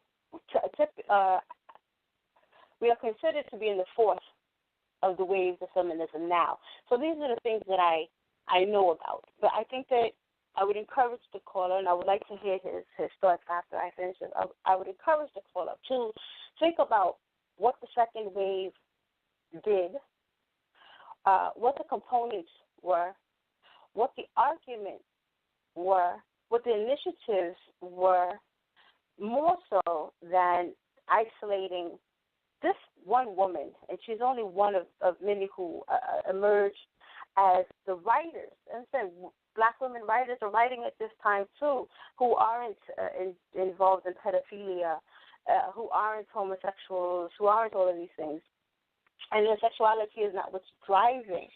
We are considered to be in the fourth of the waves of feminism now. So these are the things that I know about. But I think that I would encourage the caller, and I would like to hear his thoughts after I finish this. I would encourage the caller to think about what the second wave did, what the components were, what the arguments were, what the initiatives were, more so than isolating this one woman, and she's only one of many who emerged as the writers. And so black women writers are writing at this time too, who aren't involved in pedophilia, who aren't homosexuals, who aren't all of these things. And their sexuality is not what's driving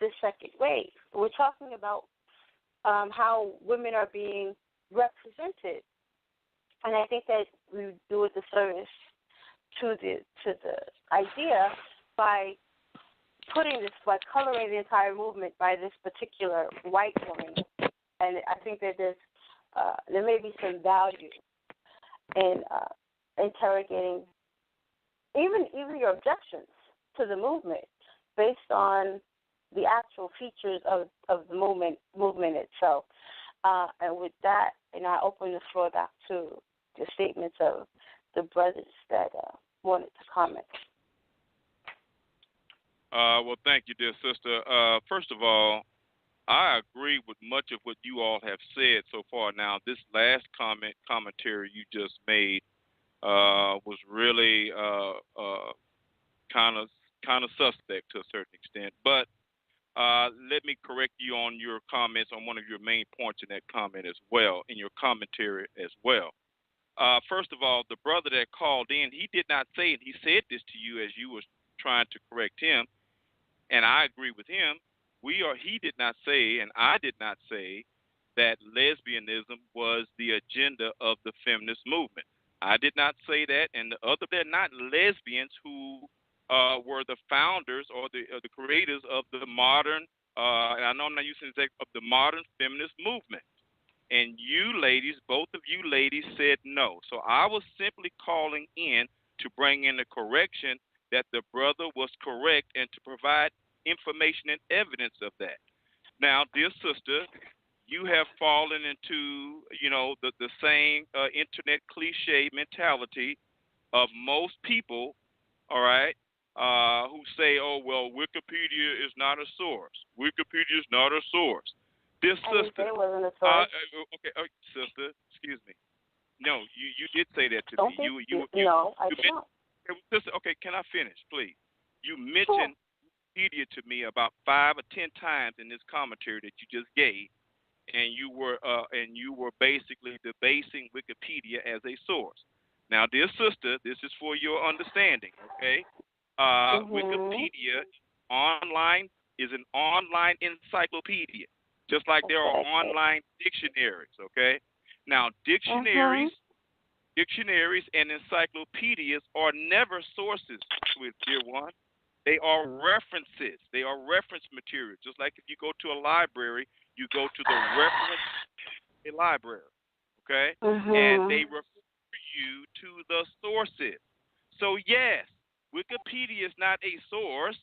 this second wave. We're talking about how women are being represented, and I think that we do a disservice to the idea by coloring the entire movement by this particular white woman. And I think that there may be some value in interrogating even your objections to the movement based on the actual features of the movement itself. And with that, I open the floor back to the statements of the brothers that wanted to comment. Well, thank you, dear sister. First of all, I agree with much of what you all have said so far. Now, this last commentary you just made was really kind of suspect to a certain extent. But let me correct you on your comments on one of your main points in that comment as well, in your commentary as well. First of all, the brother that called in, he did not say, and he said this to you as you were trying to correct him, and I agree with him. He did not say, and I did not say, that lesbianism was the agenda of the feminist movement. I did not say that, and they're not lesbians who were the founders or the creators of the modern, and I know I'm not using the of the modern feminist movement. And you ladies, both of you ladies said no. So I was simply calling in to bring in the correction that the brother was correct and to provide information and evidence of that. Now, dear sister, you have fallen into, the same internet cliche mentality of most people, all right, who say, oh, well, Wikipedia is not a source. Wikipedia is not a source. Dear sister, okay, sister, excuse me. No, you did say that to me. No, I don't. Sister, okay, can I finish, please? You mentioned Wikipedia to me about 5 or 10 times in this commentary that you just gave, and you were basically debasing Wikipedia as a source. Now, dear sister, this is for your understanding, okay? Wikipedia online is an online encyclopedia, just like there are online dictionaries, okay? Now, dictionaries and encyclopedias are never sources, dear one. They are references. They are reference material. Just like if you go to a library, you go to the reference a library, okay? And they refer you to the sources. So, yes, Wikipedia is not a source,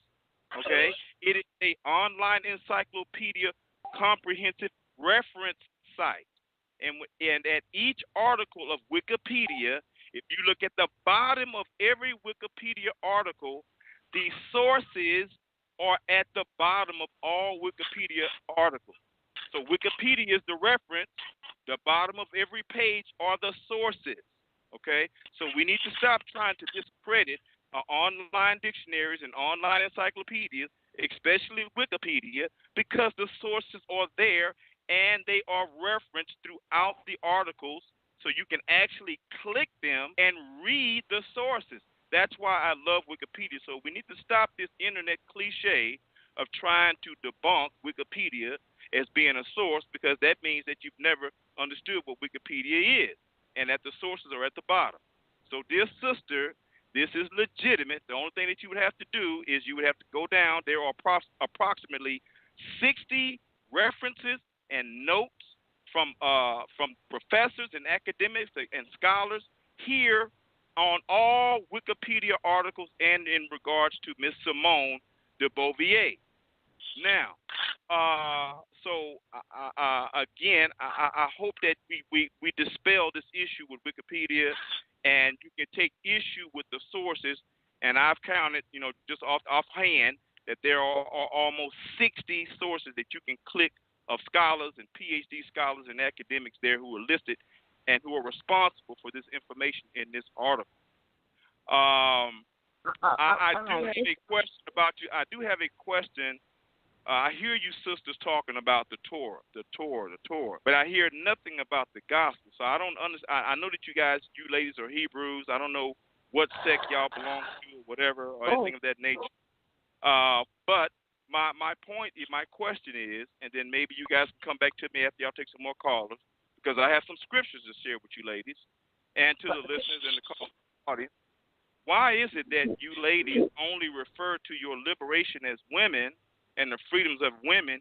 okay? It is an online encyclopedia comprehensive reference site. And at each article of Wikipedia, if you look at the bottom of every Wikipedia article, the sources are at the bottom of all Wikipedia articles. So Wikipedia is the reference. The bottom of every page are the sources, okay? So we need to stop trying to discredit online dictionaries and online encyclopedias, especially Wikipedia, because the sources are there and they are referenced throughout the articles, so you can actually click them and read the sources. That's why I love Wikipedia. So we need to stop this internet cliche of trying to debunk Wikipedia as being a source, because that means that you've never understood what Wikipedia is and that the sources are at the bottom. So, dear sister, this is legitimate. The only thing that you would have to do is you would have to go down. There are approximately 60 references and notes from professors and academics and scholars here on all Wikipedia articles and in regards to Miss Simone de Beauvoir. Now, again, I hope that we dispel this issue with Wikipedia, and you can take issue with the sources. And I've counted, just offhand, that there are almost 60 sources that you can click of scholars and PhD scholars and academics there who are listed and who are responsible for this information in this article. I do have a question about you. I do have a question. I hear you sisters talking about the Torah, but I hear nothing about the gospel. So I don't understand. I know that you ladies are Hebrews. I don't know what sect y'all belong to or whatever or anything of that nature. But my point, my question is, and then maybe you guys can come back to me after y'all take some more callers, because I have some scriptures to share with you ladies and to the listeners and the audience. Why is it that you ladies only refer to your liberation as women and the freedoms of women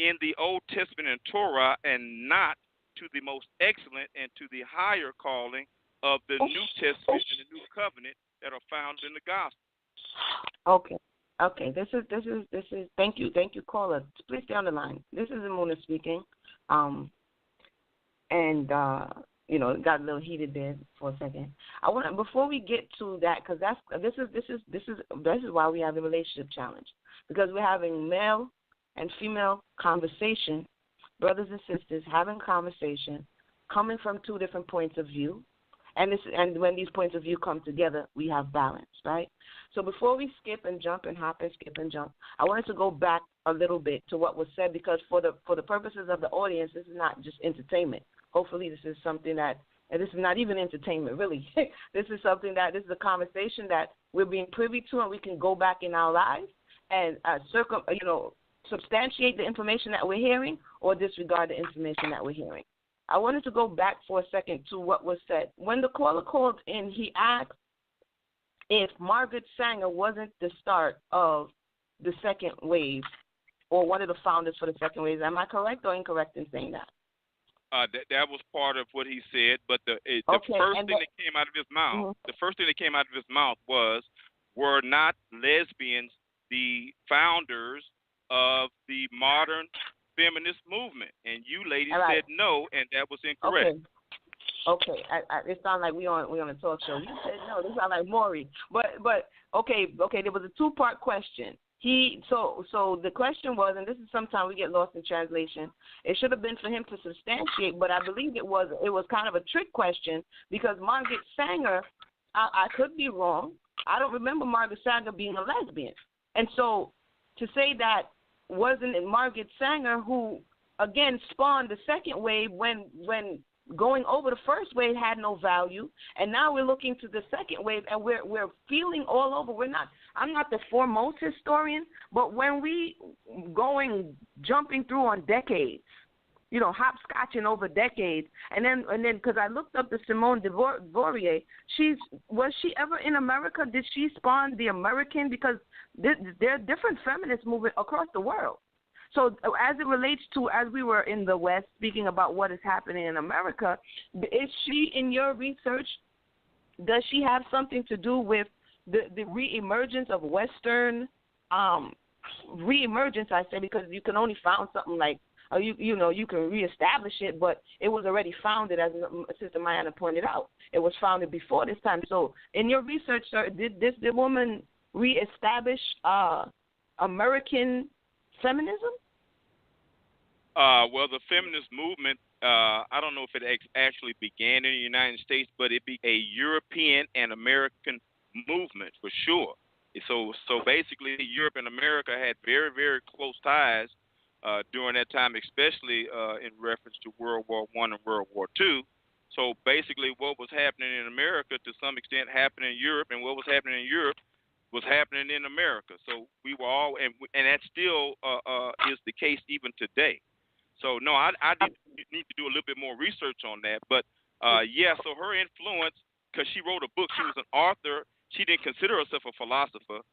in the Old Testament and Torah, and not to the most excellent and to the higher calling of the New Testament and the New Covenant that are found in the Gospel? Okay. This is. Thank you, caller. Please stay on the line. This is Emunah speaking. Got a little heated there for a second. I want before we get to that, because this is why we have the relationship challenge, because we're having male and female conversation, brothers and sisters having conversation, coming from two different points of view, and when these points of view come together, we have balance, right? So before we skip and jump and hop and skip and jump, I wanted to go back a little bit to what was said, because for the purposes of the audience, this is not just entertainment. Hopefully this is something that, and this is not even entertainment, really. This is a conversation that we're being privy to, and we can go back in our lives and substantiate the information that we're hearing or disregard the information that we're hearing. I wanted to go back for a second to what was said. When the caller called in, he asked if Margaret Sanger wasn't the start of the second wave or one of the founders for the second wave. Am I correct or incorrect in saying that? That was part of what he said, but the first thing that came out of his mouth, the first thing that came out of his mouth was, were not lesbians the founders of the modern feminist movement? And you ladies said no, and that was incorrect. Okay. It sounds like we on a talk show. You said no. This sounds like Maury. But okay. There was a two-part question. So the question was, and this is sometimes we get lost in translation. It should have been for him to substantiate, but I believe it was kind of a trick question, because Margaret Sanger, I could be wrong. I don't remember Margaret Sanger being a lesbian, and so to say that wasn't it Margaret Sanger who again spawned the second wave when going over the first wave had no value, and now we're looking to the second wave, and we're feeling all over. I'm not the foremost historian, but when we jumping through on decades, hopscotching over decades, and then because I looked up the Simone de Beauvoir, was she ever in America? Did she spawn the American? Because there are different feminist movements across the world. So as it relates to, as we were in the West speaking about what is happening in America, is she, in your research, does she have something to do with the reemergence of Western reemergence? I say because you can only found something like you can reestablish it, but it was already founded, as Sister Mayanah pointed out. It was founded before this time. So in your research, sir, did the woman reestablish American feminism? Well, the feminist movement, I don't know if it actually began in the United States, but it be a European and American movement for sure. So basically, Europe and America had very, very close ties during that time, especially in reference to World War I and World War II. So basically, what was happening in America to some extent happened in Europe, and what was happening in Europe was happening in America. So we were all, and that still is the case even today. So no, I need to do a little bit more research on that. But so her influence, because she wrote a book, she was an author. She didn't consider herself a philosopher.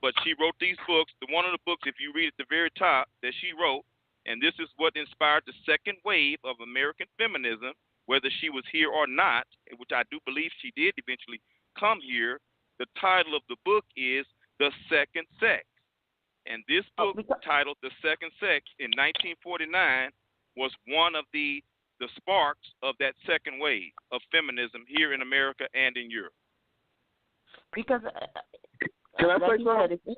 But she wrote these books. One of the books, if you read at the very top, that she wrote, and this is what inspired the second wave of American feminism, whether she was here or not, which I do believe she did eventually come here. The title of the book is The Second Sex. And this book, titled The Second Sex, in 1949, was one of the sparks of that second wave of feminism here in America and in Europe. Because can I say something?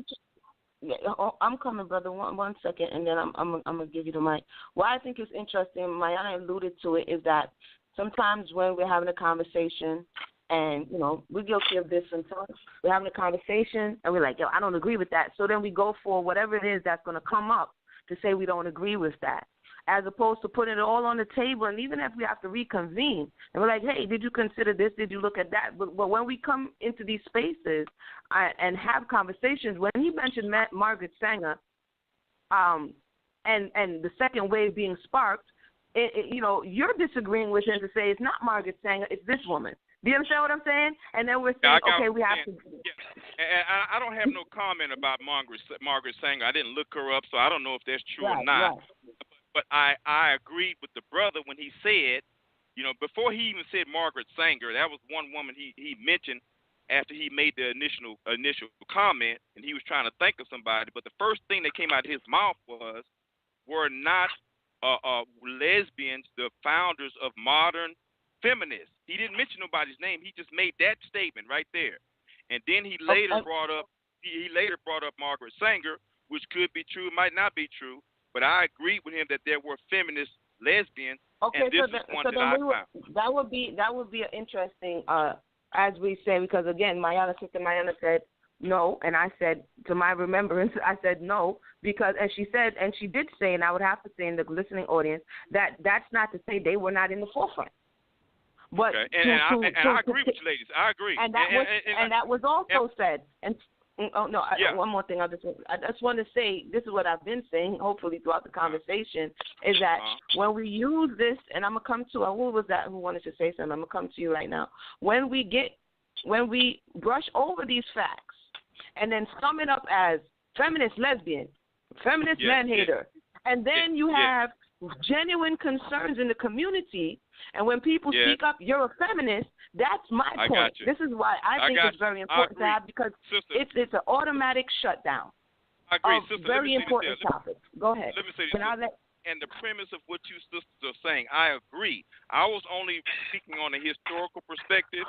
I'm coming, brother. One second, and then I'm gonna give you the mic. What I think is interesting, Mayanah alluded to it, is that sometimes when we're having a conversation, and we're guilty of this sometimes, we're having a conversation, and we're like, I don't agree with that. So then we go for whatever it is that's going to come up to say we don't agree with that, as opposed to putting it all on the table. And even if we have to reconvene, and we're like, hey, did you consider this? Did you look at that? But when we come into these spaces and have conversations, when he mentioned Margaret Sanger, and the second wave being sparked, you're disagreeing with him to say it's not Margaret Sanger, it's this woman. Do you understand what I'm saying? And then we're saying, we have to. Yeah. And I don't have no comment about Margaret Sanger. I didn't look her up, so I don't know if that's true or not. Right. But I agreed with the brother when he said, before he even said Margaret Sanger, that was one woman he mentioned after he made the initial comment, and he was trying to think of somebody. But the first thing that came out of his mouth were not lesbians the founders of modern feminists. He didn't mention nobody's name. He just made that statement right there. And then he later brought up Margaret Sanger, which could be true, might not be true. But I agreed with him that there were feminist lesbians, and this is one that I found. That would be an interesting, as we say, because again, Sister Mayanah said no, and I said, to my remembrance, I said no, because, and she said, and she did say, and I would have to say in the listening audience, that's not to say they were not in the forefront. But okay. I agree with you, ladies. I agree. And that was also said. And one more thing. I just want to say, this is what I've been saying, hopefully throughout the conversation, is that when we use this, and I'm gonna come to who was that who wanted to say something? I'm gonna come to you right now. When we brush over these facts and then sum it up as feminist lesbian, feminist man hater, and then you have genuine concerns in the community. And when people speak up, you're a feminist. That's my point. This is why I think it's very important to have, because it's an automatic shutdown. I agree, of sister. Very important topic. Go ahead. Let me say this. And the premise of what you sisters are saying, I agree. I was only speaking on a historical perspective,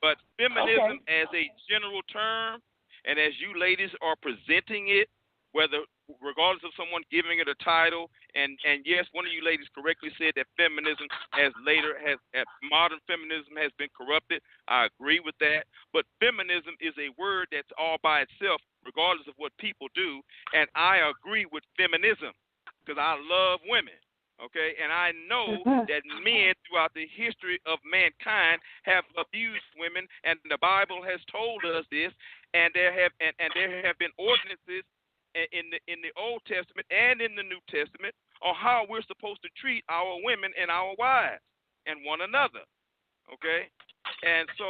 but feminism as a general term, and as you ladies are presenting it, regardless of someone giving it a title, and yes, one of you ladies correctly said that feminism modern feminism has been corrupted. I agree with that. But feminism is a word that's all by itself, regardless of what people do. And I agree with feminism because I love women. Okay, and I know that men throughout the history of mankind have abused women, and the Bible has told us this. And there have been ordinances in the Old Testament and in the New Testament on how we're supposed to treat our women and our wives and one another. Okay, and so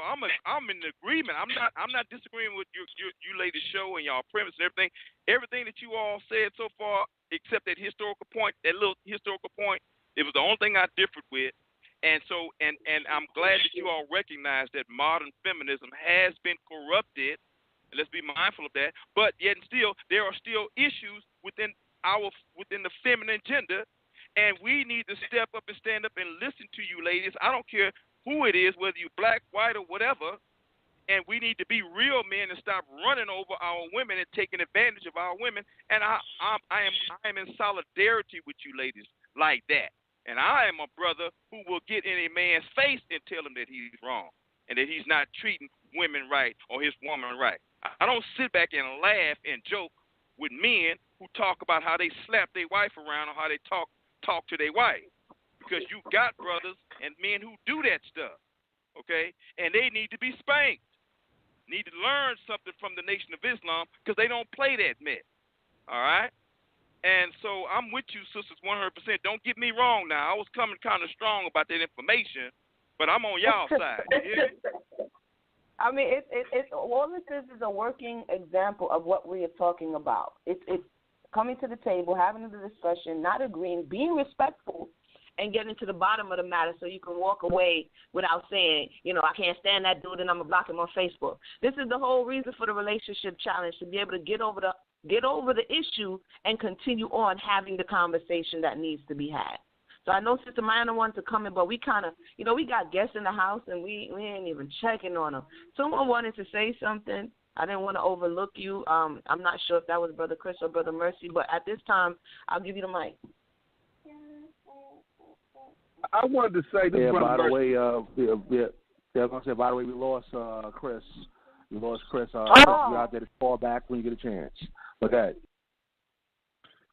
I'm in agreement. I'm not disagreeing with you ladies' show and y'all premise and everything. Everything that you all said so far, except that historical point, that little historical point, it was the only thing I differed with. And so and I'm glad that you all recognize that modern feminism has been corrupted. Let's be mindful of that. But yet and still, there are still issues within the feminine gender. And we need to step up and stand up and listen to you ladies. I don't care who it is, whether you're black, white, or whatever. And we need to be real men and stop running over our women and taking advantage of our women. And I am in solidarity with you ladies like that. And I am a brother who will get in a man's face and tell him that he's wrong and that he's not treating women right or his woman right. I don't sit back and laugh and joke with men who talk about how they slap their wife around or how they talk to their wife, because you got brothers and men who do that stuff, okay? And they need to be spanked. Need to learn something from the Nation of Islam, because they don't play that mess, all right? And so I'm with you, sisters, 100%. Don't get me wrong now. I was coming kind of strong about that information, but I'm on y'all side. You hear me? I mean, it's all this is a working example of what we are talking about. It's coming to the table, having the discussion, not agreeing, being respectful, and getting to the bottom of the matter so you can walk away without saying, I can't stand that dude and I'm going to block him on Facebook. This is the whole reason for the relationship challenge, to be able to get over the issue and continue on having the conversation that needs to be had. So I know Sister Mayanah wanted to come in, but we kind of, we got guests in the house and we ain't even checking on them. Someone wanted to say something. I didn't want to overlook you. I'm not sure if that was Brother Chris or Bro.Mercy, but at this time, I'll give you the mic. I wanted to say this. Yeah, by the way, I was going to say, by the way, we lost Chris. We lost Chris. Chris, you out there to fall back when you get a chance. Okay.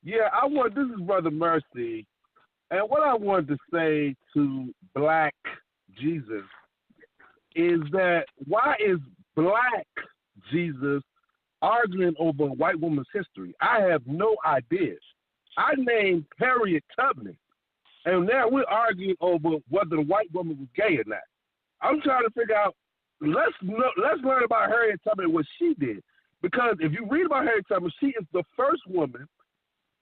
Yeah, this is Bro.Mercy. And what I wanted to say to Black Jesus is that why is Black Jesus arguing over a white woman's history? I have no idea. I named Harriet Tubman, and now we're arguing over whether the white woman was gay or not. I'm trying to figure out, let's learn about Harriet Tubman, what she did. Because if you read about Harriet Tubman, she is the first woman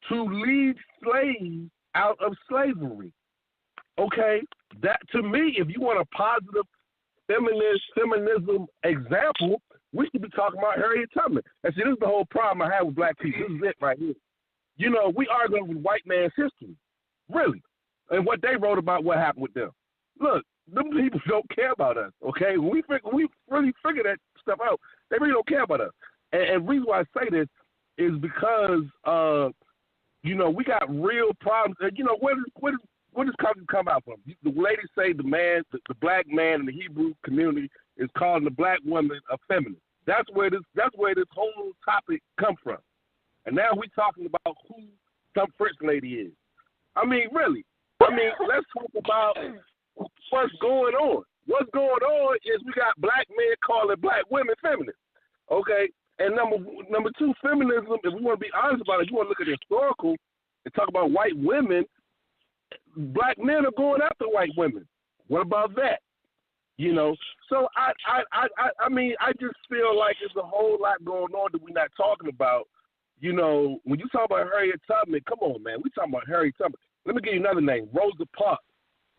to lead slaves out of slavery. Okay? That, to me, if you want a positive feminism example, we should be talking about Harriet Tubman. And see, this is the whole problem I have with black people. This is it right here. We arguing with white man's history. Really. And what they wrote about what happened with them. Look, them people don't care about us, okay? When we really figure that stuff out, they really don't care about us. And the reason why I say this is because, we got real problems. Where does country come out from? The ladies say the black man in the Hebrew community is calling the black woman a feminist. That's where this whole topic comes from. And now we're talking about who some French lady is. I mean, really. Let's talk about what's going on. What's going on is we got black men calling black women feminists. Okay? And number two, feminism, if we want to be honest about it, if you want to look at the historical and talk about white women, black men are going after white women. What about that? So I just feel like there's a whole lot going on that we're not talking about. When you talk about Harriet Tubman, come on, man. We talking about Harriet Tubman. Let me give you another name, Rosa Parks.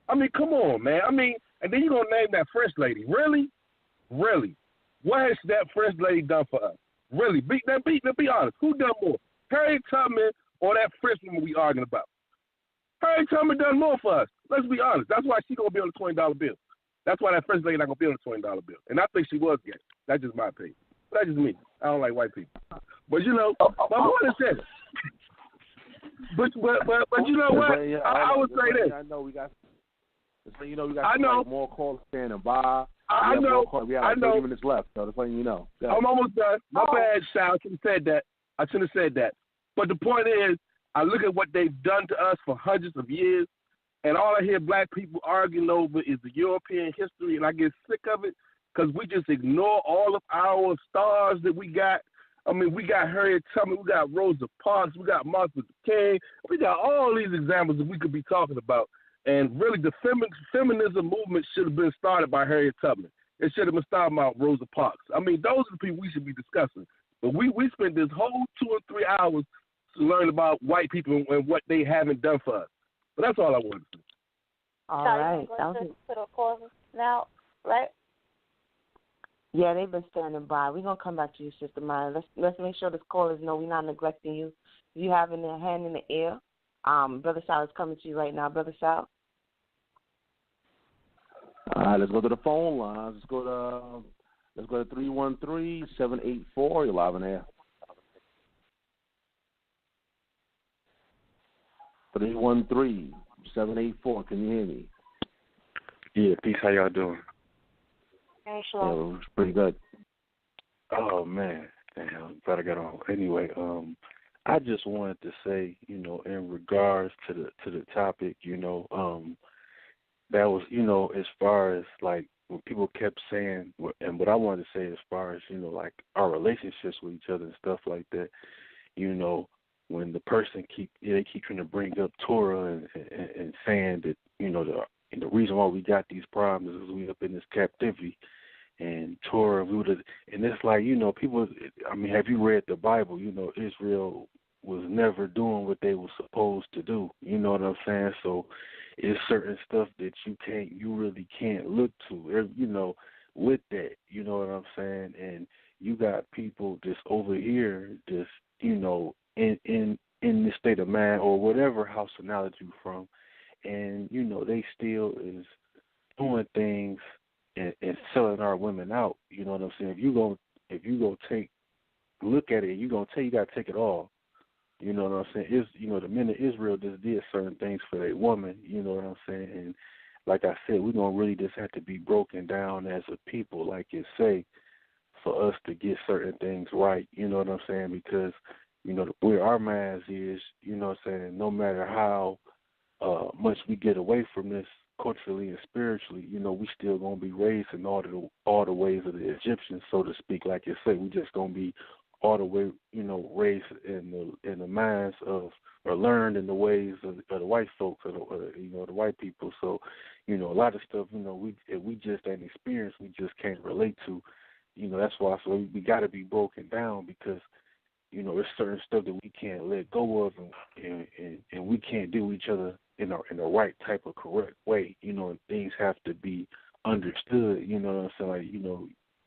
Come on, man. And then you're going to name that French lady. Really? Really? What has that French lady done for us? Really? Be honest. Who done more? Harriet Tubman or that French woman we arguing about? Harriet Tubman done more for us. Let's be honest. That's why she's going to be on the $20 bill. That's why that French lady not going to be on the $20 bill. And I think she was gay. That's just my opinion. That's just me. I don't like white people. But, my point is this. But you know what? I would say this. I know we got more calls standing by. I know. We have 30 minutes left, so that's letting you know. I'm almost done. My bad, Sal. I shouldn't have said that. But the point is, I look at what they've done to us for hundreds of years, and all I hear black people arguing over is the European history, and I get sick of it because we just ignore all of our stars that we got. I mean, we got Harriet Tubman, we got Rosa Parks, we got Martin Luther King. We got all these examples that we could be talking about. And really, the feminism movement should have been started by Harriet Tubman. It should have been started by Rosa Parks. I mean, those are the people we should be discussing. But we spent this whole 2 or 3 hours to learn about white people and what they haven't done for us. But that's all I wanted to say. All right. To the call now, right? Yeah, they've been standing by. We're going to come back to you, Sister Maya. Let's make sure the callers know we're not neglecting you. If you have a hand in the air, Brother Sal is coming to you right now. Brother Sal? All right, let's go to the phone lines. Let's go to 313-784. You're live on air. 313-784. Can you hear me? Yeah, peace. How y'all doing? Hey, sure. Yeah, pretty good. Oh man, damn, glad I got on. Anyway, I just wanted to say, in regards to the topic, that was, as far as like when people kept saying, and what I wanted to say as far as, like our relationships with each other and stuff like that, when the person keep trying to bring up Torah and saying that, the reason why we got these problems is we up in this captivity and Torah, and it's like, people, I mean, have you read the Bible? Israel was never doing what they were supposed to do. You know what I'm saying? So it's certain stuff that you really can't look to, with that. You know what I'm saying? And you got people just over here, just, in this state of mind or whatever house analogy you from, and, they still is doing things and selling our women out. You know what I'm saying? If you go look at it, you got to take it all. You know what I'm saying? The men of Israel just did certain things for their woman. You know what I'm saying? And like I said, we're going to really just have to be broken down as a people, like it say, for us to get certain things right. You know what I'm saying? Because, where our minds is, you know what I'm saying, no matter how much we get away from this culturally and spiritually, we still going to be raised in all the ways of the Egyptians, so to speak. Like you say, we just going to be all the way, raised in the minds of, or learned in the ways of the white folks, or the white people. So, a lot of stuff, we just ain't experienced, we just can't relate to. That's why we got to be broken down, because, there's certain stuff that we can't let go of, and we can't do each other in the right type of correct way. And things have to be understood. You know what I'm saying? Like,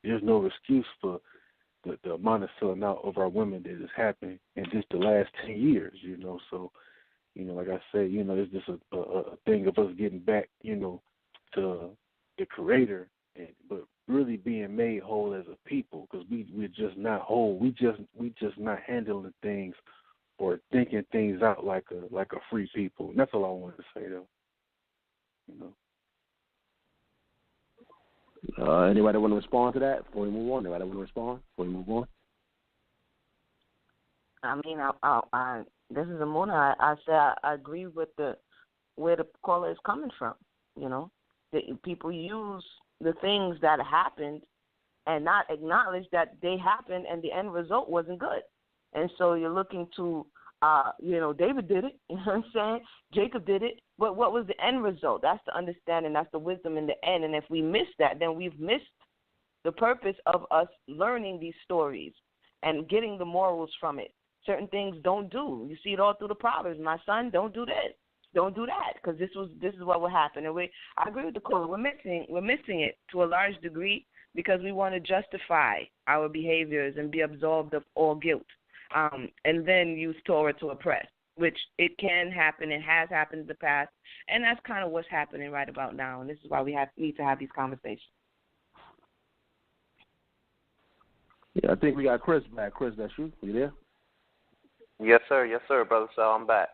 there's no excuse for the amount of selling out of our women that has happened in just the last 10 years, So, like I said, it's just a thing of us getting back, to the Creator, but really being made whole as a people, because we're just not whole. We just not handling things or thinking things out like a free people. And that's all I wanted to say, though. Anybody want to respond to that before we move on? I mean, I this is Emunah. I say I agree with where the caller is coming from. The people use the things that happened and not acknowledge that they happened and the end result wasn't good. And so you're looking to, David did it, you know what I'm saying? Jacob did it, but what was the end result? That's the understanding, that's the wisdom in the end. And if we miss that, then we've missed the purpose of us learning these stories and getting the morals from it. Certain things don't do. You see it all through the Proverbs. My son, don't do this. Don't do that, because this is what will happen. And I agree with the caller. We're missing it to a large degree because we want to justify our behaviors and be absolved of all guilt, and then use Torah to oppress, which it can happen and has happened in the past, and that's kind of what's happening right about now. And this is why we need to have these conversations. Yeah, I think we got Chris back. Chris, that's you. Are you there? Yes, sir, Brother Sal. I'm back.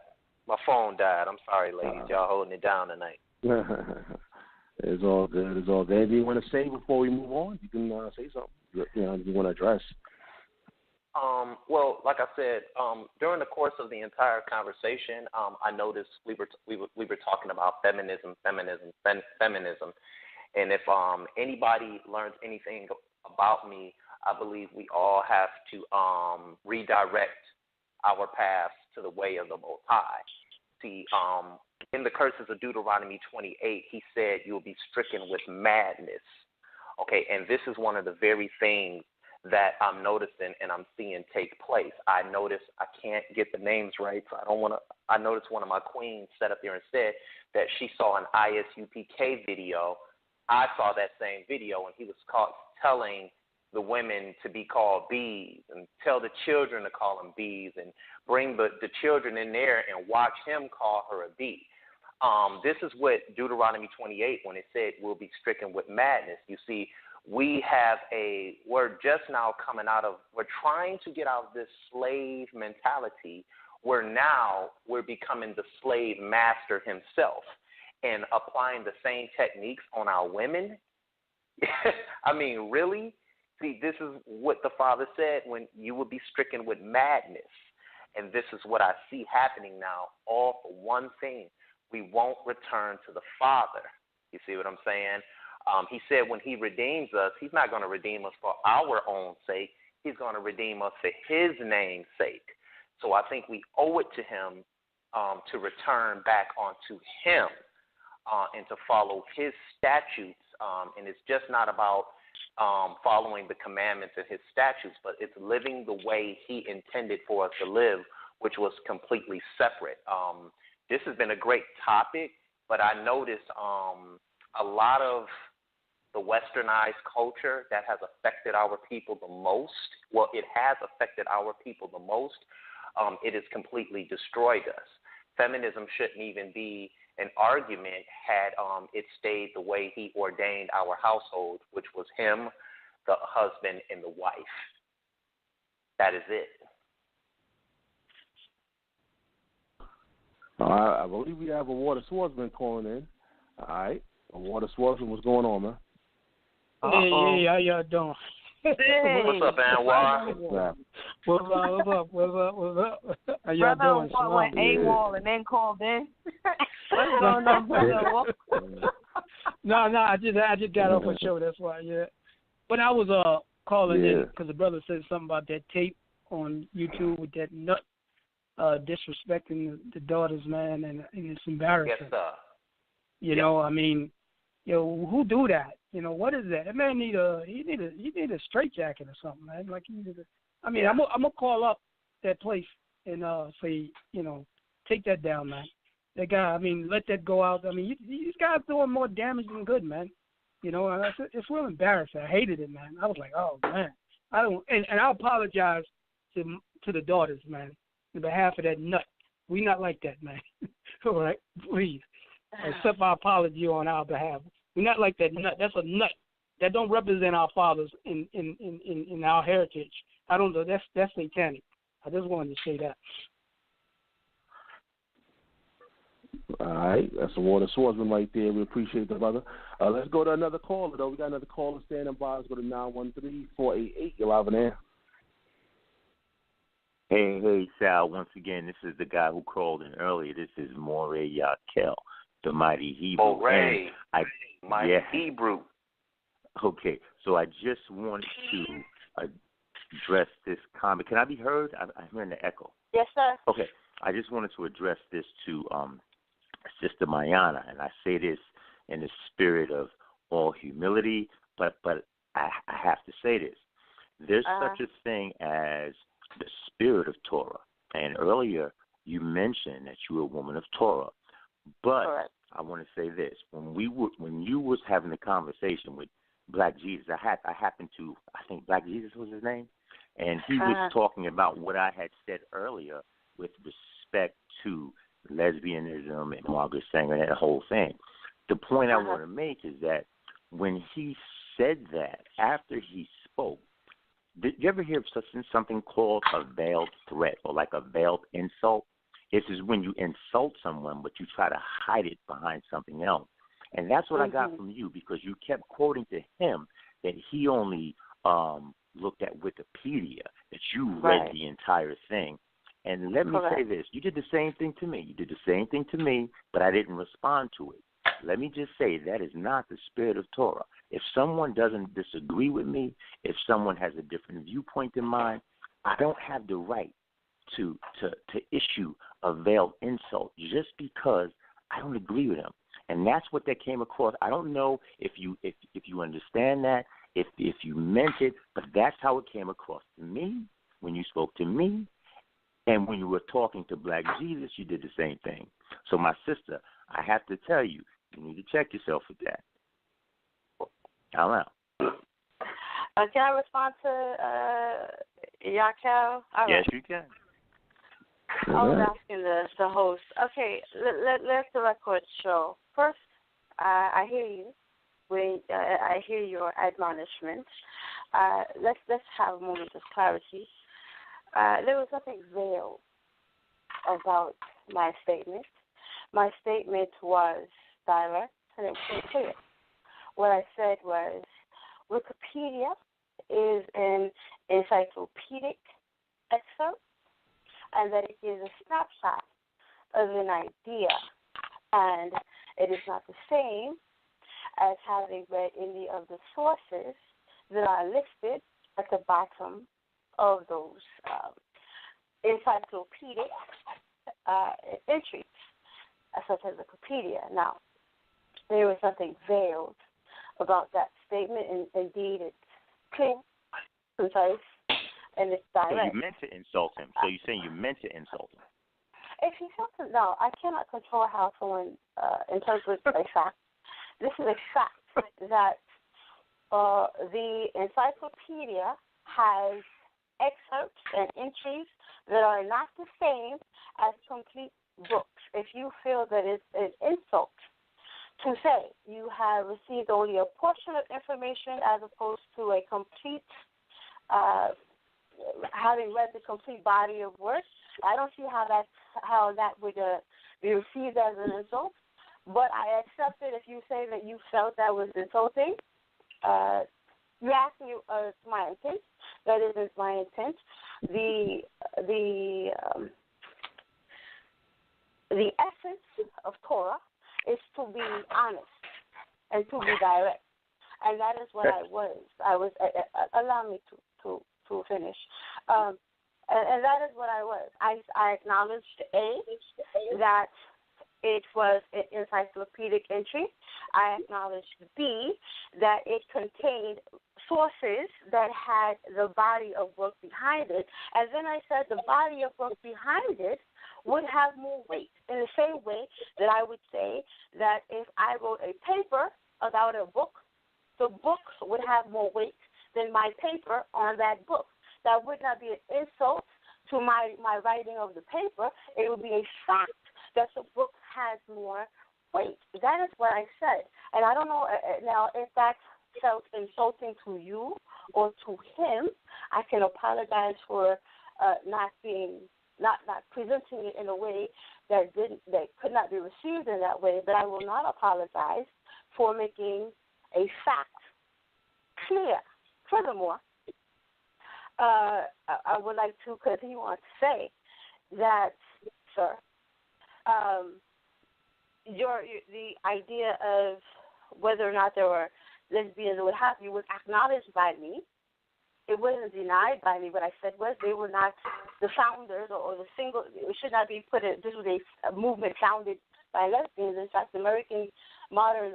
My phone died. I'm sorry, ladies. Y'all holding it down tonight. It's all good. Anything you want to say before we move on? You can say something. You want to address. Well, like I said, during the course of the entire conversation, I noticed we were talking about feminism, and if anybody learns anything about me, I believe we all have to redirect our paths to the way of the Most High. See, in the curses of Deuteronomy 28, he said you will be stricken with madness. Okay, and this is one of the very things that I'm noticing and I'm seeing take place. I notice I can't get the names right, so I noticed one of my queens set up there and said that she saw an ISUPK video. I saw that same video, and he was telling the women to be called bees and tell the children to call them bees and bring the children in there and watch him call her a bee. This is what Deuteronomy 28, when it said we'll be stricken with madness. You see, we're just now coming out of, we're trying to get out of this slave mentality where now we're becoming the slave master himself and applying the same techniques on our women. I mean, really? See, this is what the Father said when you will be stricken with madness. And this is what I see happening now, all for one thing. We won't return to the Father. You see what I'm saying? He said when he redeems us, he's not going to redeem us for our own sake. He's going to redeem us for his name's sake. So I think we owe it to him to return back onto him and to follow his statutes. And it's just not about following the commandments and his statutes, but it's living the way he intended for us to live, which was completely separate. This has been a great topic, but I noticed a lot of the westernized culture that has affected our people the most. Well, it has affected our people the most. It has completely destroyed us. Feminism shouldn't even be an argument had it stayed the way he ordained our household, which was him, the husband, and the wife. That is it. I believe we have Ahwar Da Swordsman calling in. All right. Ahwar Da Swordsman, what's going on, man? Hey, how y'all doing? Hey. What's up, Anwar? What's up? How y'all doing? Brother went AWOL and then called in. What's going on, brother? No, I just got off a show. That's why, yeah. But I was calling in because the brother said something about that tape on YouTube with that nut disrespecting the daughters, man, and it's embarrassing. Yes, sir. You know, I mean, who do that? You know, what is that? That man need a straitjacket or something, man. Like I'm gonna call up that place and say, take that down, man. That guy, I mean, let that go out. I mean, these guys doing more damage than good, man. You know, and it's real embarrassing. I hated it, man. I was like, oh man, I don't, and I apologize to the daughters, man, on behalf of that nut. We not like that, man. All right, please accept my apology on our behalf. We're not like that nut. That's a nut. That don't represent our fathers in our heritage. I don't know. That's satanic. I just wanted to say that. All right. That's Ahwar Da Swordsman right there. We appreciate that, brother. Let's go to another caller, though. We got another caller standing by. Let's go to 913-488. You're live in there. Hey, Sal. Once again, this is the guy who called in earlier. This is Moray Yakel, the mighty Hebrew. Moray. Mighty Hebrew. Okay, so I just wanted to address this comment. Can I be heard? I'm hearing the echo. Yes, sir. Okay, I just wanted to address this to Sister Mayanah, and I say this in the spirit of all humility, but I have to say this. There's such a thing as the spirit of Torah, and earlier you mentioned that you were a woman of Torah, but correct. I want to say this: when you was having the conversation with Black Jesus, I think Black Jesus was his name, and he was talking about what I had said earlier with respect to lesbianism and Margaret Sanger and that whole thing. The point I want to make is that when he said that, after he spoke, did you ever hear of something called a veiled threat or like a veiled insult? This is when you insult someone, but you try to hide it behind something else. And that's what I got from you, because you kept quoting to him that he only looked at Wikipedia. that you read Right. the entire thing. And let me say this. You did the same thing to me. You did the same thing to me, but I didn't respond to it. Let me just say that is not the spirit of Torah. If someone doesn't disagree with me, if someone has a different viewpoint than mine, I don't have the right to issue a veiled insult just because I don't agree with him. And that's what that came across. I don't know if you understand that, if you meant it, but that's how it came across to me when you spoke to me. And when you were talking to Black Jesus, you did the same thing. So, my sister, I have to tell you, you need to check yourself with that. I'm out. Can I respond to Yakel? Yes, you can. I was asking the host. Okay, let the record show. First, I hear you. I hear your admonishment. Let's have a moment of clarity. There was nothing veiled about my statement. My statement was direct and it was clear. What I said was Wikipedia is an encyclopedic excerpt and that it gives a snapshot of an idea, and it is not the same as having read any of the sources that are listed at the bottom of those encyclopedic entries, such as Wikipedia. Now, there was nothing veiled about that statement, and indeed it's clear, concise, and it's direct. So you meant to insult him. So you're saying you meant to insult him. If he felt it, no, I cannot control how someone interprets a fact. This is a fact that the encyclopedia has excerpts and entries that are not the same as complete books. If you feel that it's an insult to say you have received only a portion of information as opposed to a complete, having read the complete body of work, I don't see how that would be received as an insult. But I accept it if you say that you felt that was insulting. You asked me my intent. That isn't my intent. The essence of Torah is to be honest and to be direct, and that is what I was. Allow me to finish. And that is what I was. I acknowledged that it was an encyclopedic entry. I acknowledged B, that it contained sources that had the body of work behind it. And then I said the body of work behind it would have more weight, in the same way that I would say that if I wrote a paper about a book, the book would have more weight than my paper on that book. That would not be an insult to my writing of the paper. It would be a fact that the book has more weight. That is what I said. And I don't know now if that felt insulting to you or to him. I can apologize for not presenting it in a way that could not be received in that way, but I will not apologize for making a fact clear. Furthermore, I would like to continue on to say that, sir, the idea of whether or not there were lesbians or what have you was acknowledged by me. It wasn't denied by me. What I said was they were not the founders or the single. It should not be put. This was a movement founded by lesbians. In fact, American modern.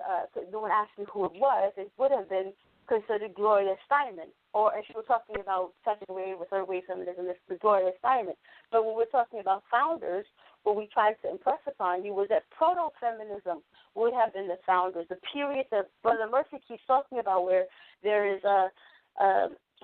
No one asked me who it was. It would have been considered Gloria Steinem, or if you were talking about second wave or third wave feminism, it's the Gloria Steinem. But when we're talking about founders, what we tried to impress upon you was that proto-feminism would have been the founders, the period that Bro.Mercy keeps talking about, where there is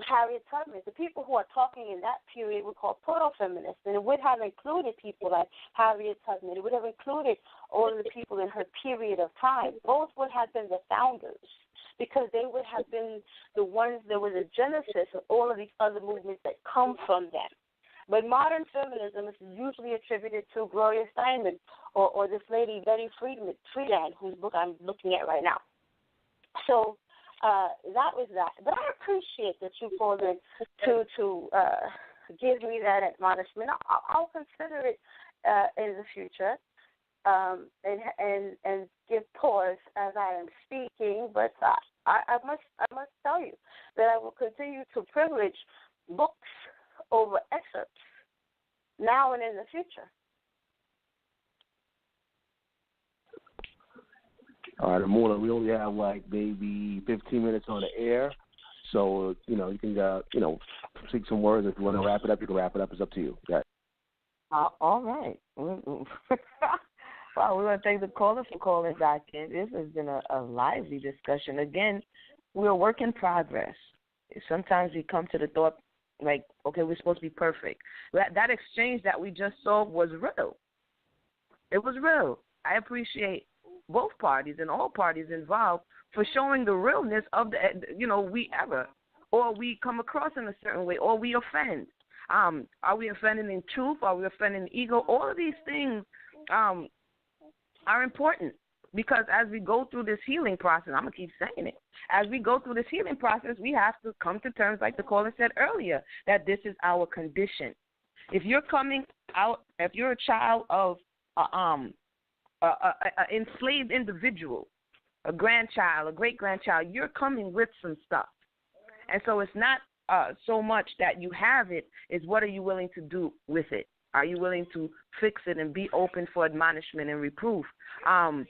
Harriet Tubman. The people who are talking in that period were called proto-feminists, and it would have included people like Harriet Tubman. It would have included all of the people in her period of time. Those would have been the founders, because they would have been the ones that was a genesis of all of these other movements that come from them. But modern feminism is usually attributed to Gloria Steinem or this lady, Betty Friedan, whose book I'm looking at right now. So that was that. But I appreciate that you called in to give me that admonishment. I'll consider it in the future, and give pause as I am speaking. But I must tell you that I will continue to privilege books over excerpts now and in the future. All right, Emunah, we only have like maybe 15 minutes on the air, so you can speak some words. If you want to wrap it up, you can wrap it up. It's up to you. Okay. All right. Well, we want to thank the caller for calling back in. This has been a lively discussion. Again, we're a work in progress. Sometimes we come to the thought, like, okay, we're supposed to be perfect. That exchange that we just saw was real. It was real. I appreciate both parties and all parties involved for showing the realness of we err, or we come across in a certain way, or we offend. Are we offending in truth? Are we offending in ego? All of these things are important, because as we go through this healing process, I'm going to keep saying it, as we go through this healing process, we have to come to terms, like the caller said earlier, that this is our condition. If you're coming out, if you're a child of an enslaved individual, a grandchild, a great-grandchild, you're coming with some stuff. And so it's not so much that you have it, is what are you willing to do with it? Are you willing to fix it and be open for admonishment and reproof, and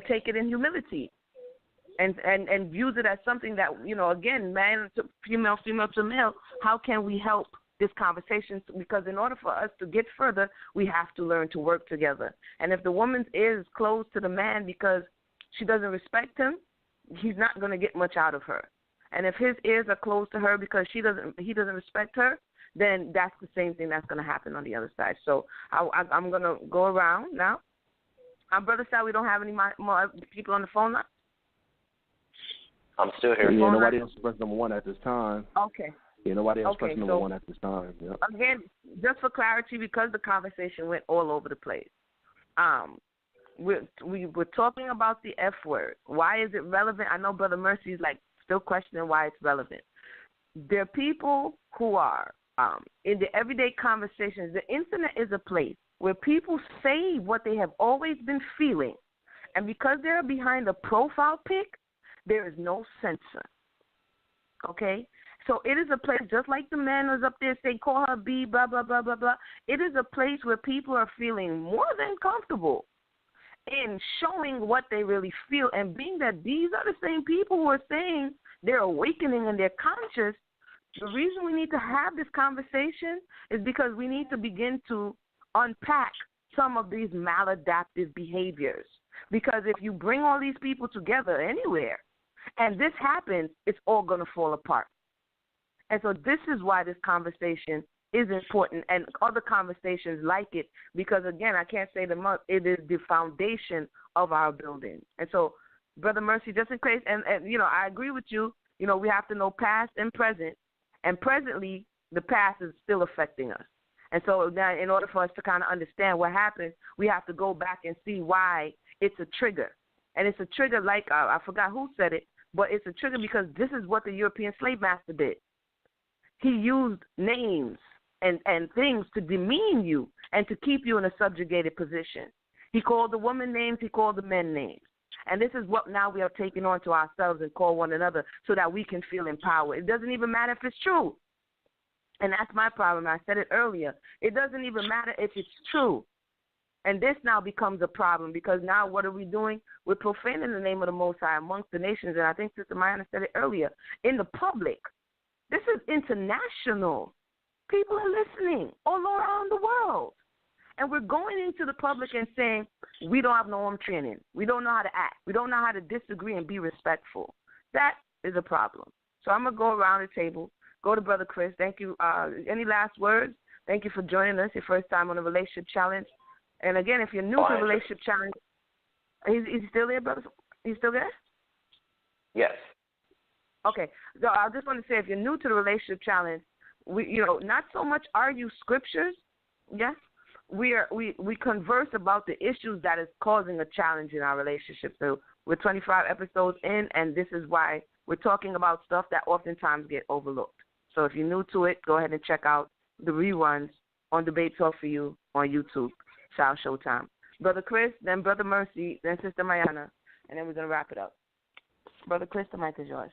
take it in humility, and use it as something that, again, man to female, female to male, how can we help this conversation? Because in order for us to get further, we have to learn to work together. And if the woman is closed to the man because she doesn't respect him, he's not going to get much out of her. And if his ears are closed to her because he doesn't respect her, then that's the same thing that's going to happen on the other side. So I'm going to go around now. Brother Sal, we don't have any more people on the phone line? I'm still here. Yeah, nobody else press number one at this time. Okay. Yeah, nobody else press number one at this time. Yep. Again, just for clarity, because the conversation went all over the place, we were talking about the F word. Why is it relevant? I know Brother Mercy is still questioning why it's relevant. There are people who are in the everyday conversations. The internet is a place where people say what they have always been feeling, and because they're behind a profile pic, there is no censor. Okay? So it is a place, just like the man was up there saying, call her B, blah, blah, blah, blah, blah. It is a place where people are feeling more than comfortable in showing what they really feel, and being that these are the same people who are saying they're awakening and they're conscious. The reason we need to have this conversation is because we need to begin to unpack some of these maladaptive behaviors. Because if you bring all these people together anywhere and this happens, it's all going to fall apart. And so this is why this conversation is important, and other conversations like it, because, again, I can't say it is the foundation of our building. And so, Brother Mercy, just in case, and I agree with you, we have to know past and present, and presently the past is still affecting us. And so now, in order for us to kind of understand what happened, we have to go back and see why it's a trigger. And it's a trigger like, I forgot who said it, but it's a trigger because this is what the European slave master did. He used names and things to demean you and to keep you in a subjugated position. He called the woman names, he called the men names. And this is what now we are taking on to ourselves and call one another so that we can feel empowered. It doesn't even matter if it's true. And that's my problem. I said it earlier. It doesn't even matter if it's true. And this now becomes a problem because now what are we doing? We're profaning the name of the Most High amongst the nations. And I think Sister Mayanah said it earlier. In the public. This is international. People are listening all around the world. And we're going into the public and saying, we don't have no home training. We don't know how to act. We don't know how to disagree and be respectful. That is a problem. So I'm going to go around the table, go to Brother Chris. Thank you. Any last words? Thank you for joining us, your first time on the Relationship Challenge. And, again, if you're new to the Relationship Challenge, he's still there, brother? He's still there? Yes. Okay. So I just want to say, if you're new to the Relationship Challenge, we not so much argue scriptures, yes. We converse about the issues that is causing a challenge in our relationship. So we're 25 episodes in, and this is why we're talking about stuff that oftentimes get overlooked. So if you're new to it, go ahead and check out the reruns on Debate Talk for You on YouTube, South Showtime. Brother Chris, then Brother Mercy, then Sister Mayanah, and then we're going to wrap it up. Brother Chris, the mic is yours.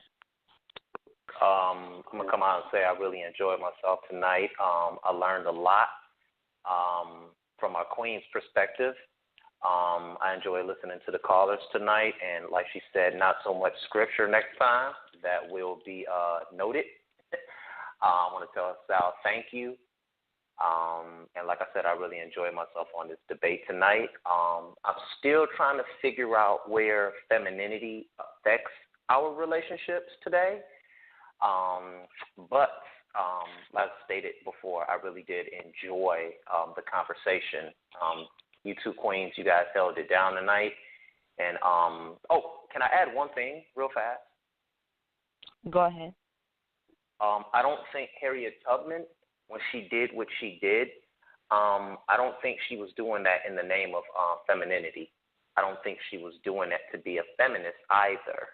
I'm going to come out and say I really enjoyed myself tonight. I learned a lot from our Queen's perspective. I enjoyed listening to the callers tonight, and like she said, not so much scripture next time. That will be noted. I want to tell Sal thank you. And like I said, I really enjoyed myself on this debate tonight. I'm still trying to figure out where femininity affects our relationships today. But like I stated before, I really did enjoy the conversation. You two queens, you guys held it down tonight. And, can I add one thing real fast? Go ahead. I don't think Harriet Tubman, when she did what she did, I don't think she was doing that in the name of femininity. I don't think she was doing that to be a feminist either.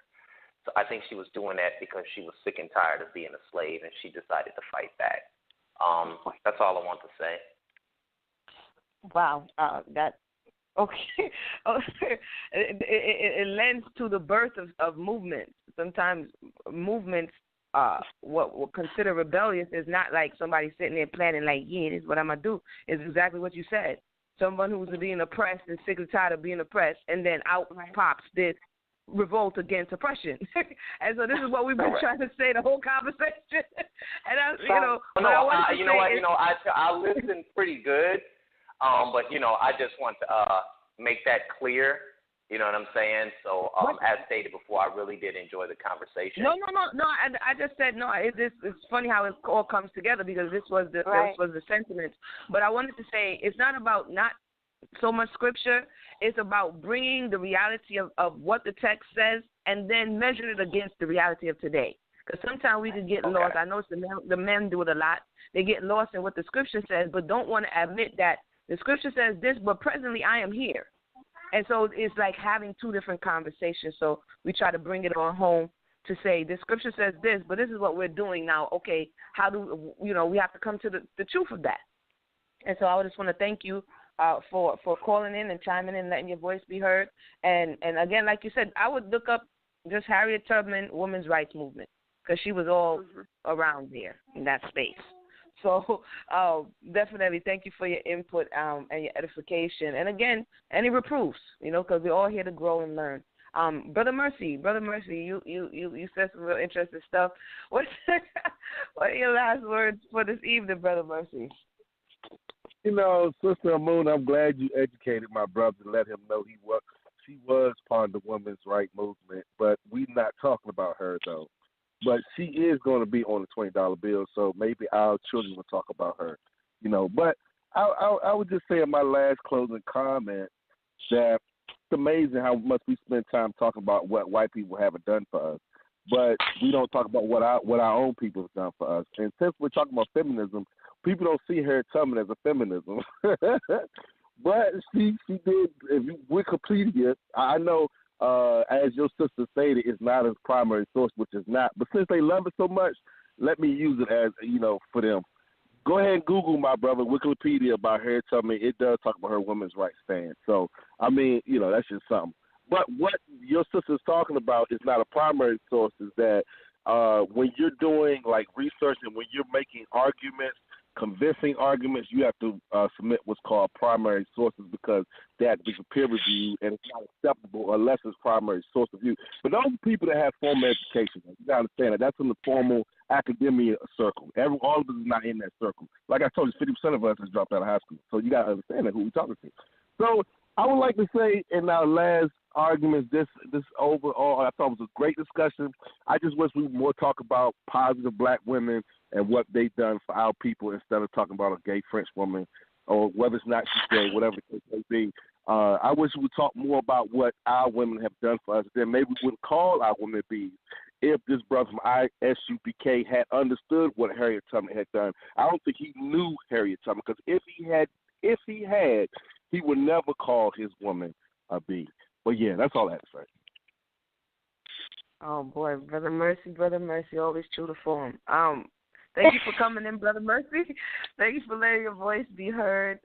So I think she was doing that because she was sick and tired of being a slave, and she decided to fight back. That's all I want to say. Wow, okay. It lends to the birth of movements. Sometimes movements, what we'll consider rebellious is not like somebody sitting there planning like, yeah, this is what I'm going to do. It's exactly what you said. Someone who's being oppressed and sick and tired of being oppressed, and then out pops this revolt against oppression. And so this is what we've been trying to say the whole conversation. And I listened pretty good. But, I just want to make that clear, you know what I'm saying? So, as stated before, I really did enjoy the conversation. No. I just said, no, it's funny how it all comes together because this was the sentiment. But I wanted to say it's not about not so much scripture. It's about bringing the reality of what the text says and then measuring it against the reality of today. Because sometimes we can get lost. I know the men do it a lot. They get lost in what the scripture says but don't want to admit that the scripture says this, but presently I am here. And so it's like having two different conversations. So we try to bring it on home to say the scripture says this, but this is what we're doing now. Okay, how do, we have to come to the truth of that. And so I just want to thank you for calling in and chiming in, letting your voice be heard. And again, like you said, I would look up just Harriet Tubman, women's rights movement, because she was all around there in that space. So definitely thank you for your input and your edification. And again, any reproofs, because we're all here to grow and learn. Brother Mercy, you said some real interesting stuff. What are your last words for this evening, Brother Mercy? Sister Emunah, I'm glad you educated my brother and let him know she was part of the women's rights movement, but we're not talking about her, though. But she is going to be on the $20 bill, so maybe our children will talk about her, But I would just say in my last closing comment that it's amazing how much we spend time talking about what white people haven't done for us, but we don't talk about what our own people have done for us. And since we're talking about feminism, people don't see Harriet Tubman as a feminism. But she did. Wikipedia, I know. As your sister stated, it's not a primary source, which is not. But since they love it so much, let me use it as, for them. Go ahead and Google, my brother, Wikipedia about Harriet Tubman. It does talk about her women's rights stand. So, that's just something. But what your sister's talking about is not a primary source, is that when you're doing, like, research and when you're making arguments, convincing arguments, you have to submit what's called primary sources because they have to be peer reviewed, and it's not acceptable unless it's primary source review. But those are people that have formal education. You got to understand that. That's in the formal academia circle. All of us is not in that circle. Like I told you, 50% of us has dropped out of high school. So you got to understand that who we're talking to. So I would like to say in our last arguments, this overall, I thought it was a great discussion. I just wish we would more talk about positive black women and what they've done for our people instead of talking about a gay French woman or whether it's not she's gay, whatever the case may be. I wish we would talk more about what our women have done for us. Then maybe we wouldn't call our women bees if this brother from ISUPK had understood what Harriet Tubman had done. I don't think he knew Harriet Tubman because if he had, he would never call his woman a bee. But yeah, that's all I have to say. Oh boy, Bro.Mercy, always true to form. Thank you for coming in, Bro.Mercy. Thank you for letting your voice be heard.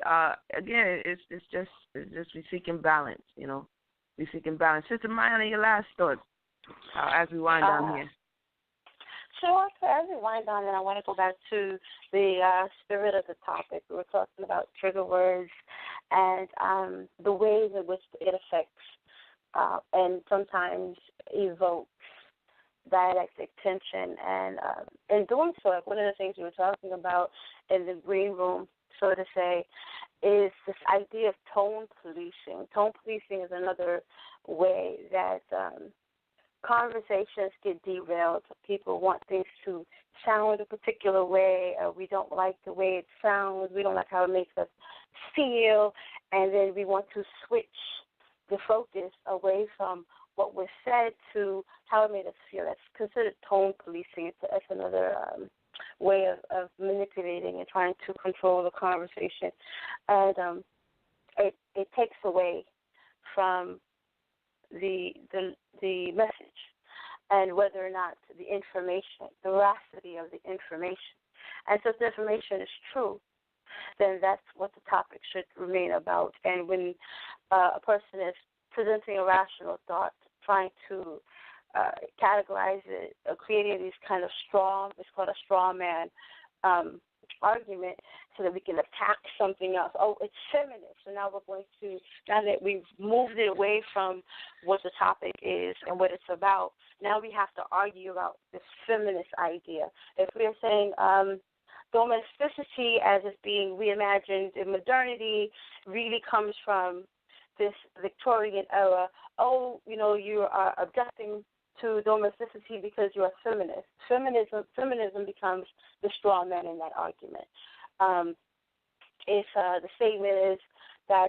Again, it's just we seeking balance, you know. We seeking balance. Sister Mayanah, your last thoughts as we wind down here. Sure. So as we wind down, and I want to go back to the spirit of the topic. We were talking about trigger words and the ways in which it affects and sometimes evokes dialectic tension. And in doing so, like one of the things we were talking about in the green room, so to say, is this idea of tone policing. Tone policing is another way that conversations get derailed. People want things to sound a particular way. We don't like the way it sounds. We don't like how it makes us feel. And then we want to switch the focus away from what was said to how it made us feel. That's considered tone policing. It's another way of manipulating and trying to control the conversation. And it takes away from the message and whether or not the information, the veracity of the information. And so if the information is true, then that's what the topic should remain about. And when a person is presenting a rational thought, trying to categorize it, creating these kind of it's called a straw man argument, so that we can attack something else. Oh, it's feminist. So now now that we've moved it away from what the topic is and what it's about, now we have to argue about this feminist idea. If we're saying domesticity as it's being reimagined in modernity really comes from this Victorian era, you are objecting to domesticity because you're a feminist. Feminism becomes the straw man in that argument. If the statement is that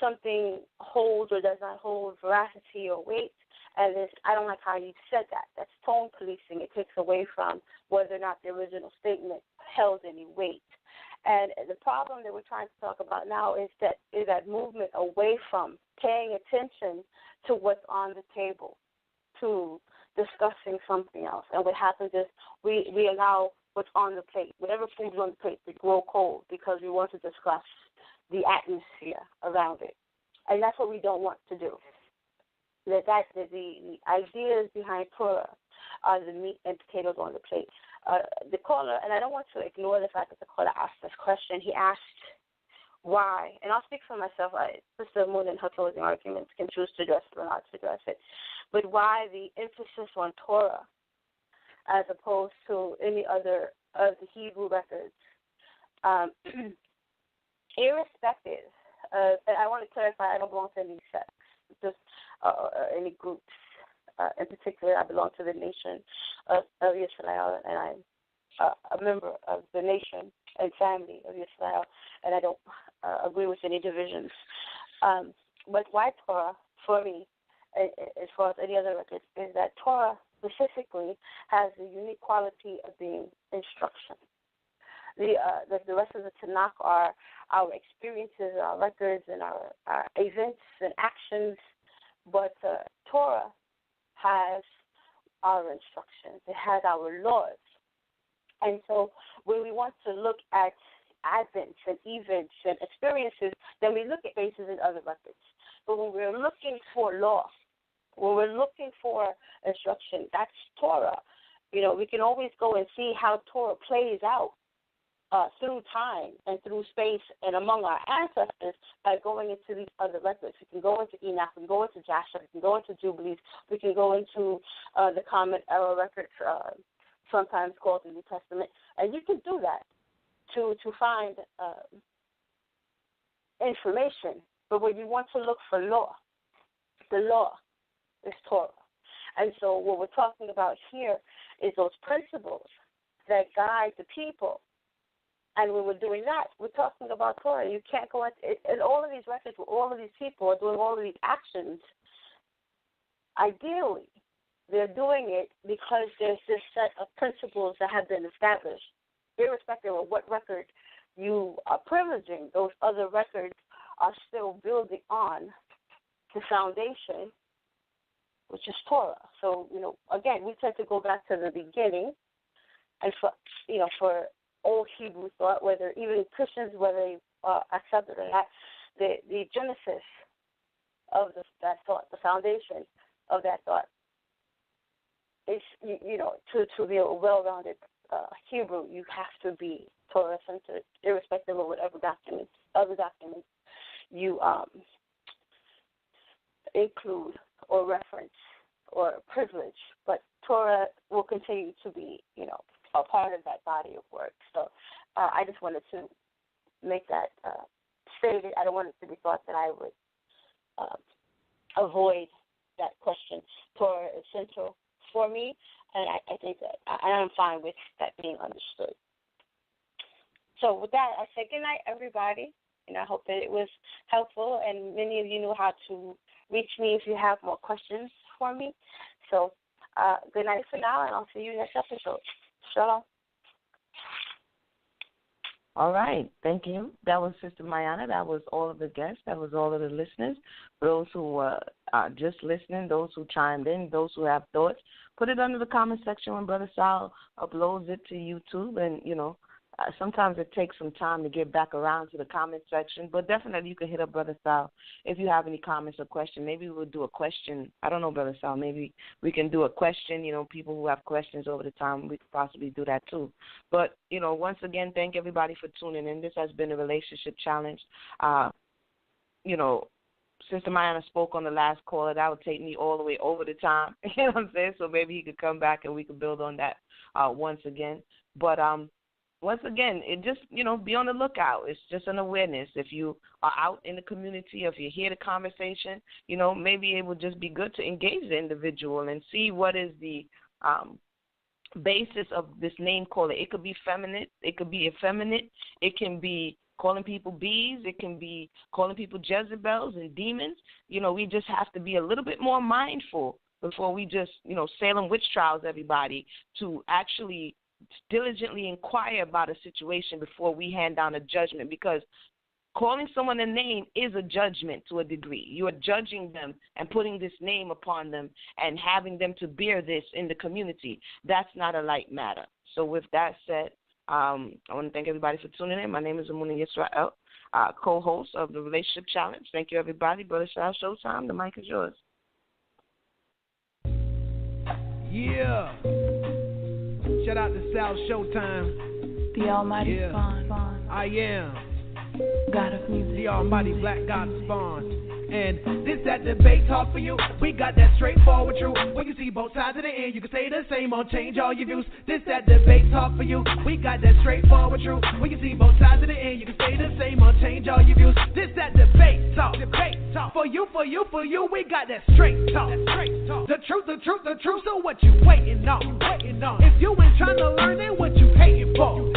something holds or does not hold veracity or weight, and I don't like how you said that. That's tone policing. It takes away from whether or not the original statement held any weight. And the problem that we're trying to talk about now is that movement away from paying attention to what's on the table, to discussing something else. And what happens is we allow what's on the plate, whatever food's on the plate, to grow cold because we want to discuss the atmosphere around it. And that's what we don't want to do. The ideas behind Torah are the meat and potatoes on the plate. The caller, and I don't want to ignore the fact that the caller asked this question. He asked why, and I'll speak for myself. Sister Emunah in her closing arguments can choose to address it or not to address it. But why the emphasis on Torah as opposed to any other of the Hebrew records? Irrespective of, and I want to clarify, I don't belong to any sects, just any groups. In particular, I belong to the nation of Israel, and I'm a member of the nation and family of Israel, and I don't agree with any divisions. But why Torah, for me, as far as any other records, is that Torah specifically has the unique quality of being instruction. The rest of the Tanakh are our experiences, our records, and our events and actions, but Torah has our instructions. It has our laws. And so when we want to look at advents and events and experiences, then we look at bases in other records. But when we're looking for law, when we're looking for instruction, that's Torah. We can always go and see how Torah plays out through time and through space and among our ancestors by going into these other records. We can go into Enoch, we can go into Joshua, we can go into Jubilees, we can go into the Common Era records, sometimes called the New Testament, and you can do that to find information. But when you want to look for law, the law is Torah. And so what we're talking about here is those principles that guide the people. And when we're doing that, we're talking about Torah. You can't go in all of these records where all of these people are doing all of these actions. Ideally, they're doing it because there's this set of principles that have been established. Irrespective of what record you are privileging, those other records are still building on the foundation which is Torah. So, again, we tend to go back to the beginning, and for old Hebrew thought, whether even Christians, whether they accept it or not, the genesis of that thought, the foundation of that thought, is, to be a well-rounded Hebrew, you have to be Torah-centered, irrespective of whatever other documents you include or reference or privilege. But Torah will continue to be, a part of that body of work. So I just wanted to make that stated. I don't want it to be thought that I would avoid that question. Torah is central for me, and I think that I'm fine with that being understood. So with that, I say good night, everybody, and I hope that it was helpful, and many of you know how to reach me if you have more questions for me. So good night for now, and I'll see you next episode. Shalom. All right. Thank you. That was Sister Mayanah. That was all of the guests. That was all of the listeners. Those who are just listening, those who chimed in, those who have thoughts, put it under the comment section when Brother Sal uploads it to YouTube. And, sometimes it takes some time to get back around to the comment section, but definitely you can hit up Brother Sal if you have any comments or questions. Maybe we'll do a question. I don't know, Brother Sal. Maybe we can do a question. People who have questions over the time, we could possibly do that too. But, once again, thank everybody for tuning in. This has been a relationship challenge. Sister Mayanah spoke on the last call. That would take me all the way over the time. You know what I'm saying? So maybe he could come back and we could build on that once again. But, once again, it just, be on the lookout. It's just an awareness. If you are out in the community, if you hear the conversation, maybe it would just be good to engage the individual and see what is the basis of this name calling. It could be feminine. It could be effeminate. It can be calling people bees. It can be calling people Jezebels and demons. We just have to be a little bit more mindful before we just, Salem witch trials everybody to actually diligently inquire about a situation before we hand down a judgment, because calling someone a name is a judgment to a degree. You are judging them and putting this name upon them and having them to bear this in the community. That's not a light matter. So with that said, I want to thank everybody for tuning in. My name is Emunah Yisrael, co-host of the Relationship Challenge. Thank you, everybody. Brother Sal, showtime. The mic is yours. Yeah. Shout out to Sal Showtime. The Almighty Spawn. I am God of music. The Almighty Black God Spawn. And this that debate talk for you. We got that straightforward truth. We can see both sides of the end. You can say the same or change all your views. This that debate talk for you. We got that straightforward truth. We can see both sides of the end. You can say the same or change all your views. This that debate talk. For you. We got that straight talk. The truth. So what you waiting on? If you ain't trying to learn it, what you hating for?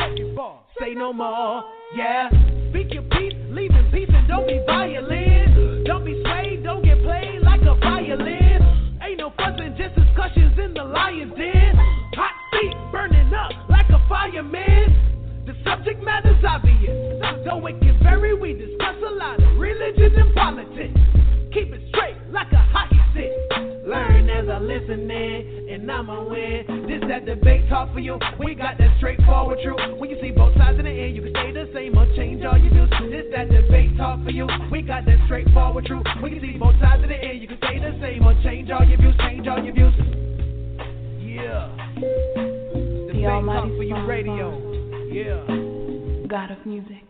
Say no more. Yeah. Speak your peace, leave in peace, and don't be violent. Don't be swayed, don't get played like a violin. Ain't no fussing, just discussions in the lion's den. Hot feet burning up like a fireman. The subject matter's obvious, though it can vary. We discuss a lot of religion and politics. Keep it straight like a hockey stick. Learn as I listen in, and I'ma win. This that debate talk for you. We got that straightforward truth. We can see both sides in the end. You can stay the same or change all your views. This that debate talk for you. We got that straightforward truth. We can see both sides in the end. You can stay the same or change all your views. Yeah. The Almighty talk for you radio. Yeah. God of music.